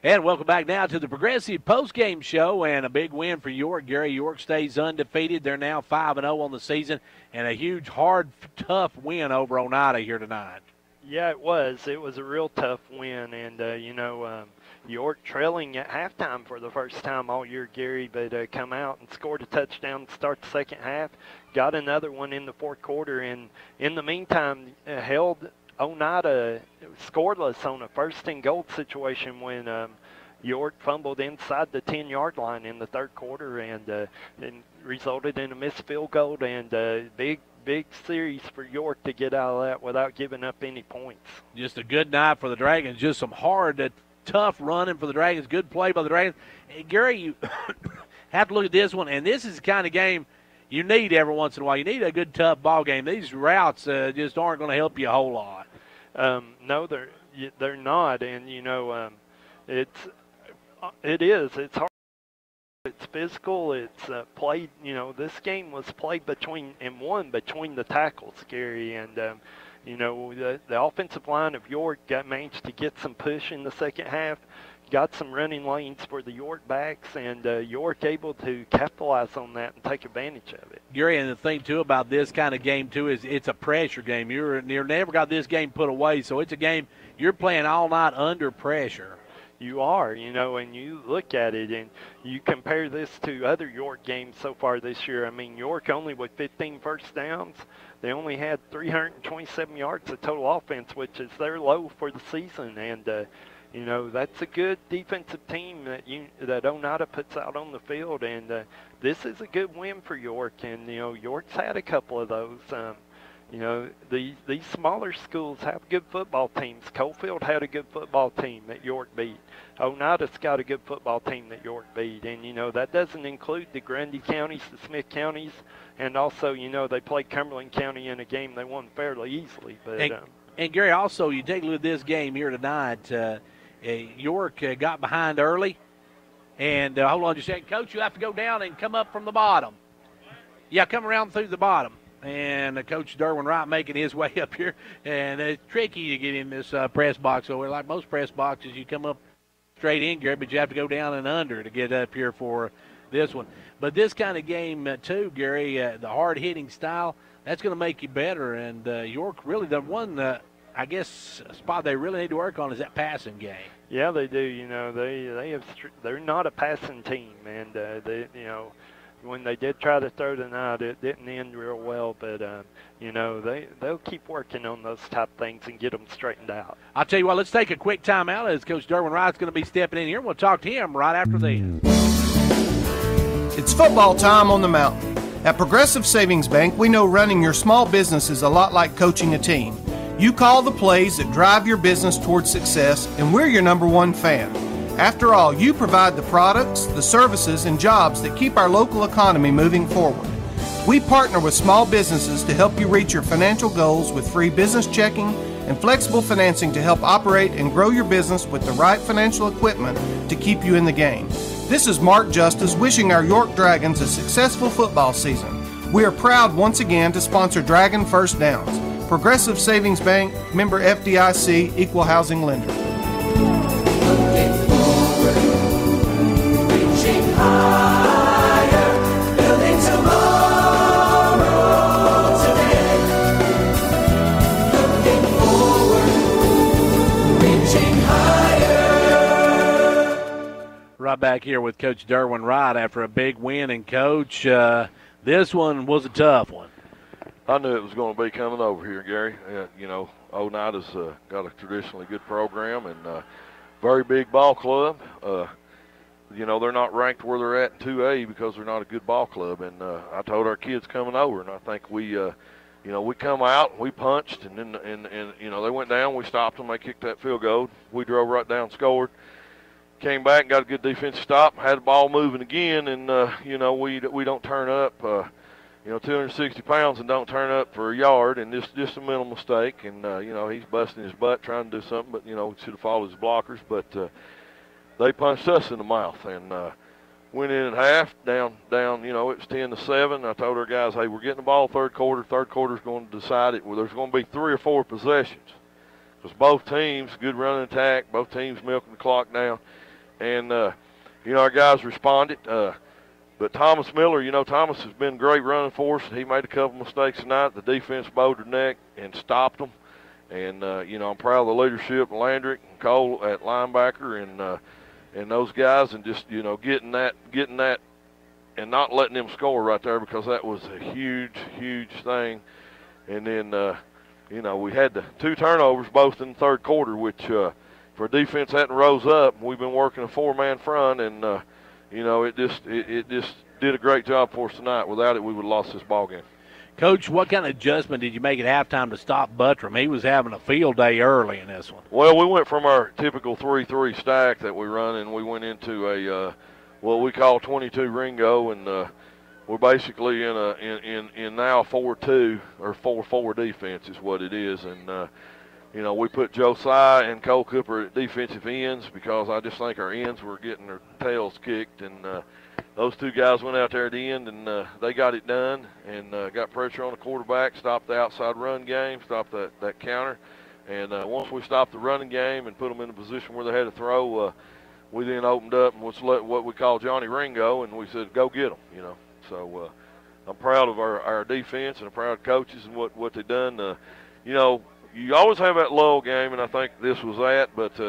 And welcome back now to the Progressive Postgame Show, and a big win for York. Gary, York stays undefeated. They're now 5-0 on the season, and a huge, hard, tough win over Oneida here tonight. Yeah, it was. It was a real tough win, and, York trailing at halftime for the first time all year, Gary, but come out and scored a touchdown to start the second half, got another one in the fourth quarter, and in the meantime held Oneida scoreless on a first-and-goal situation when York fumbled inside the 10-yard line in the third quarter and resulted in a missed field goal and big series for York to get out of that without giving up any points. Just a good night for the Dragons. Just some hard, tough running for the Dragons. Good play by the Dragons. Hey, Gary, you have to look at this one, and this is the kind of game you need every once in a while. You need a good, tough ball game. These routes just aren't going to help you a whole lot. No, they're not, and it is. It's hard. It's physical. It's played. This game was played between the tackles, Gary, and the offensive line of York managed to get some push in the second half. Got some running lanes for the York backs, and York able to capitalize on that and take advantage of it. Gary, and the thing, too, about this kind of game, too, is it's a pressure game. You're never got this game put away, so it's a game you're playing all night under pressure. You are, and you look at it, and you compare this to other York games so far this year. I mean, York only with 15 first downs. They only had 327 yards of total offense, which is their low for the season, and that's a good defensive team that Oneida puts out on the field, and this is a good win for York. And York's had a couple of those. These smaller schools have good football teams. Coalfield had a good football team that York beat. Oneida's got a good football team that York beat, and that doesn't include the Grundy counties, the Smith counties, and also they played Cumberland County in a game they won fairly easily. But and Gary, also you take a look at this game here tonight. York got behind early, and hold on just a second, Coach. You have to go down and come up from the bottom. Yeah, come around through the bottom. And Coach Derwin Wright making his way up here, and it's tricky to get in this press box over. Like most press boxes, you come up straight in, Gary, but you have to go down and under to get up here for this one. But this kind of game, too, Gary, the hard-hitting style, that's going to make you better. And York really, the one I guess, a spot they really need to work on is that passing game. Yeah, they do. They're not a passing team, and when they did try to throw tonight, it didn't end real well. But they'll keep working on those type things and get them straightened out. I'll tell you what. Let's take a quick timeout as Coach Derwin Wright's going to be stepping in here. We'll talk to him right after this. It's football time on the mountain. At Progressive Savings Bank, we know running your small business is a lot like coaching a team. You call the plays that drive your business towards success, and we're your #1 fan. After all, you provide the products, the services, and jobs that keep our local economy moving forward. We partner with small businesses to help you reach your financial goals with free business checking and flexible financing to help operate and grow your business with the right financial equipment to keep you in the game. This is Mark Justice wishing our York Dragons a successful football season. We are proud once again to sponsor Dragon First Downs. Progressive Savings Bank, member FDIC, equal housing lender. Reaching higher, building tomorrow today. Looking forward, reaching higher. Right back here with Coach Derwin Wright after a big win. And, Coach, this one was a tough one. I knew it was going to be coming over here, Gary. Oneida's got a traditionally good program and very big ball club. They're not ranked where they're at in 2A because they're not a good ball club. And I told our kids coming over, and I think we come out, we punched, and then they went down. We stopped them. They kicked that field goal. We drove right down, scored. Came back and got a good defensive stop. Had the ball moving again, and we don't turn up. 260 pounds and don't turn up for a yard, and just a mental mistake. And, he's busting his butt trying to do something, but, we should have followed his blockers. But they punched us in the mouth and went in at half, down, it was 10-7. I told our guys, hey, we're getting the ball third quarter. Third quarter's going to decide it. Well, there's going to be 3 or 4 possessions because both teams, good running attack, both teams milking the clock down. And, our guys responded. But Thomas Miller, Thomas has been great running for us. He made a couple mistakes tonight. The defense bowed their neck and stopped them. And, I'm proud of the leadership of Landrick and Cole at linebacker and those guys, and just, getting that and not letting them score right there because that was a huge, huge thing. And then, we had the 2 turnovers both in the third quarter, which for defense hadn't rose up. We've been working a 4-man front, and, it just did a great job for us tonight. Without it, we would have lost this ball game. Coach, what kind of adjustment did you make at halftime to stop Buttram? He was having a field day early in this one. Well, we went from our typical 3-3 stack that we run, and we went into a what we call 22 Ringo, and we're basically in now 4-2 or 4-4 defense is what it is, and we put Josiah and Cole Cooper at defensive ends because I just think our ends were getting their tails kicked, and those 2 guys went out there at the end, and they got it done and got pressure on the quarterback, stopped the outside run game, stopped that counter. And once we stopped the running game and put them in a position where they had to throw, we then opened up and was what we call Johnny Ringo, and we said, go get them, So I'm proud of our defense, and I'm proud of coaches and what they've done. You always have that lull game, and I think this was that, but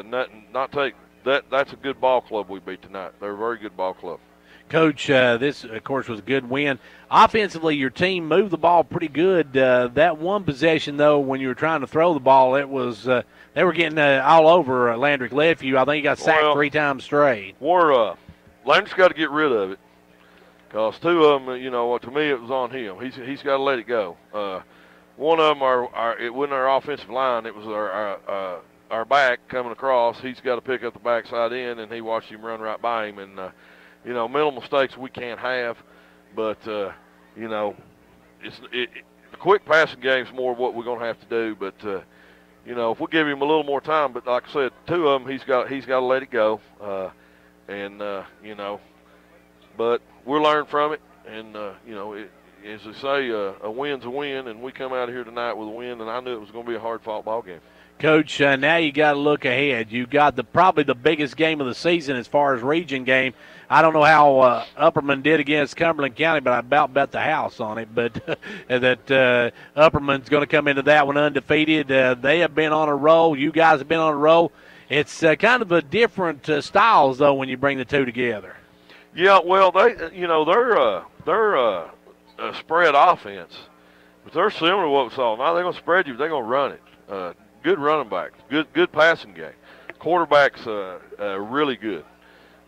not take that. That's a good ball club we beat tonight. They're a very good ball club. Coach, this, of course, was a good win. Offensively, your team moved the ball pretty good. That one possession, though, when you were trying to throw the ball, it was they were getting all over Landrick Lefevue. I think he got sacked 3 times straight. Landrick's got to get rid of it because 2 of them, to me, it was on him. He's got to let it go. One of them, it wasn't our offensive line. It was our back coming across. He's got to pick up the backside end, and he watched him run right by him. And, mental mistakes we can't have. But, the quick passing game is more what we're going to have to do. But, if we give him a little more time, but like I said, 2 of them, he's got to let it go. But we'll learn from it. And, as they say, a win's a win, and we come out here tonight with a win, and I knew it was going to be a hard-fought ball game. Coach, now you got to look ahead. You got probably the biggest game of the season as far as region game. I don't know how Upperman did against Cumberland County, but I about bet the house on it. But that Upperman's going to come into that one undefeated. They have been on a roll. You guys have been on a roll. It's kind of a different styles though when you bring the two together. Yeah, well, they're a spread offense, but they're similar to what we saw. Now they're going to spread you, but they're going to run it. Good running backs, good passing game. Quarterbacks really good.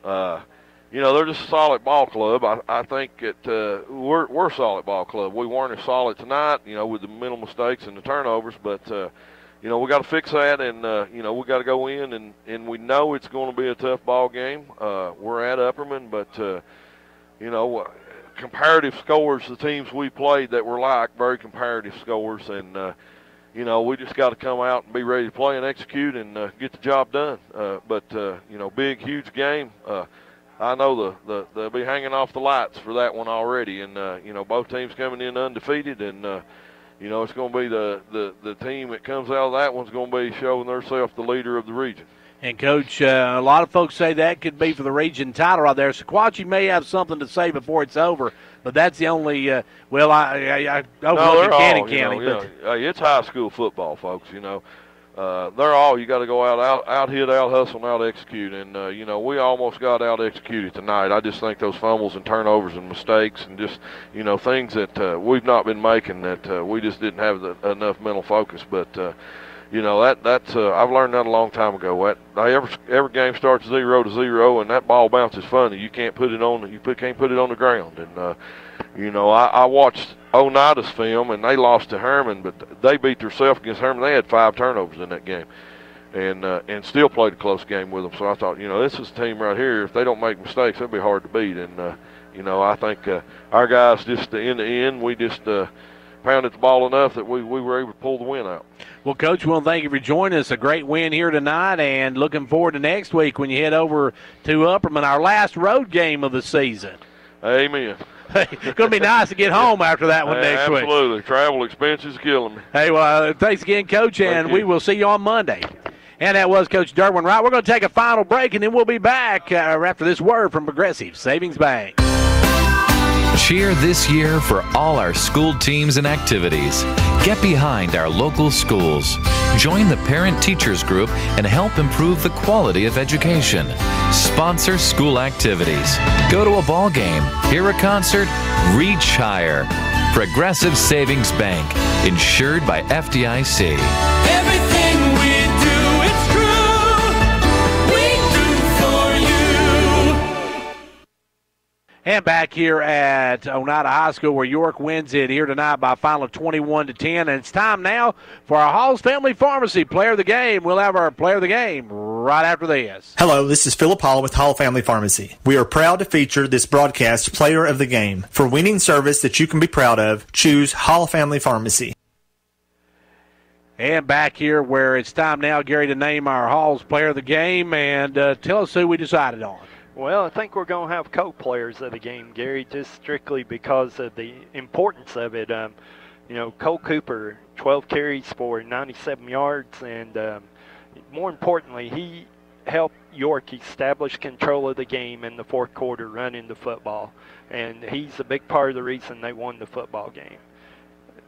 They're just a solid ball club. I think we're a solid ball club. We weren't as solid tonight, with the mental mistakes and the turnovers, but we got to fix that, and we got to go in, and we know it's going to be a tough ball game. We're at Upperman, but comparative scores, the teams we played that were like very comparative scores, and we just got to come out and be ready to play and execute and get the job done. Big, huge game. I know they'll be hanging off the lights for that one already, and both teams coming in undefeated, and it's going to be the team that comes out of that one's going to be showing themselves the leader of the region. And, Coach, a lot of folks say that could be for the region title right there. Sequatchie may have something to say before it's over, but that's the only I overlook Cannon County. Hey, it's high school football, folks, they're all, you got to go out hit, out hustle, and out execute. And, we almost got out executed tonight. I just think those fumbles and turnovers and mistakes and just, things that we've not been making that we just didn't have enough mental focus. But, that's I've learned that a long time ago. Every game starts 0-0, and that ball bounces funny. You can't put it on. Can't put it on the ground. And I watched Oneida's film, and they lost to Herman, but they beat themselves against Herman. They had 5 turnovers in that game, and still played a close game with them. So I thought, this is a team right here. If they don't make mistakes, it'll be hard to beat. And I think our guys just in the end, we just pounded the ball enough that we were able to pull the win out. Well, Coach, we want to thank you for joining us. A great win here tonight, and looking forward to next week when you head over to Upperman, our last road game of the season. Amen. It's going to be nice to get home after that one next week. Absolutely. Travel expenses killing me. Hey, well, thanks again, Coach, and we will see you on Monday. And that was Coach Derwin Wright. We're going to take a final break, and then we'll be back after this word from Progressive Savings Bank. Cheer this year for all our school teams and activities. Get behind our local schools. Join the parent-teachers group and help improve the quality of education. Sponsor school activities. Go to a ball game, hear a concert, reach higher. Progressive Savings Bank, insured by FDIC. Everything we do, it's true. We do for you. And back here at Oneida High School, where York wins it here tonight by a final of 21-10. And it's time now for our Hall's Family Pharmacy Player of the Game. We'll have our Player of the Game right after this. Hello, this is Philip Hall with Hall Family Pharmacy. We are proud to feature this broadcast Player of the Game. For winning service that you can be proud of, choose Hall Family Pharmacy. And back here where it's time now, Gary, to name our Hall's Player of the Game. And tell us who we decided on. Well, I think we're going to have co-players of the game, Gary, just strictly because of the importance of it. Cole Cooper, 12 carries for 97 yards, and more importantly, he helped York establish control of the game in the fourth quarter, running the football, and he's a big part of the reason they won the football game.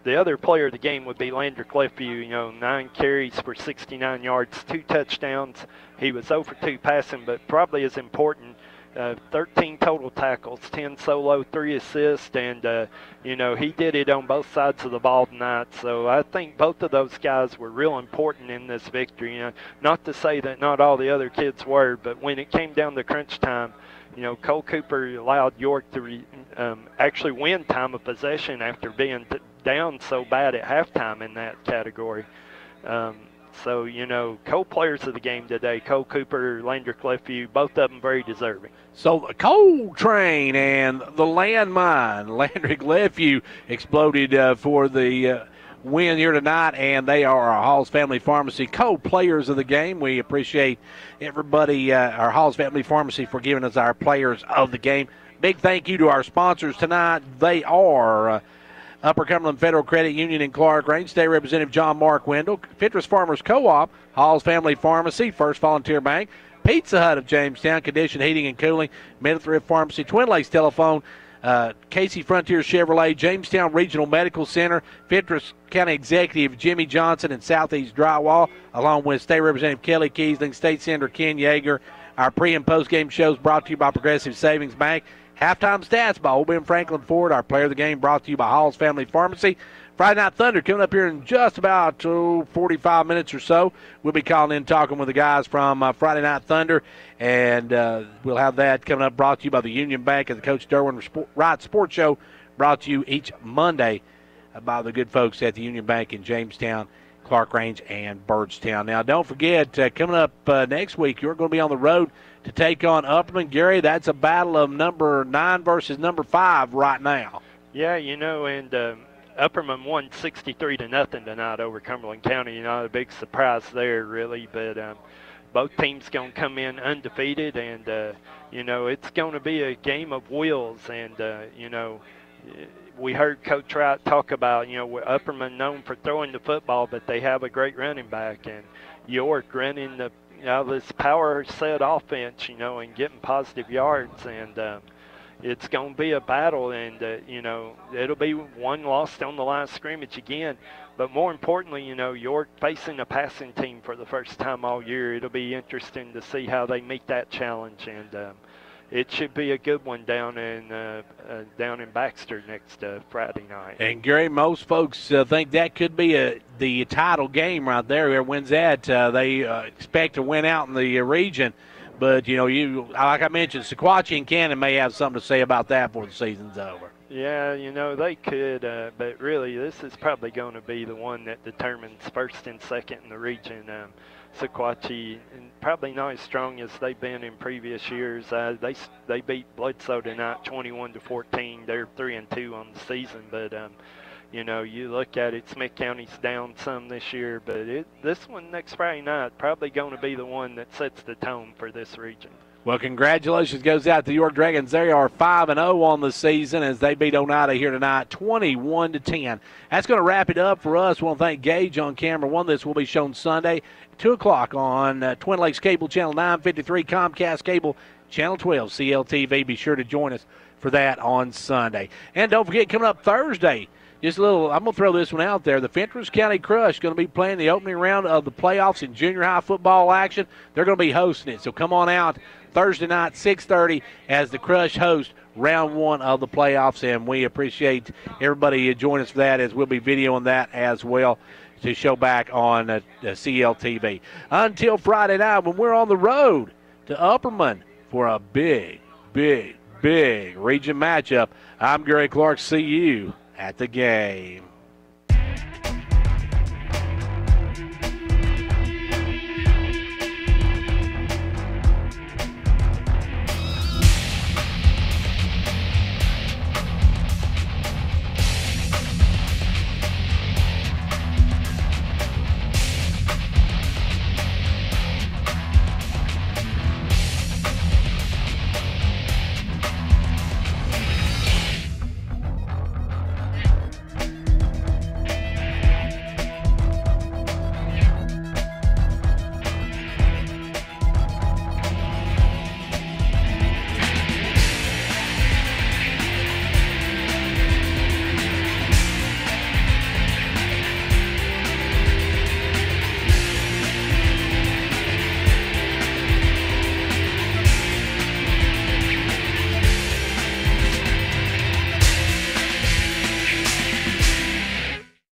The other player of the game would be Landry Cliffview, 9 carries for 69 yards, 2 touchdowns. He was 0 for 2 passing, but probably as important, 13 total tackles, 10 solo, 3 assists, and, he did it on both sides of the ball tonight. So I think both of those guys were real important in this victory. Not to say that not all the other kids were, but when it came down to crunch time, Cole Cooper allowed York to actually win time of possession after being down so bad at halftime in that category. Co-players of the game today, Cole Cooper, Landry Cliffview, both of them very deserving. So the Coal Train and the Landmine, Landry Cliffview exploded for the win here tonight, and they are our Hall's Family Pharmacy co-players of the game. We appreciate everybody, our Hall's Family Pharmacy, for giving us our players of the game. Big thank you to our sponsors tonight. They are Upper Cumberland Federal Credit Union in Clark Range, State Representative John Mark Wendell, Fitris Farmers Co-op, Hall's Family Pharmacy, First Volunteer Bank, Pizza Hut of Jamestown, Condition Heating and Cooling, Mid-Thrift Pharmacy, Twin Lakes Telephone, Casey Frontier Chevrolet, Jamestown Regional Medical Center, Fitris County Executive Jimmy Johnson, and Southeast Drywall, along with State Representative Kelly Kiesling, State Senator Ken Yeager. Our pre- and post-game shows brought to you by Progressive Savings Bank. Halftime stats by Old Ben Franklin Ford. Our player of the game brought to you by Hall's Family Pharmacy. Friday Night Thunder coming up here in just about 45 minutes or so. We'll be calling in, talking with the guys from Friday Night Thunder, and we'll have that coming up, brought to you by the Union Bank and the Coach Derwin Wright Sports Show, brought to you each Monday by the good folks at the Union Bank in Jamestown, Clark Range, and Byrdstown. Now, don't forget, coming up next week, you're going to be on the road to take on Upperman. Gary, that's a battle of number 9 versus number 5 right now. Yeah, and Upperman won 63-0 tonight over Cumberland County. A big surprise there, really. But both teams going to come in undefeated, and it's going to be a game of wills. And we heard Coach Wright talk about Upperman known for throwing the football, but they have a great running back, and York running this power set offense, and getting positive yards, and it's going to be a battle, and it'll be one lost on the line of scrimmage again. But more importantly, York facing a passing team for the first time all year. It'll be interesting to see how they meet that challenge, and it should be a good one down in Baxter next Friday night. And Gary, most folks think that could be the title game right there. Whoever wins that, they expect to win out in the region. But like I mentioned, Sequatchie and Cannon may have something to say about that before the season's over. Yeah, they could, but really this is probably going to be the one that determines first and second in the region. Sequatchie, probably not as strong as they've been in previous years. They beat Bledsoe tonight 21-14. They're 3-2 on the season, but you look at it, Smith County's down some this year, but this one next Friday night probably going to be the one that sets the tone for this region. Well, congratulations goes out to the York Dragons. They are 5-0 on the season as they beat Oneida here tonight, 21-10. That's going to wrap it up for us. We want to thank Gage on camera one. This will be shown Sunday, 2 o'clock on Twin Lakes Cable Channel 953, Comcast Cable Channel 12, CLTV. Be sure to join us for that on Sunday. And don't forget, coming up Thursday, I'm going to throw this one out there. The Fentress County Crush going to be playing the opening round of the playoffs in junior high football action. They're going to be hosting it. So come on out Thursday night, 6:30, as the Crush host round 1 of the playoffs. And we appreciate everybody joining us for that, as we'll be videoing that as well to show back on the CLTV. Until Friday night, when we're on the road to Upperman for a big, big, big region matchup, I'm Gary Clark. See you at the game.